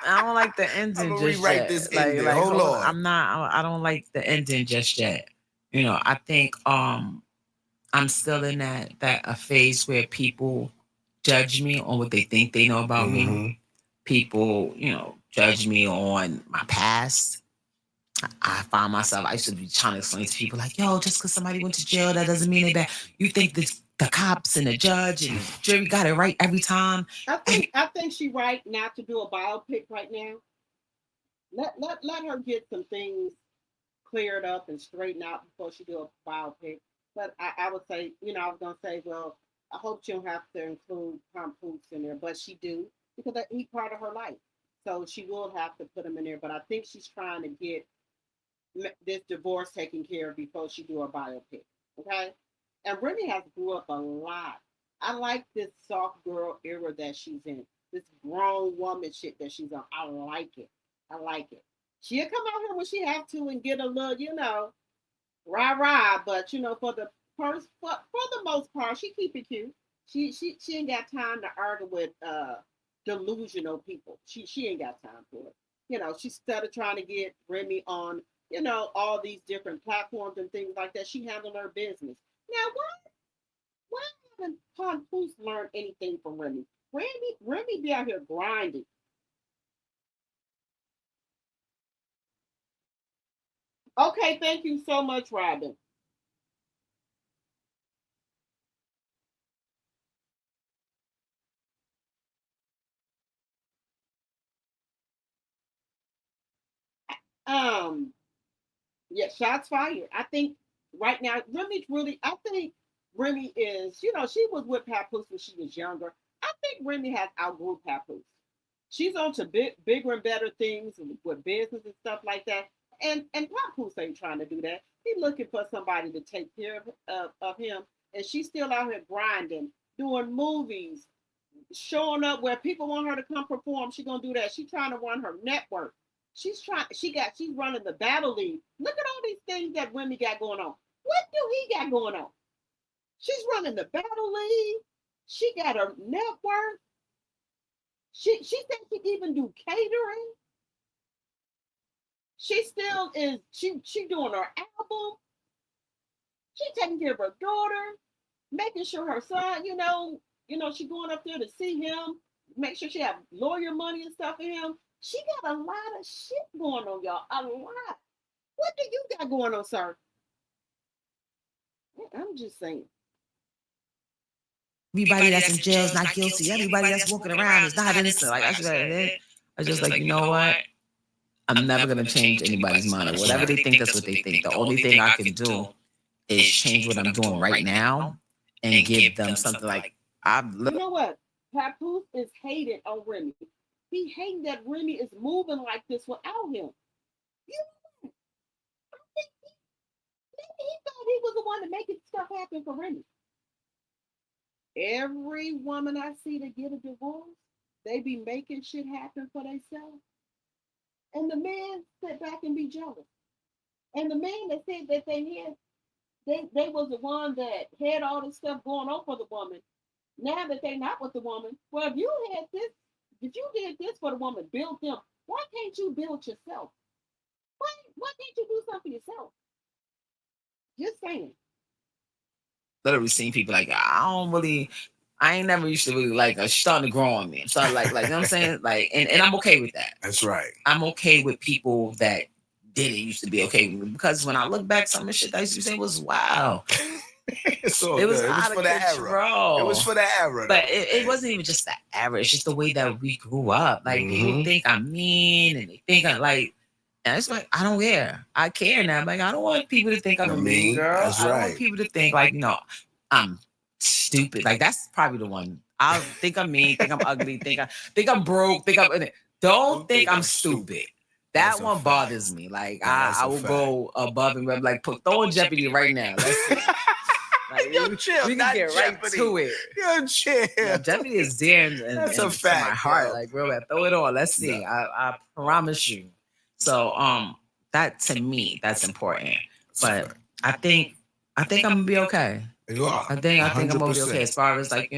I don't like the ending just yet. This like, hold on. I don't like the ending just yet. I think I'm still in that a phase where people judge me on what they think they know about me. People, judge me on my past. I find myself, I used to be trying to explain to people like, yo, just because somebody went to jail, that doesn't mean they bad. You think the cops and the judge and the jury got it right every time? I think she right not to do a biopic right now. Let her get some things cleared up and straightened out before she do a biopic. But I would say, I was gonna say, well, I hope she don't have to include Papoose in there, but she do, because he's part of her life. So she will have to put him in there. But I think she's trying to get this divorce taken care of before she do a biopic. Okay? And Remy has grew up a lot. I like this soft girl era that she's in. This grown woman shit that she's on. I like it. I like it. She'll come out here when she have to and get a little, rah. But for the most part, she keep it cute. She ain't got time to argue with delusional people. She ain't got time for it. She's instead of trying to get Remy on, all these different platforms and things like that, she handled her business. Now why haven't Papoose learned anything from Remy? Remy be out here grinding. Okay, thank you so much, Robin. Um, yeah, shots fired. I think right now Remy's really. I think Remy is. She was with Papoose when she was younger. I think Remy has outgrew Papoose. She's on to bigger and better things with business and stuff like that. And Papoose ain't trying to do that. He's looking for somebody to take care of him. And she's still out here grinding, doing movies, showing up where people want her to come perform. She's gonna do that. She's trying to run her network. She's running the battle league. Look at all these things that Remy got going on. What do he got going on? She's running the battle league. She got her network. She said she can even do catering. She still is she doing her album. She taking care of her daughter, making sure her son, she going up there to see him, make sure she have lawyer money and stuff for him. She got a lot of shit going on, y'all. A lot. What do you got going on, sir? I'm just saying. Everybody that's in jail is not guilty. Everybody that's walking around is not innocent. Like I was just like, you know what? I'm never gonna change anybody's mind. Whatever they think, that's what they think. The only thing I can do is change what I'm doing right now and give them something like you know what? Papoose is hated on Remy. He hating that Remy is moving like this without him. You know, I think he thought he was the one to making stuff happen for Remy. Every woman I see that get a divorce, they be making shit happen for themselves. And the man sit back and be jealous. And the man that said that they was the one that had all this stuff going on for the woman. Now that they not with the woman, well, if you had this, if you did this for the woman, build them, why can't you build yourself? Why can't you do something for yourself? Just saying. Literally seeing people like I ain't never used to really like starting to grow on me. So like you know what I'm saying? Like and I'm okay with that. That's right. I'm okay with people that didn't used to be okay with me, because when I look back, some of the shit that I used to say was wow. It was for the era. It was for the era. But it wasn't even just the era. It's just the way that we grew up. Like people think I'm mean and they think I'm like, and it's like, I don't care. I care now. Like, I don't want people to think I'm a mean girl. That's I don't right. want people to think like, I'm stupid. Like that's probably the one. I think I'm mean, think I'm ugly, think I'm broke, don't think I'm stupid. That one bothers me. Like I will go above and beyond. Like throw in Jeopardy right now. Let's see. Like, Yo, chill. We can get Jeopardy. right to it. Yo, chill. Jeopardy is dear That's a to fact, my heart. yo. Like real bad. Throw it on. Let's see. I promise you. So that to me, that's important. But I think I'm gonna be okay. You are. I think I'm gonna be okay as far as like,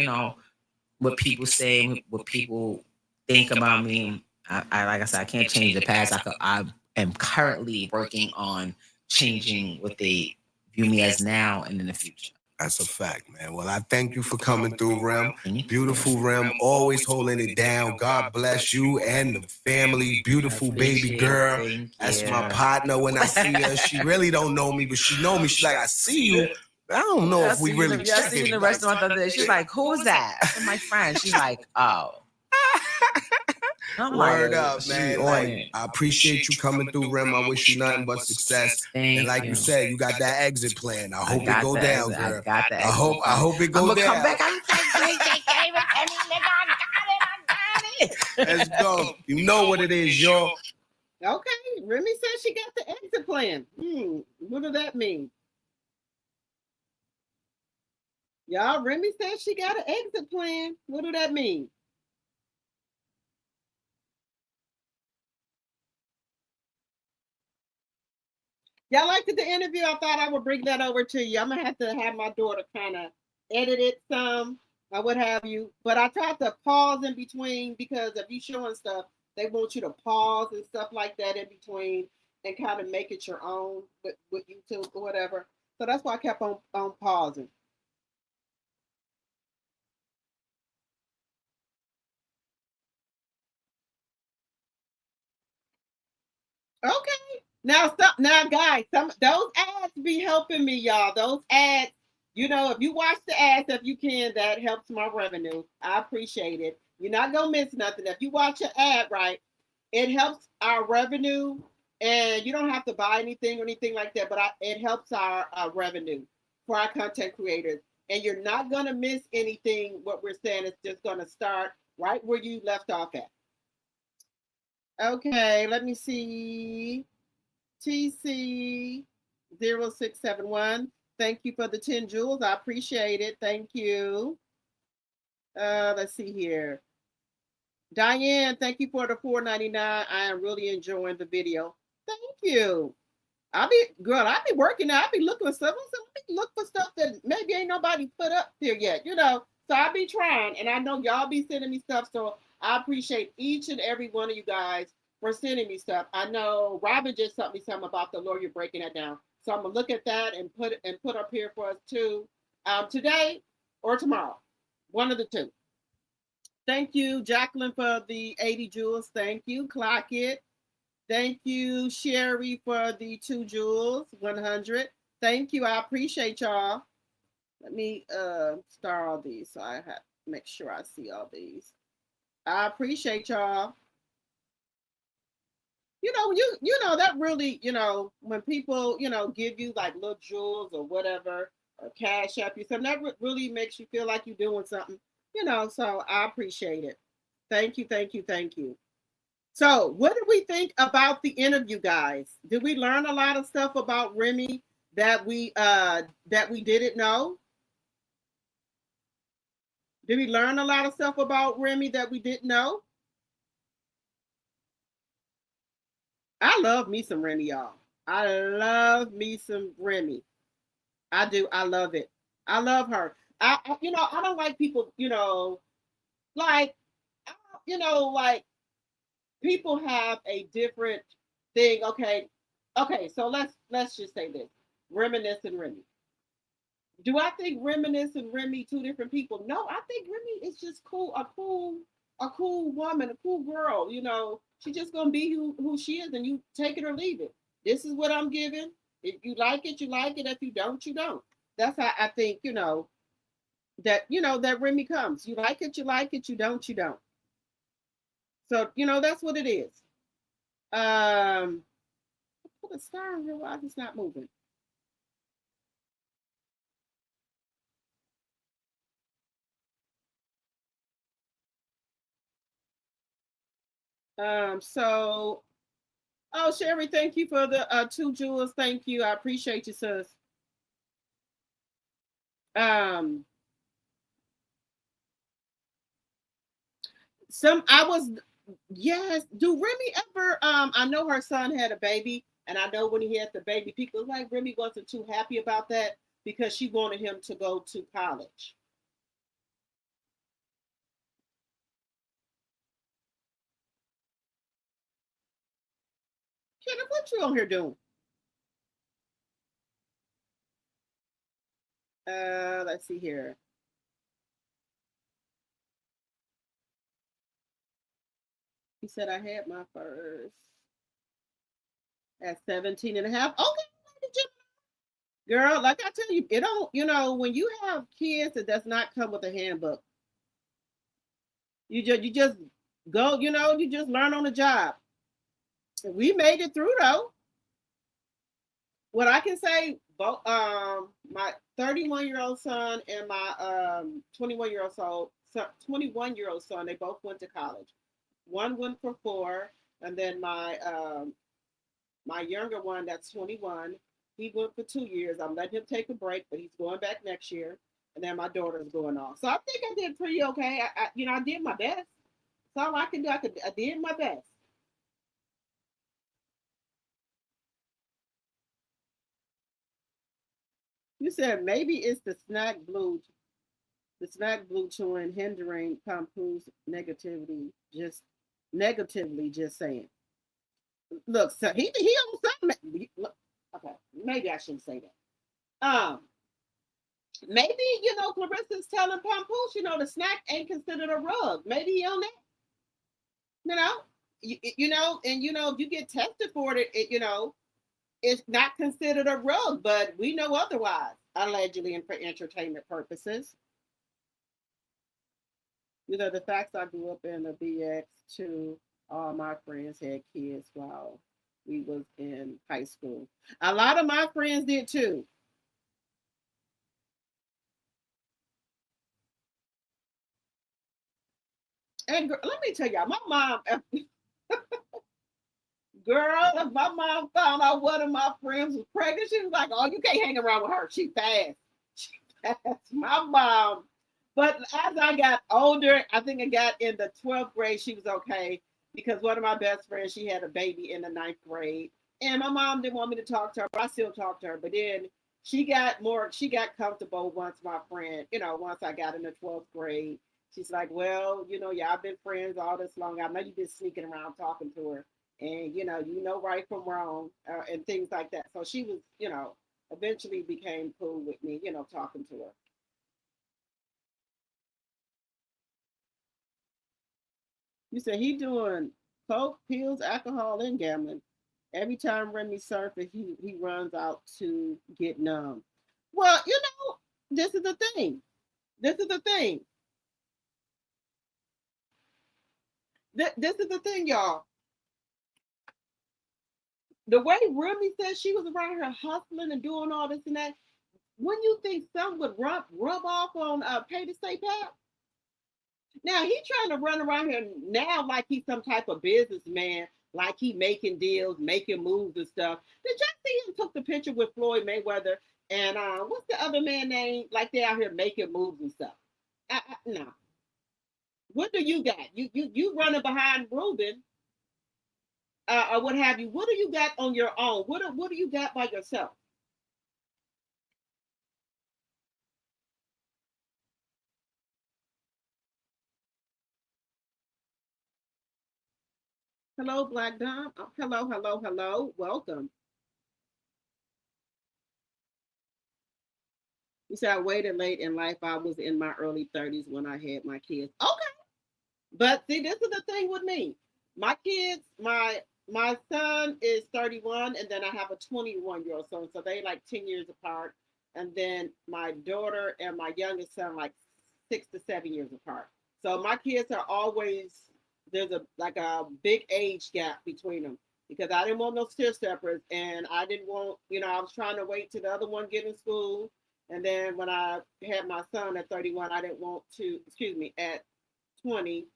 what people say, what people think about me. I like I said, I can't change the past. I am currently working on changing what they view me as now and in the future. That's a fact, man. Well, I thank you for coming through, Rem. Beautiful Rem, always holding it down. God bless you and the family. Beautiful baby girl. That's my partner. When I see her, she really don't know me, but she know me. She's like, I see you. I don't know if we really I see you in the restaurant the other day. She's like, who is that? I'm my friend. She's like, oh. Word up, man. Like, I appreciate you coming through, Rem. I wish you nothing but success. And like you said, you got that exit plan. I hope it go down, girl. I hope it go down. I'm gonna come back. Let's go. You know what it is, yo. Okay, Remy said she got the exit plan. What does that mean? Y'all, Remy said she got an exit plan. What do that mean? Y'all liked the interview? I thought I would bring that over to you. I'm going to have my daughter kind of edit it some or what have you. But I tried to pause in between, because if you're showing stuff, they want you to pause and stuff like that in between and kind of make it your own with YouTube or whatever. So that's why I kept on pausing. Okay. Now, guys, those ads be helping me, y'all. Those ads, if you watch the ads, if you can, that helps my revenue. I appreciate it. You're not gonna miss nothing. If you watch an ad right, it helps our revenue, and you don't have to buy anything or anything like that. But it helps our revenue for our content creators, and you're not gonna miss anything. What we're saying is just gonna start right where you left off at. Okay, let me see. TC0671. Thank you for the 10 jewels. I appreciate it. Thank you. Let's see here. Diane, thank you for the $4.99. I am really enjoying the video. Thank you. I be working now. I be looking for stuff. I be look for stuff that maybe ain't nobody put up there yet, So I be trying, and I know y'all be sending me stuff. So I appreciate each and every one of you guys for sending me stuff. I know Robin just sent me something about the lawyer breaking that down. So I'm gonna look at that and put up here for us too, today or tomorrow, one of the two. Thank you, Jacqueline, for the 80 jewels. Thank you, Clock It. Thank you, Sherry, for the 2 jewels, 100. Thank you. I appreciate y'all. Let me star all these so I have to make sure I see all these. I appreciate y'all. That really, when people, give you like little jewels or whatever, or cash up you, something that really makes you feel like you're doing something, so I appreciate it. Thank you, thank you, thank you. So what did we think about the interview, guys? Did we learn a lot of stuff about Remy that we didn't know? Did we learn a lot of stuff about Remy that we didn't know? I love me some Remy, y'all. I love me some Remy. I do. I love it. I love her. I don't like people, like, like people have a different thing. Okay. So let's just say this: Reminisce and Remy. Do I think Reminisce and Remy two different people? No, I think Remy is just cool, a cool woman, a cool girl. She's just gonna be who she is, and you take it or leave it. This is what I'm giving. If you like it, you like it. If you don't, you don't. That's how I think. That Remy comes. You like it, you like it. You don't, you don't. So that's what it is. Put a star in here. Why it's not moving? So, Sherry, thank you for the 2 jewels. Thank you. I appreciate you, sis. Yes. Do Remy ever, I know her son had a baby, and I know when he had the baby, people like Remy wasn't too happy about that because she wanted him to go to college. Kenneth, what you on here doing? Let's see here. He said I had my first at 17 and a half. Okay, girl, like I tell you, it don't, when you have kids, it does not come with a handbook. You just go, you just learn on the job. We made it through though. What I can say, both my 31-year-old son and my 21-year-old son, they both went to college. One went for 4, and then my younger one, that's 21, he went for 2 years. I'm letting him take a break, but he's going back next year. And then my daughter's going on. So I think I did pretty okay. I did my best. That's all I can do. I did my best. You said maybe it's the snack blue chewing hindering Papoose negatively just saying. Look, so he on something. Okay, maybe I shouldn't say that. Maybe Clarissa's telling Papoose, the snack ain't considered a rug. Maybe he on that. And if you get tested for it, it's not considered a rug, but we know otherwise, allegedly, and for entertainment purposes. The facts, I grew up in a BX too. All my friends had kids while we was in high school. A lot of my friends did too. And let me tell y'all, my mom, girl, if my mom found out one of my friends was pregnant, she was like, "Oh, you can't hang around with her. She fast." She fast. My mom But as I got older, I think I got in the 12th grade, she was okay because one of my best friends, she had a baby in the ninth grade. And my mom didn't want me to talk to her, but I still talked to her. But then she got comfortable once my friend, once I got in the 12th grade. She's like, well, y'all been friends all this long. I know you've been sneaking around talking to her. And, right from wrong and things like that. So she was, eventually became cool with me, talking to her. You said he doing coke, pills, alcohol, and gambling. Every time Remy surfaces, he runs out to get numb. Well, this is the thing. This is the thing. This is the thing, y'all. The way Remy said she was around here hustling and doing all this and that, when you think some would rub off on pay to stay pat? Now he trying to run around here now like he's some type of businessman, like he making deals, making moves and stuff. Did y'all see him took the picture with Floyd Mayweather and what's the other man name? Like they out here making moves and stuff. No. What do you got? You running behind Ruben or what have you? What do you got on your own? What do you got by yourself? Hello, Black Dom. Oh, hello, hello, hello. Welcome. You said I waited late in life. I was in my early 30s when I had my kids. Okay. But see, this is the thing with me. My kids, my son is 31, and then I have a 21-year-old son. So they like 10 years apart. And then my daughter and my youngest son like 6 to 7 years apart. So my kids are always there's a big age gap between them because I didn't want no tear steppers and I didn't want, I was trying to wait till the other one get in school. And then when I had my son at 31, I didn't want to, excuse me, at 20.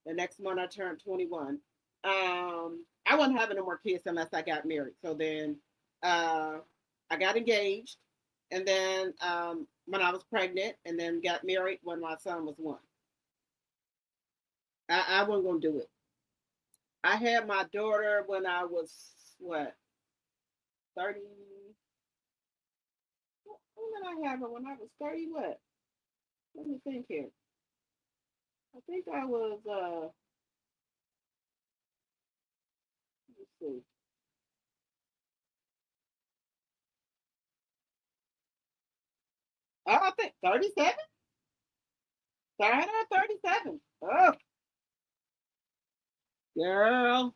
The next month I turned 21. I wasn't having no more kids unless I got married. So then I got engaged, and then when I was pregnant, and then got married when my son was one. I wasn't gonna do it. I had my daughter when I was what 30. When did I have her? When I was 30. What? Let me think here. I think I was. Let's see. I think 37. Started at 37. Oh, girl.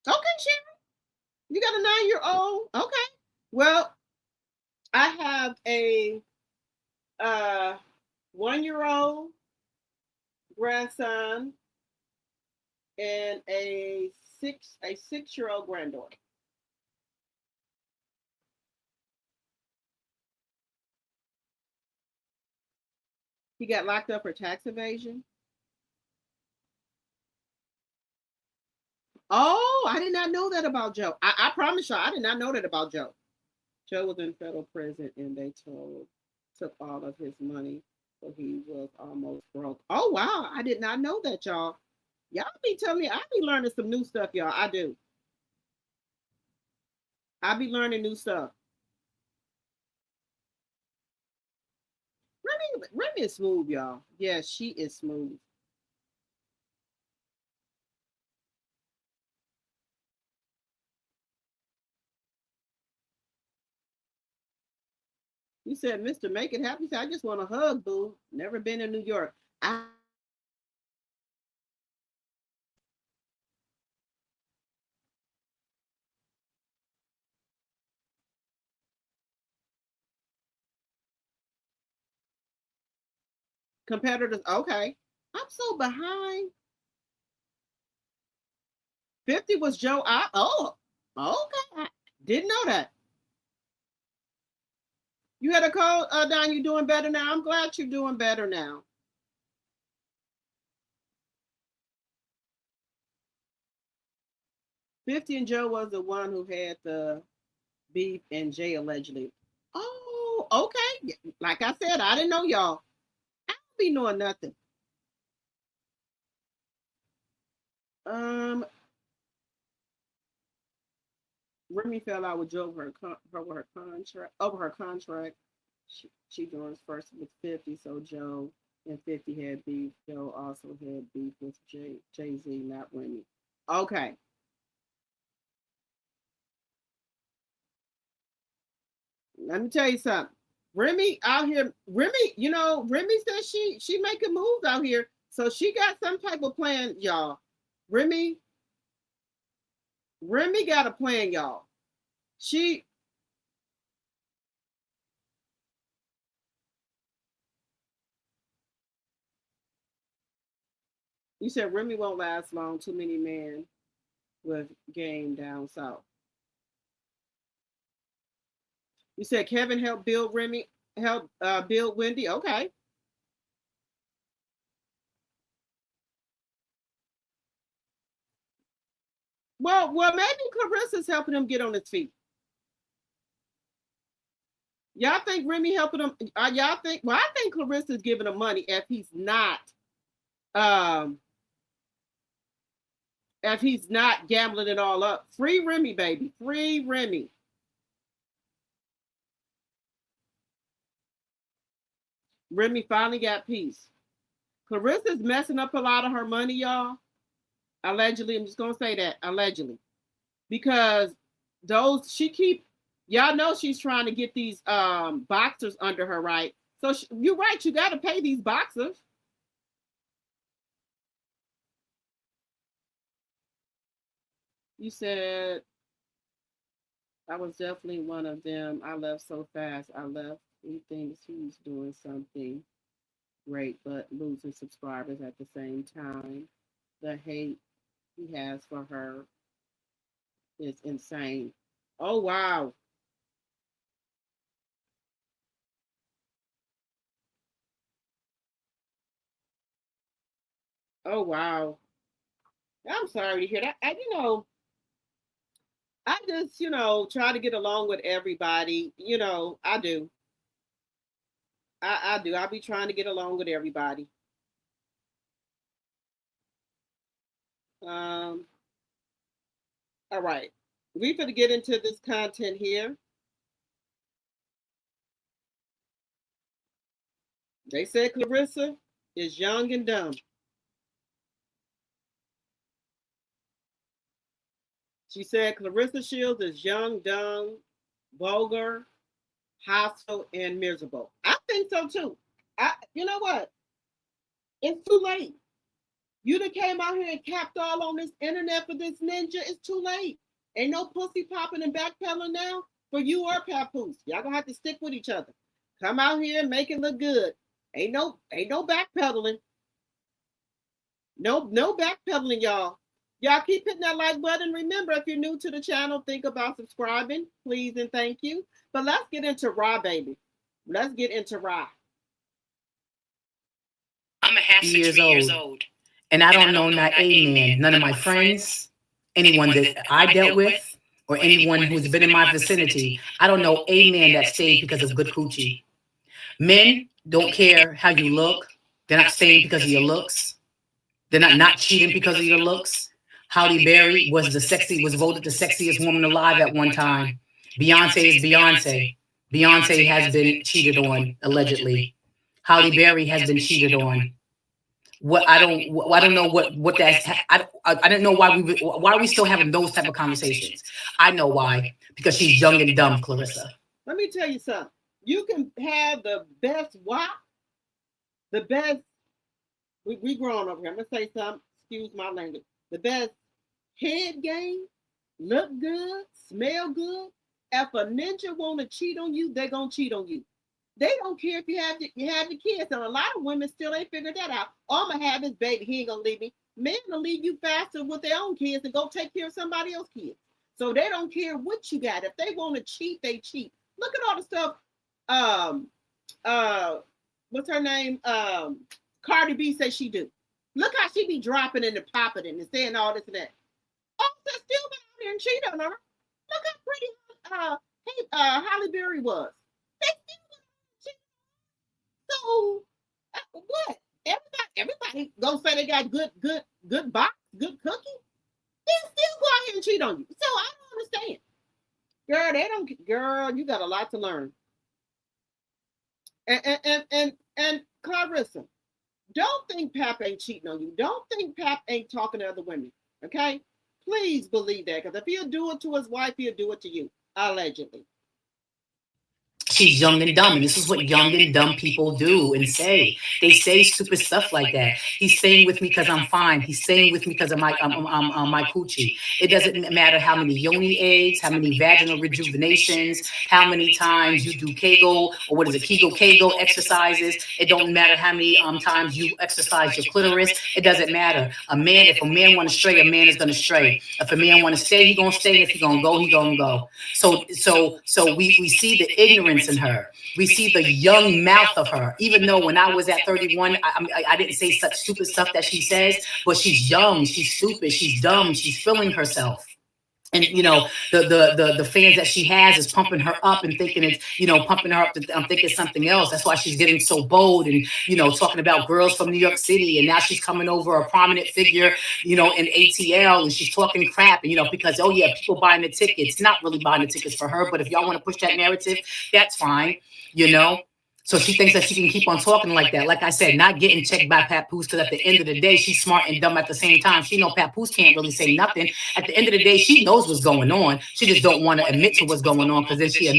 Okay, Sharon. You got a 9-year old. Okay. Well, I have a uh 1-year old grandson and a 6-year old granddaughter. He got locked up for tax evasion. Oh, I did not know that about Joe. I promise you, I did not know that about Joe. Joe was in federal prison and they took all of his money. So he was almost broke. Oh wow, I did not know that, y'all. Y'all be telling me I be learning some new stuff, y'all. I do. I be learning new stuff. Remy is smooth, y'all. Yeah, she is smooth. You said, Mr. Make It Happen. I just want a hug, boo. Never been in New York. I competitors. Okay. I'm so behind. 50 was Joe. Oh, okay. I didn't know that. You had a cold, Don. You doing better now? I'm glad you're doing better now. $50 and Joe was the one who had the beef and Jay allegedly. Oh, okay. Like I said, I didn't know y'all. I don't be knowing nothing. Remy fell out with Joe over her contract. She joins first with 50, so Joe and 50 had beef. Joe also had beef with Jay-Z, not Remy. Okay. Let me tell you something. Remy out here, Remy says she making moves out here. So she got some type of plan, y'all. Remy got a plan, y'all. You said Remy won't last long. Too many men with game down south. You said Kevin helped build build Wendy. Okay. Well, maybe Claressa's helping him get on his feet. Y'all think Remy helping him? Y'all think? Well, I think Claressa's giving him money if he's not gambling it all up. Free Remy, baby. Free Remy. Remy finally got peace. Claressa's messing up a lot of her money, y'all. Allegedly, I'm just gonna say that allegedly, because y'all know she's trying to get these boxers under her, right? So you're right, you got to pay these boxers. You said I was definitely one of them. I left so fast. I left. He thinks he's doing something great, but losing subscribers at the same time. The hate he has for her is insane. Oh, wow. Oh, wow. I'm sorry to hear that. I just, try to get along with everybody. I do. I do. I'll be trying to get along with everybody. All right. We're going to get into this content here. They said Claressa is young and dumb. She said Claressa Shields is young, dumb, vulgar, hostile, and miserable. I think so too. You know what? It's too late. You done came out here and capped all on this internet for this ninja. It's too late. Ain't no pussy popping and backpedaling now for you or Papoose. Y'all gonna have to stick with each other. Come out here and make it look good. Ain't no backpedaling. No backpedaling, y'all. Y'all keep hitting that like button. Remember, if you're new to the channel, think about subscribing, please and thank you. But let's get into Raw, baby. Let's get into Raw. I'm a half 6 years old. And I don't know not a man, none of my friends, anyone that I dealt with, or anyone who's been in my vicinity. I don't know a man that stayed because of good coochie. Men don't care how you look. They're not staying because of your looks. They're not cheating because of your looks. Halle Berry was voted the sexiest woman alive at one time. Beyonce is Beyonce. Beyonce has been cheated on, allegedly. Halle Berry has been cheated on. I don't know what that's. I didn't know why we still having those type of conversations. I know why, because she's young and dumb, Claressa. Let me tell you something. You can have the best WAP, the best. We growing up here. I'm gonna say something. Excuse my language. The best head game, look good, smell good. If a ninja want to cheat on you, they're gonna cheat on you. They don't care if you have the kids. And a lot of women still ain't figured that out. Oh, I'm gonna have this baby. He ain't gonna leave me. Men will leave you faster with their own kids and go take care of somebody else's kids. So they don't care what you got. If they want to cheat, they cheat. Look at all the stuff What's her name? Cardi B says she do. Look how she be dropping and popping and saying all this and that. Offset still been out there and cheat on her. Look how pretty Halle Berry was. They still been cheat. So what? Everybody gonna say they got good box, good cookie. They still go out here and cheat on you. So I don't understand. Girl, they don't. Girl, you got a lot to learn. And Claressa, don't think Pap ain't cheating on you. Don't think Pap ain't talking to other women. Okay? Please believe that, because if he'll do it to his wife, he'll do it to you. Allegedly. She's young and dumb, and this is what young and dumb people do and say. They say stupid stuff like that. He's staying with me because I'm fine. He's staying with me because of my coochie. It doesn't matter how many yoni eggs, how many vaginal rejuvenations, how many times you do Kegel, or what is it, Kegel exercises. It don't matter how many times you exercise your clitoris. It doesn't matter. If a man want to stray, a man is going to stray. If a man want to stay, he going to stay. If he going to go, he going to go. So we see the ignorance in her. We see the young mouth of her. Even though when I was at 31, I didn't say such stupid stuff that she says, but she's young, she's stupid, she's dumb, she's feeling herself. And the fans that she has is pumping her up and thinking it's pumping her up to thinking something else. That's why she's getting so bold and talking about girls from New York City, and now she's coming over a prominent figure in ATL, and she's talking crap and because people buying the tickets. Not really buying the tickets for her, but if y'all want to push that narrative, that's fine. So she thinks that she can keep on talking like that. Like I said, not getting checked by Papoose, because at the end of the day, she's smart and dumb at the same time. She know Papoose can't really say nothing. At the end of the day, she knows what's going on. She just don't want to admit to what's going on, because then she has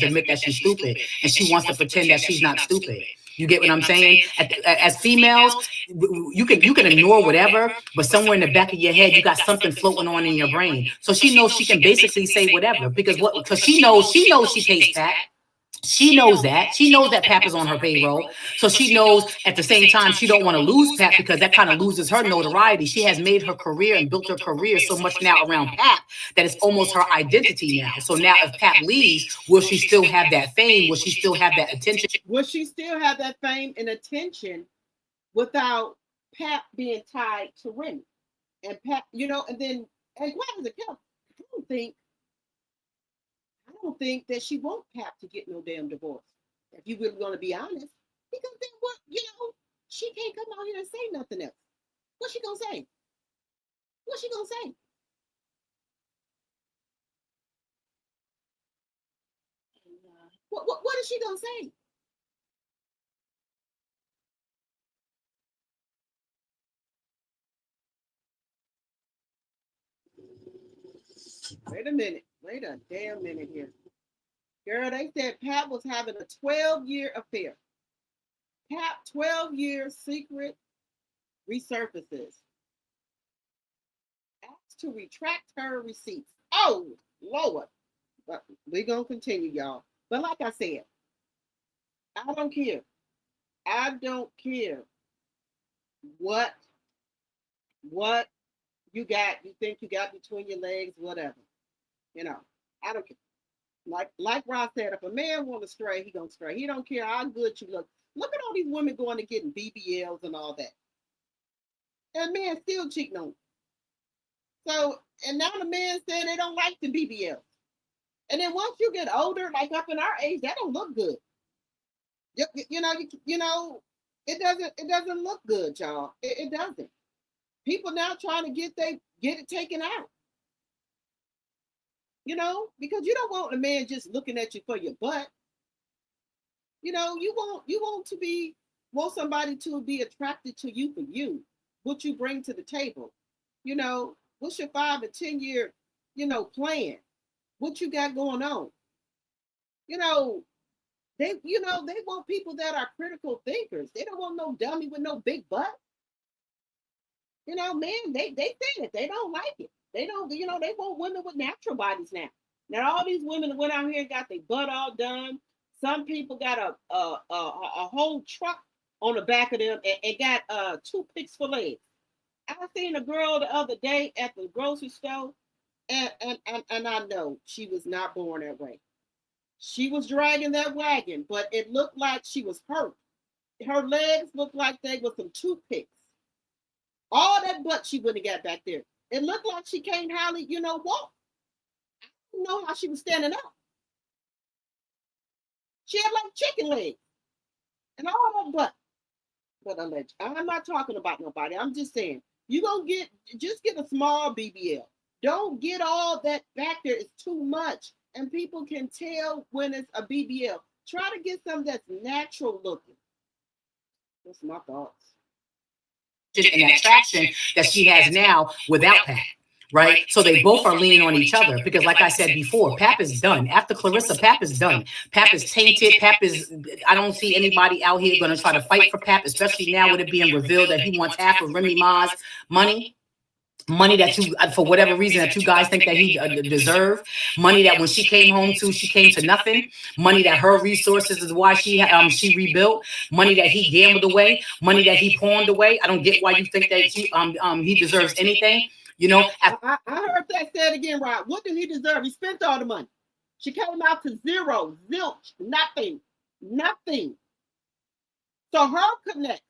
to admit that she's stupid, and she wants to pretend that she's not stupid. You get what I'm saying? As females, you can ignore whatever, but somewhere in the back of your head, you got something floating on in your brain. So she knows she can basically say whatever, because she knows she pays Pat. She knows that. She knows that Pap is on her payroll. So she knows at the same time she don't want to lose Pap, because that kind of loses her notoriety. She has made her career and built her career so much now around Pap that it's almost her identity now. So now if Pap leaves, will she still have that fame? Will she still have that attention? Will she still have that fame and attention without Pap being tied to Remy? And Pap, and then, and quite as a killer, I don't think that she won't Pap to get no damn divorce. If you really want to be honest, because then what? She can't come out here and say nothing else. What's she gonna say? What's she gonna say? What is she gonna say? Wait a minute. Wait a damn minute here. Girl, they said Pat was having a 12-year affair. Pat 12-year secret resurfaces. Asked to retract her receipts. Oh, Lord. But we're going to continue, y'all. But like I said, I don't care. I don't care what you think you got between your legs, whatever. I don't care. Like Ross said, if a man want to stray, he gonna stray. He don't care how good you look. Look at all these women going to getting BBLs and all that. And man still cheating on them. So, and now the man saying they don't like the BBLs. And then once you get older, like up in our age, that don't look good. It doesn't look good, y'all. It doesn't. People now trying to get it taken out. Because you don't want a man just looking at you for your butt. You want somebody to be attracted to you for you, what you bring to the table. What's your 5 or 10 year, plan? What you got going on? They want people that are critical thinkers. They don't want no dummy with no big butt. Man, they say it. They don't like it. They don't, they want women with natural bodies now. Now all these women that went out here and got their butt all done. Some people got a whole truck on the back of them and got toothpicks for legs. I seen a girl the other day at the grocery store, and I know she was not born that way. She was dragging that wagon, but it looked like she was hurt. Her legs looked like they were some toothpicks. All that butt she wouldn't have got back there. It looked like she can't hardly, walk. I don't know how she was standing up. She had like chicken legs and all that butt. But I'm not talking about nobody. I'm just saying, you gonna just get a small BBL. Don't get all that back there. It's too much. And people can tell when it's a BBL. Try to get something that's natural looking. That's my thoughts. And that traction that she has now without Pat, right? So they both are leaning on each other because, like I said before, Pap is done. After Claressa, Pap is done. Pap is tainted. I don't see anybody out here going to try to fight for Pap, especially now with it being revealed that he wants half of Remy Ma's money that you, for whatever reason, that you guys think that he deserve. Money that when she came home to, she came to nothing. Money that her resources is why she rebuilt. Money that he gambled away. Money that he pawned away. I don't get why you think that he deserves anything. I heard that said again, Rob. What did he deserve? He spent all the money. She came out to zero, zilch, nothing. So her connect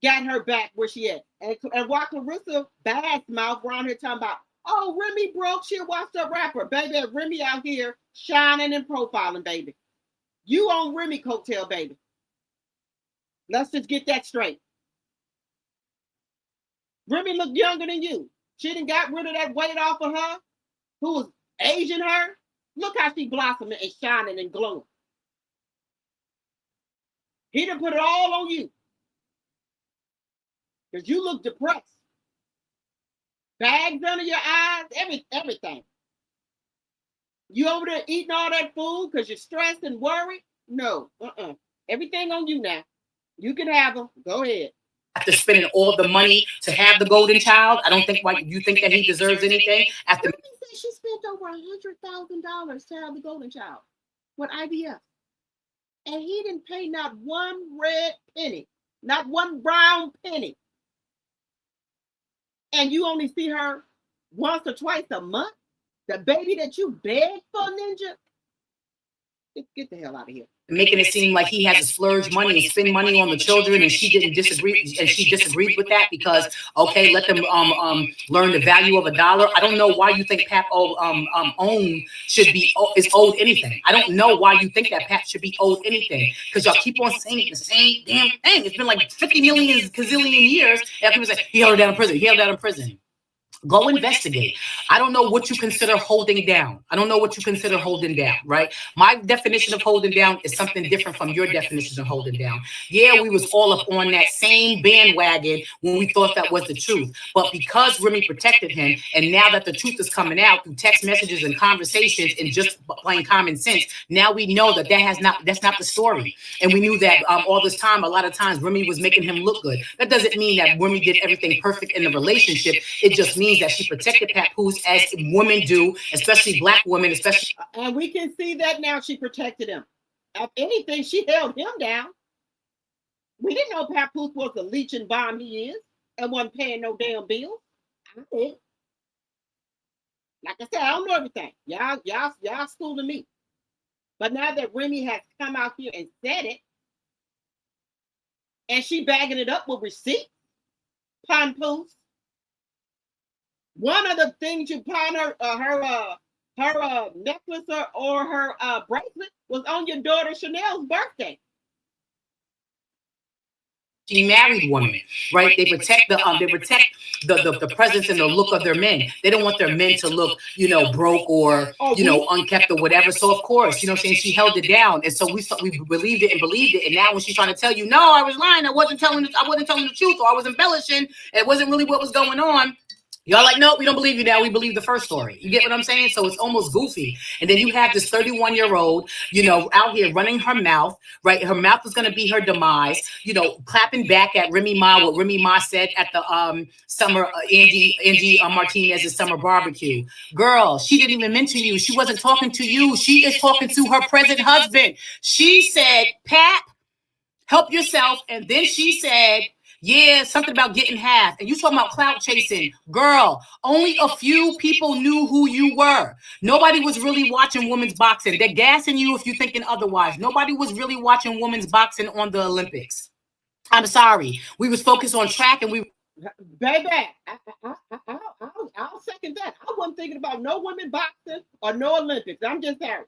got her back where she at. And while Claressa bad mouth around here talking about, oh, Remy broke, she a washed up rapper. Baby, Remy out here shining and profiling, baby. You on Remy coattail, baby. Let's just get that straight. Remy looked younger than you. She done got rid of that weight off of her, who was aging her. Look how she blossoming and shining and glowing. He done put it all on you. Because you look depressed. Bags under your eyes, everything. You over there eating all that food because you're stressed and worried? No, everything on you now. You can have them. Go ahead. After spending all the money to have the golden child, I don't think why you think that he deserves anything. After she spent over $100,000 to have the golden child with IVF. And he didn't pay not one red penny, not one brown penny. And you only see her once or twice a month? The baby that you begged for, Ninja? Get the hell out of here. Making it seem like he has to splurge money and spend money on the children, and she didn't disagree, and she disagreed with that because, okay, let them learn the value of $1. I don't know why you think Pap is owed anything. I don't know why you think that Pap should be owed anything, because y'all keep on saying the same damn thing. It's been like 50 million gazillion years, and people say he held her down in prison. He held her down in prison. Go investigate. I don't know what you consider holding down. Right? My definition of holding down is something different from your definition of holding down. Yeah, we was all up on that same bandwagon when we thought that was the truth. But because Remy protected him, and now that the truth is coming out through text messages and conversations and just plain common sense, now we know that's not the story. And we knew that all this time, a lot of times Remy was making him look good. That doesn't mean that Remy did everything perfect in the relationship. It just means that she protected Papoose as women do, especially black women, especially. And we can see that now she protected him. If anything, she held him down. We didn't know Papoose was the leech and bomb he is and wasn't paying no damn bills. I did. Like I said, I don't know everything. Y'all schooling me. But now that Remy has come out here and said it, and she bagging it up with receipts, Papoose. One of the things you pawn her necklace or her bracelet was on your daughter Chanel's birthday. She married women, right? They protect the presence and the look of their men. They don't want their men to look, broke or unkept or whatever. So of course, she held it down, and so we believed it. And now when she's trying to tell you, no, I was lying, I wasn't telling the truth, or I was embellishing, it wasn't really what was going on. Y'all like, no, we don't believe you now. We believe the first story. You get what I'm saying? So it's almost goofy. And then you have this 31-year-old, out here running her mouth, right? Her mouth is going to be her demise, clapping back at Remy Ma, what Remy Ma said at the summer, Angie Martinez's summer barbecue. Girl, she didn't even mention you. She wasn't talking to you. She is talking to her present husband. She said, Pat, help yourself. And then she said, Yeah, something about getting half. And you talking about clout chasing. Girl, only a few people knew who you were. Nobody was really watching women's boxing. They're gassing you if you're thinking otherwise. Nobody was really watching women's boxing on the Olympics. I'm sorry. We was focused on track and we... Baby, I'll second that. I wasn't thinking about no women boxing or no Olympics. I'm just sorry.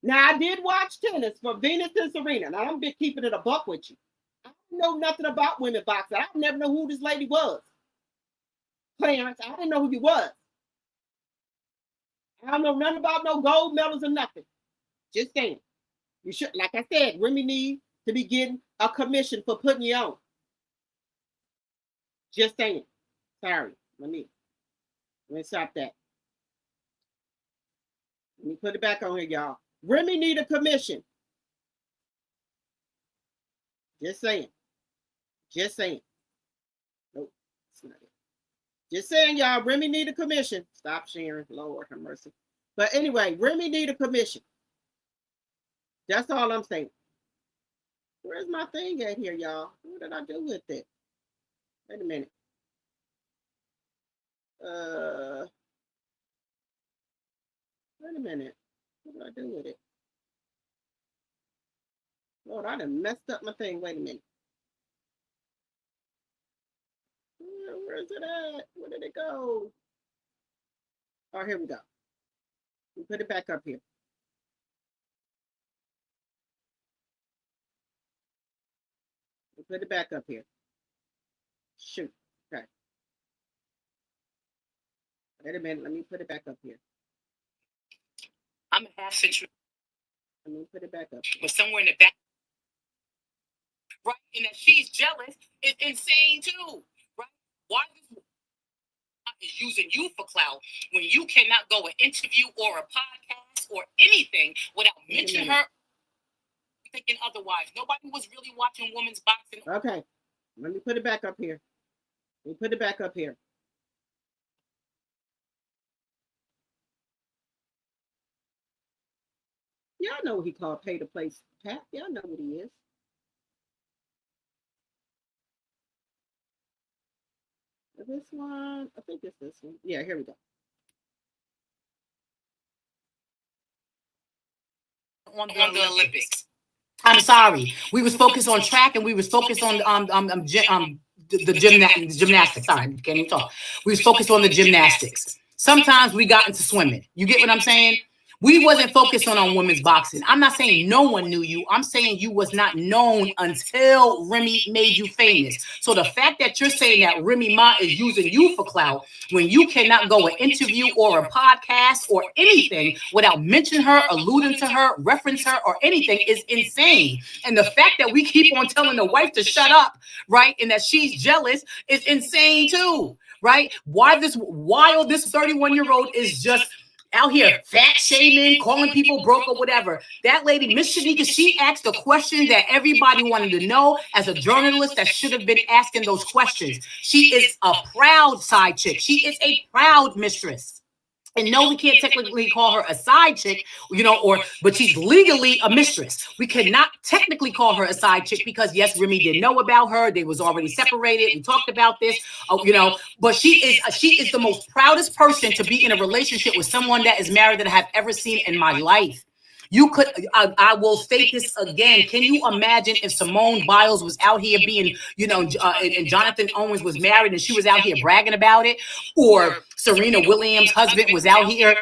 Now, I did watch tennis for Venus and Serena, and I'm been keeping it a buck with you. I don't know nothing about women boxing. I never know who this lady was. Clarence, I didn't know who he was. I don't know nothing about no gold medals or nothing. Just saying. You should, like I said, Remy needs to be getting a commission for putting you on. Just saying. Sorry. Let me stop that. Let me put it back on here, y'all. Remy need a commission. Just saying. Just saying. Nope. That's not it. Just saying, y'all. Remy need a commission. Stop sharing. Lord have mercy. But anyway, Remy need a commission. That's all I'm saying. Where's my thing at here, y'all? What did I do with it? Wait a minute. Wait a minute. What did I do with it? Lord, I done messed up my thing. Wait a minute. Where is it at? Where did it go? Oh, here we go. We put it back up here. We put it back up here. Shoot. Okay. Wait a minute. Let me put it back up here. I'm a half century. Let me put it back up here. But somewhere in the back. Right? And that she's jealous is insane too. Right? Why is using you for clout when you cannot go an interview or a podcast or anything without mentioning her thinking otherwise? Nobody was really watching women's boxing. Okay. Let me put it back up here. Let me put it back up here. Y'all know what he called pay to play Pat. Y'all know what he is. This one, I think it's this one. Yeah, here we go. On the Olympics. I'm sorry. We was focused on track and we was focused on the gymnastics. Sorry, can't even talk. We was focused on the gymnastics. Sometimes we got into swimming. You get what I'm saying? We wasn't focused on women's boxing. I'm not saying no one knew you. I'm saying you was not known until Remy made you famous. So the fact that you're saying that Remy Ma is using you for clout when you cannot go an interview or a podcast or anything without mentioning her, alluding to her, reference her or anything is insane. And the fact that we keep on telling the wife to shut up, right, and that she's jealous is insane too, right? While this 31-year-old is just out here fat shaming, calling people broke or whatever. That lady, Miss Shanika, she asked the question that everybody wanted to know as a journalist that should have been asking those questions. She is a proud side chick. She is a proud mistress. And no, we can't technically call her a side chick, but she's legally a mistress. We cannot technically call her a side chick because yes, Remy didn't know about her. They was already separated. We talked about this, but she is the most proudest person to be in a relationship with someone that is married that I have ever seen in my life. You could, I will state this again. Can you imagine if Simone Biles was out here being, and Jonathan Owens was married and she was out here bragging about it, or Serena Williams' husband was out here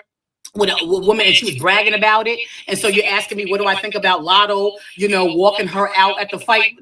with a woman and she was bragging about it. And so you're asking me, what do I think about Lotto, walking her out at the fight?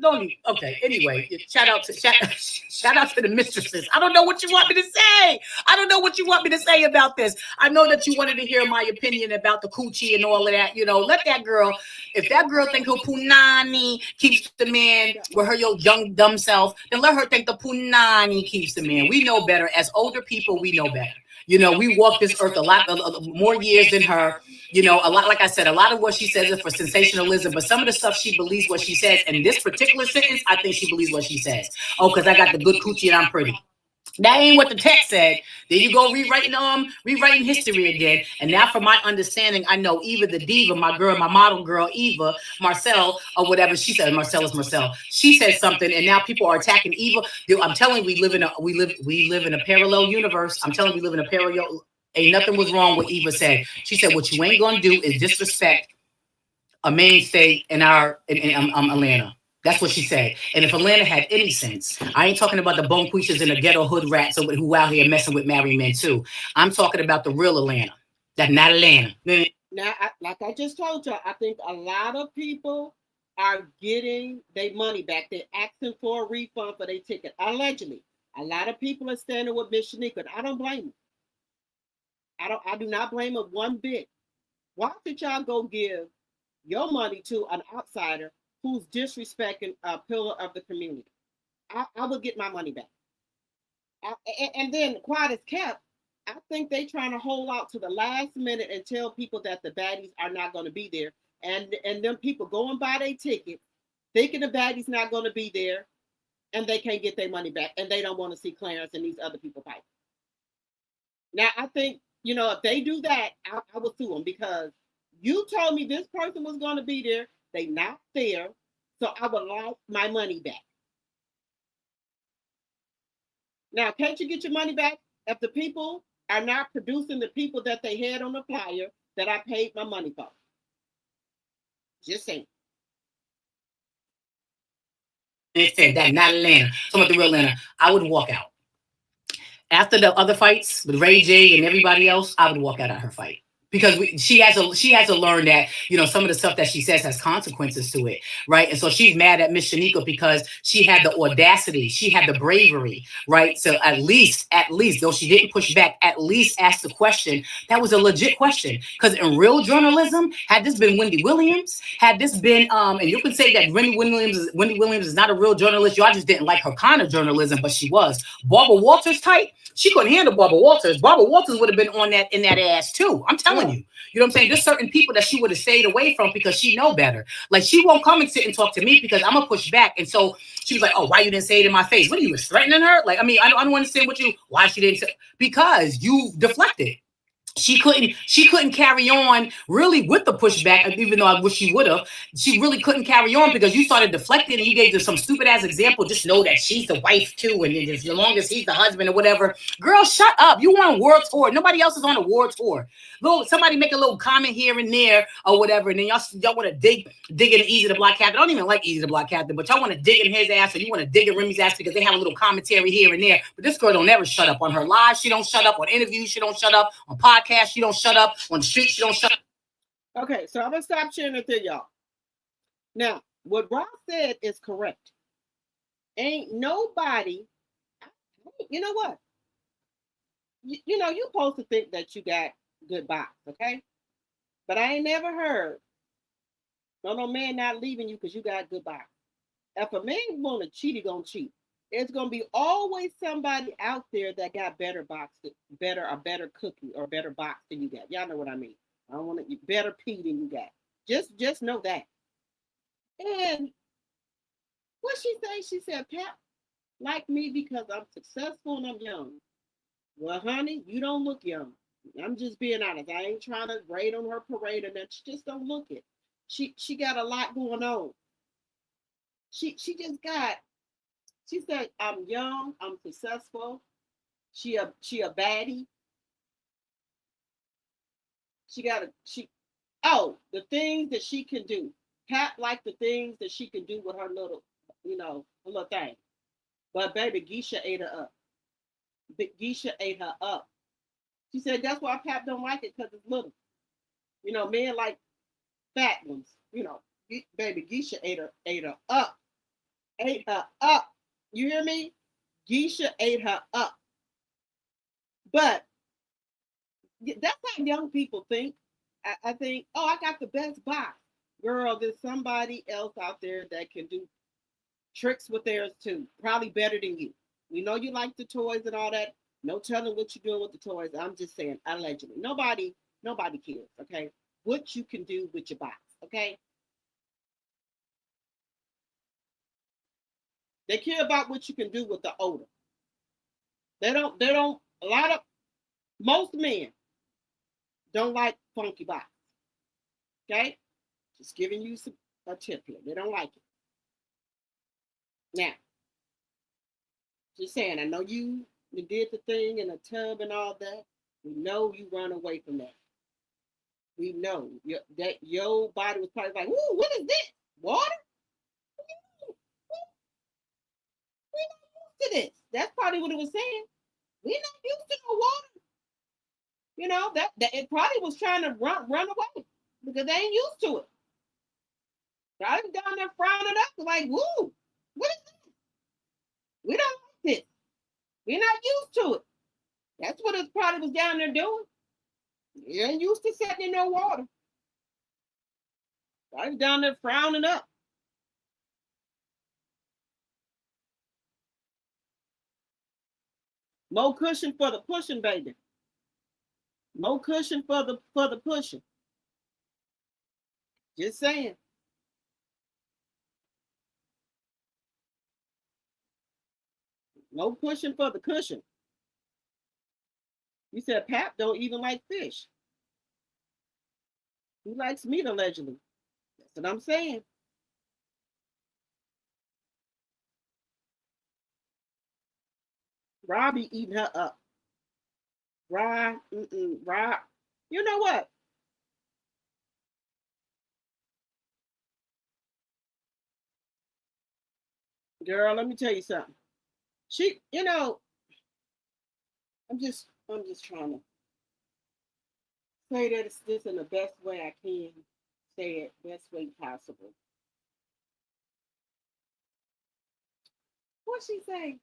Okay. Anyway, shout out to the mistresses. I don't know what you want me to say. I don't know what you want me to say about this. I know that you wanted to hear my opinion about the coochie and all of that. Let that girl, if that girl think her punani keeps the man with her young dumb self, then let her think the punani keeps the man. We know better. As older people, we know better. We walk this earth a lot more years than her. A lot, like I said, a lot of what she says is for sensationalism, but some of the stuff she believes what she says. And this particular sentence, I think she believes what she says. Oh, because I got the good coochie and I'm pretty. That ain't what the text said. There you go, rewriting history again. And now, from my understanding, I know Eva the diva, my girl, my model girl, Eva Marcel or whatever. She said Marcel is Marcel. She said something, and now people are attacking Eva. Dude, I'm telling you, we live in a parallel universe. I'm telling you, we live in a parallel. Ain't nothing was wrong with Eva said. She said, what you ain't gonna do is disrespect a mainstay in Atlanta. That's what she said. And if Atlanta had any sense, I ain't talking about the bonquishas and the ghetto hood rats who out here messing with married men too. I'm talking about the real Atlanta. That's not Atlanta. Now, like I just told you, I think a lot of people are getting their money back. They're asking for a refund for their ticket. Allegedly, a lot of people are standing with Miss Shanika. I don't blame them. I do not blame them one bit. Why should y'all go give your money to an outsider who's disrespecting a pillar of the community? I will get my money back. And then quiet as kept, I think they trying to hold out to the last minute and tell people that the baddies are not going to be there. And them people go and buy their ticket, thinking the baddies not going to be there, and they can't get their money back, and they don't want to see Clarence and these other people fight. Now, I think, if they do that, I will sue them, because you told me this person was going to be there. They not there. So I would like my money back. Now, can't you get your money back if the people are not producing the people that they had on the flyer that I paid my money for? Just saying. It said that, not Atlanta. Talking about the real Atlanta. I would walk out. After the other fights with Ray J and everybody else, I would walk out of her fight. Because she has to learn that, some of the stuff that she says has consequences to it, right? And so she's mad at Miss Shanika because she had the audacity, she had the bravery, right? So at least, though she didn't push back, at least ask the question. That was a legit question. Because in real journalism, had this been Wendy Williams, had this been, and you can say that Wendy Williams is not a real journalist. Y'all just didn't like her kind of journalism, but she was. Barbara Walters type, she couldn't handle Barbara Walters. Barbara Walters would have been on that in that ass too. I'm telling you. You know what I'm saying? There's certain people that she would have stayed away from because she know better. Like, she won't come and sit and talk to me because I'm gonna push back. And so she was like, "Oh, why you didn't say it in my face? What are you threatening her?" Like, I mean, I don't understand why she didn't say, because you deflected. She couldn't carry on really with the pushback, even though I wish she would have. She really couldn't carry on because you started deflecting and you gave her some stupid ass example. Just know that she's the wife too, and as long as he's the husband or whatever. Girl, shut up. You on a world tour. Nobody else is on a world tour. Somebody make a little comment here and there or whatever, and then y'all want to dig in Easy the Black Captain. I don't even like Easy the Black Captain, but y'all want to dig in his ass, or you want to dig in Remy's ass because they have a little commentary here and there. But this girl don't never shut up on her live. She don't shut up on interviews. She don't shut up on podcasts. She don't shut up on the street. She don't shut up. Okay, so I'm gonna stop sharing it with y'all. Now, what Rob said is correct. Ain't nobody. You know what? You're supposed to think that you got good box, okay? But I ain't never heard no man not leaving you because you got good box. If a man want to cheat, he gonna cheat. It's gonna be always somebody out there that got better cookie or better box than you got. Y'all know what I mean. I don't want to better pee than you got. Just know that. And what she say? She said, "Pat like me because I'm successful and I'm young." Well, honey, you don't look young. I'm just being honest. I ain't trying to raid on her parade, and that she just don't look it. She got a lot going on. She just got. She said, "I'm young. I'm successful." She a baddie. The things that she can do. Pat like the things that she can do with her little, her little thing. But baby, Geisha ate her up. Geisha ate her up. She said that's why Pat don't like it, because it's little. Men like fat ones. Baby, Geisha ate her up. Ate her up. You hear me? Geisha ate her up. But that's how young people think. I think, oh, I got the best box. Girl, there's somebody else out there that can do tricks with theirs too. Probably better than you. We know you like the toys and all that. No telling what you're doing with the toys. I'm just saying, allegedly. Nobody cares, okay? What you can do with your box, okay? They care about what you can do with the odor. They don't, a lot of, most men don't like funky bodies. Okay? Just giving you a tip here. They don't like it. Now, just saying, I know you did the thing in a tub and all that. We know you run away from that. We know that your body was probably like, "Ooh, what is this? Water? We're not used to this." That's probably what it was saying. We're not used to no water. You know, that it probably was trying to run away because they ain't used to it. Probably down there frowning up, like, "Woo, what is this? We don't like this. We're not used to it." That's what it probably was down there doing. You ain't used to sitting in no water. Probably down there frowning up. More cushion for the pushing, baby. More cushion for the pushing. Just saying. No pushing for the cushion. You said Pap don't even like fish. He likes meat allegedly. That's what I'm saying. Robbie eating her up. Rob, Rob. You know what? Girl, let me tell you something. She, I'm just trying to say that it's this in the best way I can say it, best way possible. What she say?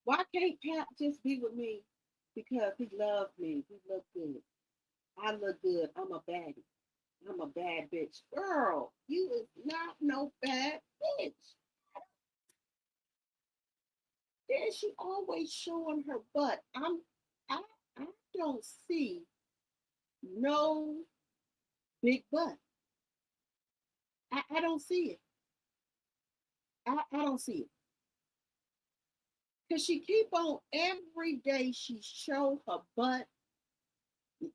Why can't Pap just be with me? Because he loves me. He look good. I look good. I'm a baddie. I'm a bad bitch. Girl, you is not no bad bitch. Then she always showing her butt. I I don't see no big butt. I don't see it. I don't see it. Cause she keep on every day she show her butt.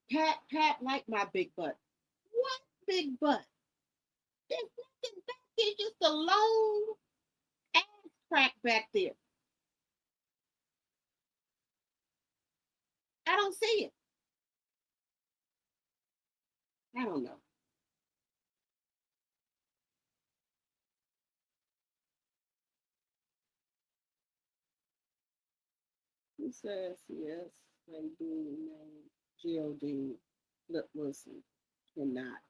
Pat like my big butt. What big butt? There's nothing back there, just a long ass crack back there. I don't see it. I don't know. He says yes, they do name God. Look, listen, cannot.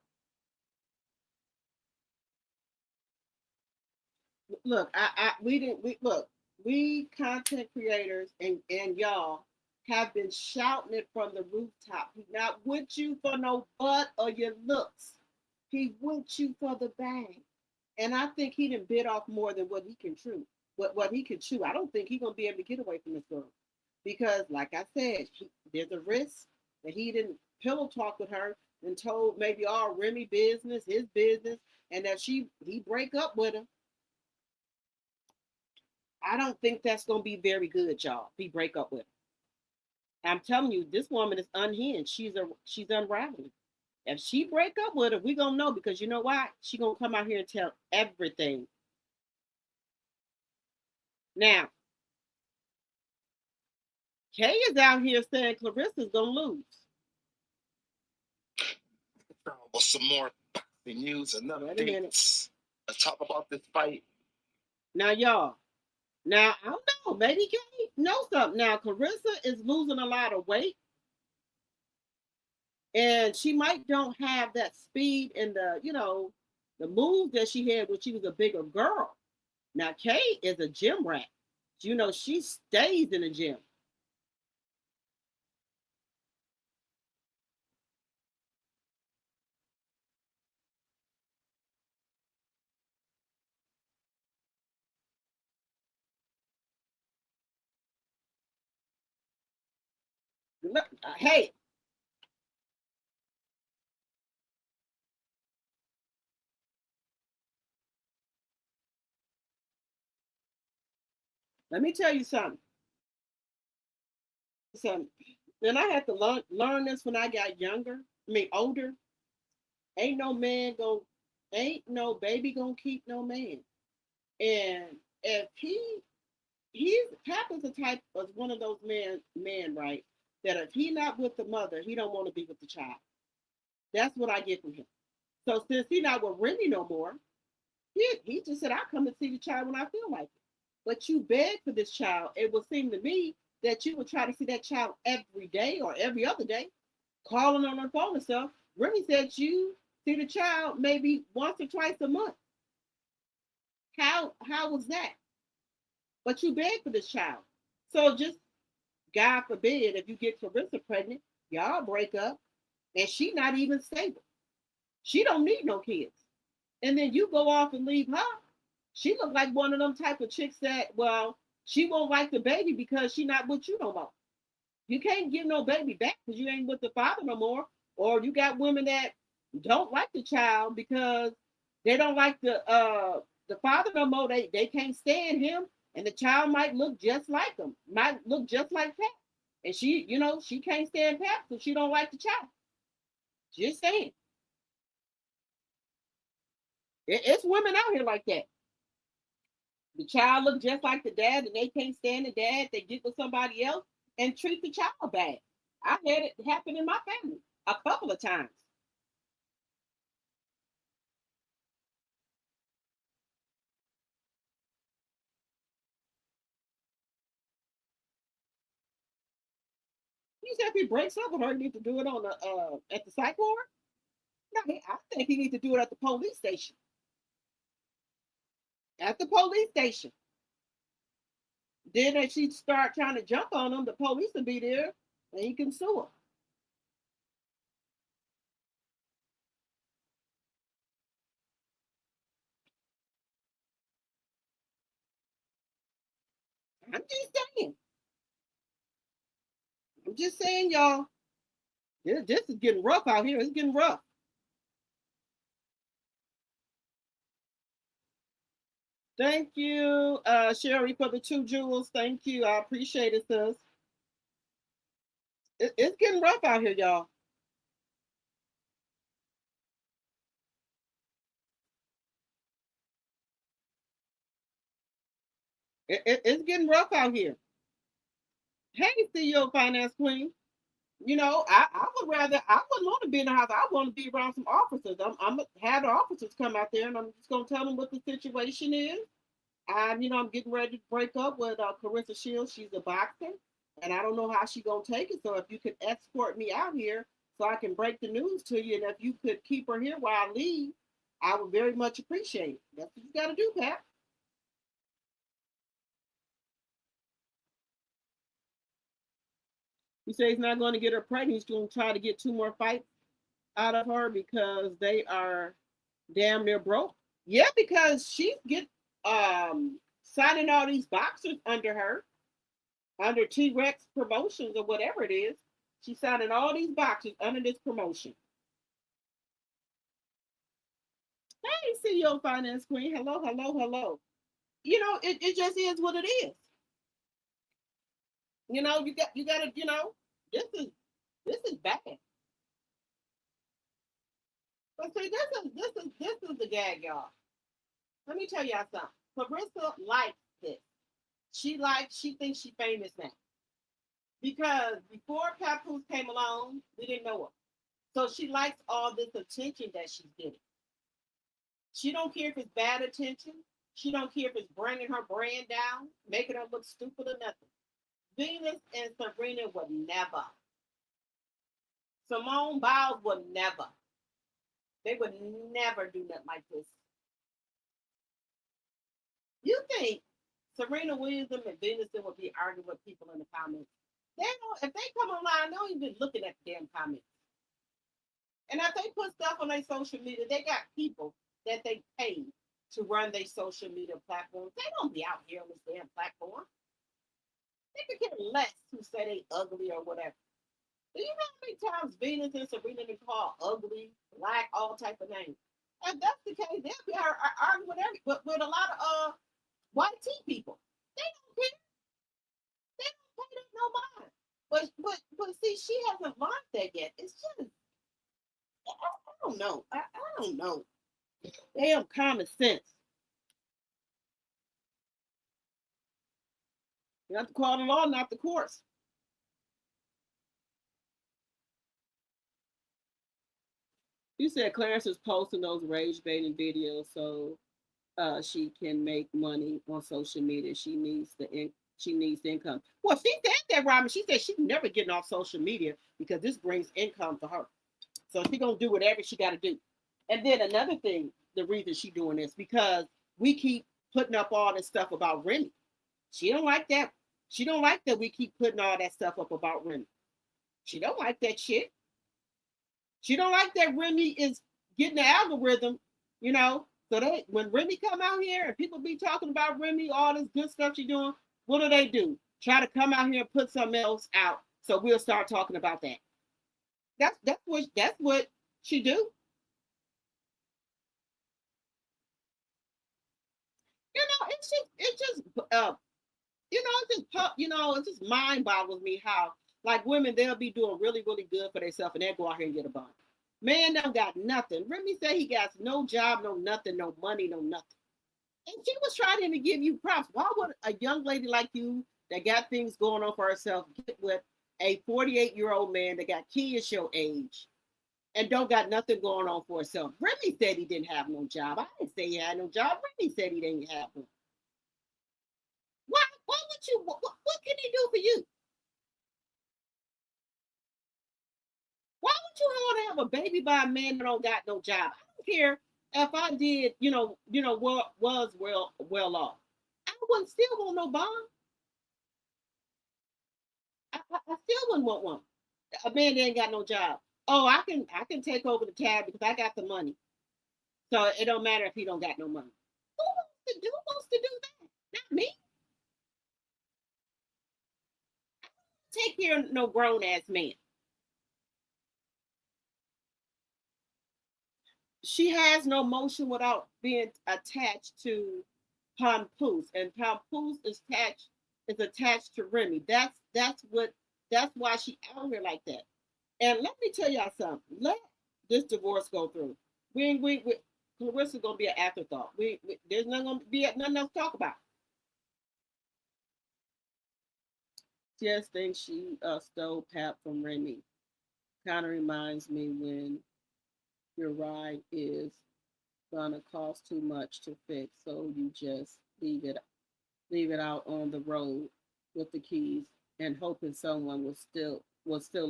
Look, we didn't. We look. We content creators and y'all have been shouting it from the rooftop. He's not with you for no butt or your looks. He with you for the bang. And I think he done bit off more than what he can chew. What he can chew. I don't think he's gonna be able to get away from this girl. Because like I said, there's a risk that he didn't pillow talk with her and told maybe all Remy business, his business, and that he break up with her. I don't think that's gonna be very good, y'all. If he break up with her. I'm telling you, this woman is unhinged. She's unraveling. If she break up with her, we gonna know because you know why? She gonna come out here and tell everything. Now, Kay is out here saying Clarissa's gonna lose. Well, some more news and updates. Let's talk about this fight. Now, y'all. Now, I don't know. Maybe Kay knows something. Now, Claressa is losing a lot of weight. And she might don't have that speed and the moves that she had when she was a bigger girl. Now, Kay is a gym rat. She stays in the gym. Hey, let me tell you something. something. And I had to learn this when I got younger. I mean, older. Ain't no man go, ain't no baby gonna keep no man. And if he's Papa's the type of one of those men, right? That if he not with the mother, he don't want to be with the child. That's what I get from him. So since he not with Remy no more, he just said, I come and see the child when I feel like it. But you beg for this child. It would seem to me that you would try to see that child every day or every other day, calling on her phone and stuff. Remy said you see the child maybe once or twice a month. How was that? But you beg for this child. So just God forbid if you get Claressa pregnant, y'all break up, and she not even stable. She don't need no kids. And then you go off and leave her. She look like one of them type of chicks that, well, she won't like the baby because she not with you no more. You can't give no baby back because you ain't with the father no more. Or you got women that don't like the child because they don't like the father no more. They can't stand him, and the child might look just like him, might look just like Pat. And she, she can't stand Pat, so she don't like the child. Just saying. It's women out here like that. The child look just like the dad, and they can't stand the dad. They get with somebody else and treat the child bad. I had it happen in my family a couple of times. You said if he breaks up with her, he needs to do it on the at the psych ward. No, I think he needs to do it at the police station. At the police station. Then if she start trying to jump on him, the police will be there and he can sue her. I'm just saying. I'm just saying, y'all. This is getting rough out here. It's getting rough. Thank you, Sherry, for the 2 jewels. Thank you. I appreciate it, sis. It's getting rough out here, y'all. It's getting rough out here. Hey, CEO Finance Queen. I would rather, I wouldn't want to be in the house. I want to be around some officers. I'm going to have the officers come out there and I'm just going to tell them what the situation is. I'm getting ready to break up with Claressa Shields. She's a boxer and I don't know how she's going to take it. So if you could escort me out here so I can break the news to you, and if you could keep her here while I leave, I would very much appreciate it. That's what you got to do, Pat. He says he's not going to get her pregnant. He's going to try to get 2 more fights out of her because they are damn near broke. Yeah, because she get signing all these boxers under her, under T-Rex Promotions or whatever it is. She's signing all these boxers under this promotion. Hey, CEO Finance Queen. Hello, hello, hello. It just is what it is. You gotta, this is bad. But see, this is the gag, y'all. Let me tell y'all something. Claressa likes this. She thinks she's famous now. Because before Papoose came along, we didn't know her. So she likes all this attention that she's getting. She don't care if it's bad attention. She don't care if it's bringing her brand down, making her look stupid or nothing. Venus and Serena would never. Simone Biles would never. They would never do nothing like this. You think Serena Williams and Venus would be arguing with people in the comments? They don't. If they come online, they don't even looking at the damn comments. And if they put stuff on their social media, they got people that they pay to run their social media platforms. They don't be out here on this damn platform. They could care less who say they ugly or whatever. Do you know how many times Venus and Serena been called ugly, black, all type of names? If that's the case, they'll be arguing with a lot of white tea people. They don't care. They don't pay them no mind. But see, she hasn't learned that yet. It's just I don't know. I don't know. Damn common sense. You have to call the law, not the courts. You said Clarence is posting those rage baiting videos so she can make money on social media. She needs the income. Well, she said that, Robin. She said she's never getting off social media because this brings income to her. So she gonna do whatever she got to do. And then another thing, the reason she doing this because we keep putting up all this stuff about Remy. She don't like that. She don't like that we keep putting all that stuff up about Remy. She don't like that shit. She don't like that Remy is getting the algorithm, you know. So they when Remy come out here and people be talking about Remy, all this good stuff she doing, what do? Try to come out here and put something else out. So we'll start talking about that. That's what she do. You know, it's just it just mind boggles me how like women they'll be doing really really good for themselves and they'll go out here and get a bond. Man, them got nothing. Remy said he got no job, no nothing, no money, no nothing. And she was trying to give you props. Why would a young lady like you that got things going on for herself get with a 48-year-old man that got kids your age and don't got nothing going on for herself? Remy said he didn't have no job. I didn't say he had no job. Remy said he didn't have one. Why would you? What can he do for you? Why would you want to have a baby by a man that don't got no job? I don't care if I did, was well off. I wouldn't still want no bond. I still wouldn't want one. A man that ain't got no job. Oh, I can take over the tab because I got the money. So it don't matter if he don't got no money. Who wants to do that? Not me. Take care of no grown ass man. She has no motion without being attached to Papoose, and Papoose is attached to Remy. That's why she out here like that. And let me tell y'all something. Let this divorce go through. We Clarissa's gonna be an afterthought. There's not gonna be nothing else to talk about. Just think she stole Pap from Remy. Kind of reminds me when your ride is gonna cost too much to fix, so you just leave it out on the road with the keys and hoping someone will steal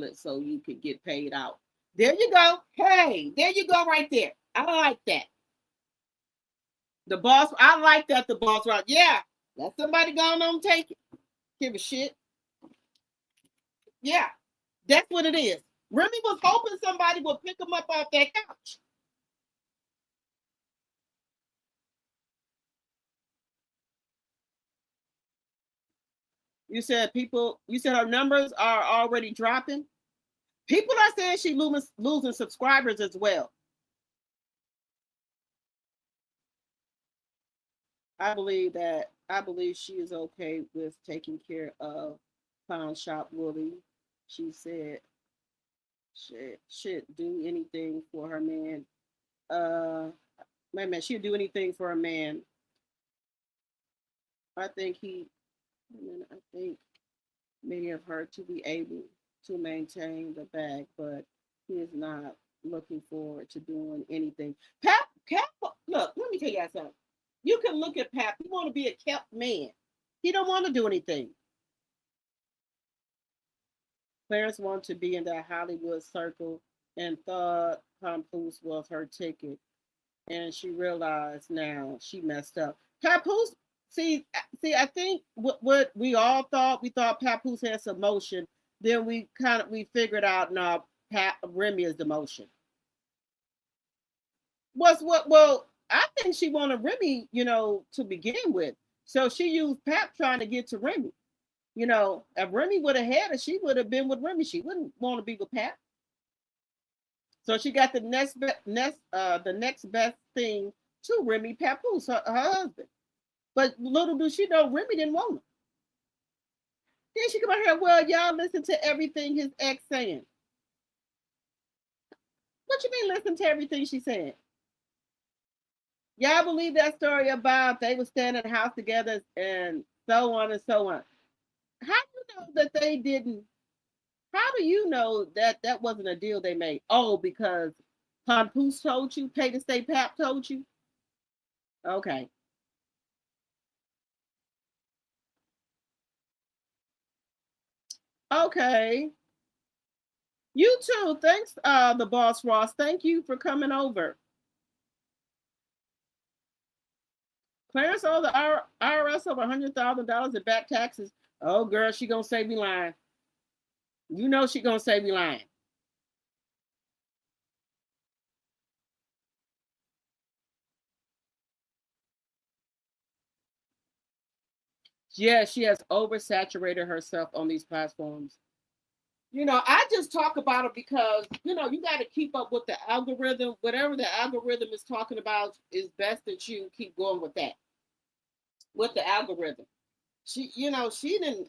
it so you could get paid out. There you go. Hey, there you go right there. I like that. The boss, I like that the boss right. Yeah, let somebody go on and take it. Give a shit. Yeah, that's what it is. Remy was hoping somebody would pick him up off that couch. You said her numbers are already dropping. People are saying she's losing subscribers as well. I believe she is okay with taking care of Pound Shop Willie. She said she'd do anything for her man. She'd do anything for a man. I think many of her to be able to maintain the bag, but he is not looking forward to doing anything. Pap, look, let me tell you something. You can look at Pap. He want to be a kept man. He don't want to do anything. Clarence wanted to be in that Hollywood circle and thought Papoose was her ticket. And she realized now she messed up. Papoose, see, I think what we all thought, we thought Papoose had some motion. Then we figured out now Remy is the motion. Well, I think she wanted Remy, to begin with. So she used Pap trying to get to Remy. If Remy would have had her, she would have been with Remy. She wouldn't want to be with Pap. So she got the next best thing to Remy, Papoose, her husband. But little do she know, Remy didn't want him. Then she come out here, well, y'all listen to everything his ex saying. What you mean listen to everything she said? Y'all believe that story about they were staying in the house together and so on and so on. How do you know that they didn't? How do you know that that wasn't a deal they made? Oh, because Papoose told you, Pay to Stay Pap told you? Okay. Okay. You too. Thanks, the boss Ross. Thank you for coming over. Clarence owed the IRS over $100,000 in back taxes. Oh, girl, she gonna say me lying. You know she gonna say me lying. Yeah, she has oversaturated herself on these platforms. I just talk about it because, you got to keep up with the algorithm. Whatever the algorithm is talking about is best that you keep going with that, with the algorithm. She didn't,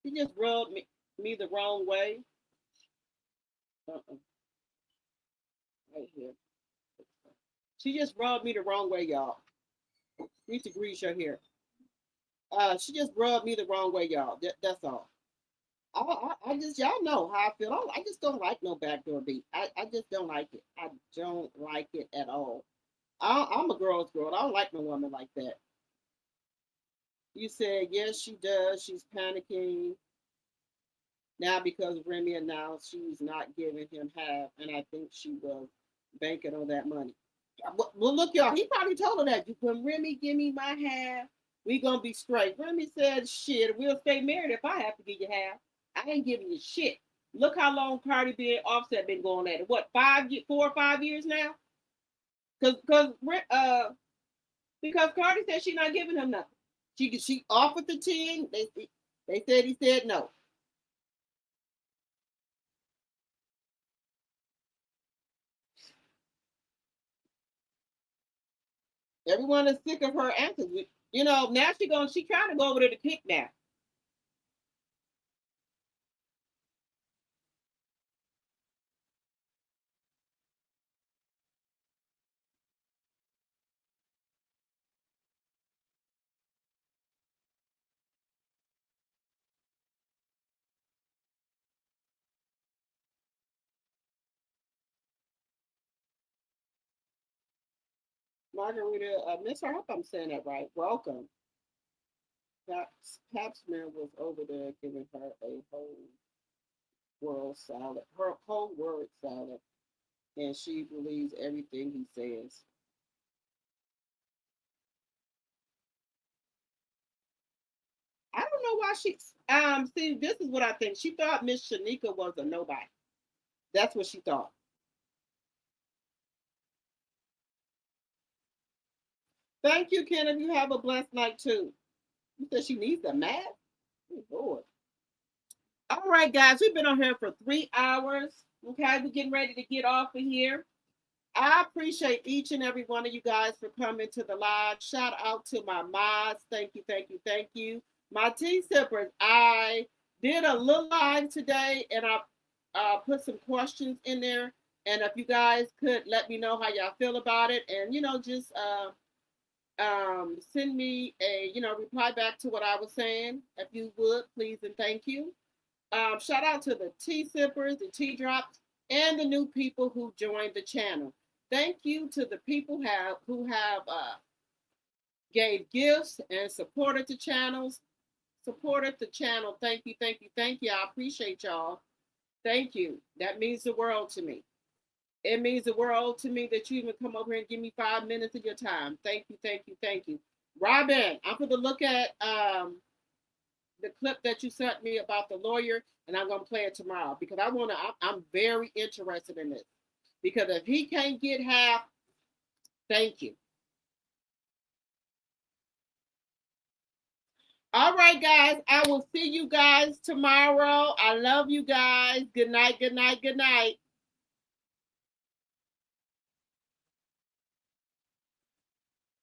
she just rubbed me the wrong way. Uh-uh, right here. She just rubbed me the wrong way, y'all. Need to grease your hair. She just rubbed me the wrong way, y'all. That's all. I just, y'all know how I feel. I just don't like no backdoor beat. I just don't like it. I don't like it at all. I'm a girl's girl. I don't like no woman like that. You said, yes, she does. She's panicking now because Remy announced she's not giving him half, and I think she was banking on that money. Well, look, y'all, he probably told her that. When Remy give me my half, we going to be straight. Remy said, shit, we'll stay married if I have to give you half. I ain't giving you shit. Look how long Cardi B and Offset been going at it. What, 4 or 5 years now? Because Cardi said she's not giving him nothing. She offered the 10. They said he said no. Everyone is sick of her answers. Now she trying to go over there to kick now. Margarita, Miss, I hope I'm saying that right. Welcome. Papsman was over there giving her a whole world salad, her whole word salad, and she believes everything he says. I don't know why she. See, this is what I think. She thought Miss Shanika was a nobody. That's what she thought. Thank you, Kenneth. You have a blessed night too. You said she needs a mask. Oh, Lord. All right, guys, we've been on here for 3 hours. Okay, we're getting ready to get off of here. I appreciate each and every one of you guys for coming to the live. Shout out to my mods. Thank you, thank you, thank you. My tea sippers, I did a little live today and I put some questions in there. And if you guys could let me know how y'all feel about it and, just send me a, reply back to what I was saying. If you would, please and thank you. Shout out to the tea sippers, the tea drops, and the new people who joined the channel. Thank you to the people who have gave gifts and supported the channels. Supported the channel. Thank you, thank you, thank you. I appreciate y'all. Thank you. That means the world to me. It means the world to me that you even come over here and give me 5 minutes of your time. Thank you, thank you, thank you. Robin, I'm going to look at the clip that you sent me about the lawyer, and I'm going to play it tomorrow because I'm very interested in this. Because if he can't get half, thank you. All right, guys. I will see you guys tomorrow. I love you guys. Good night, good night, good night.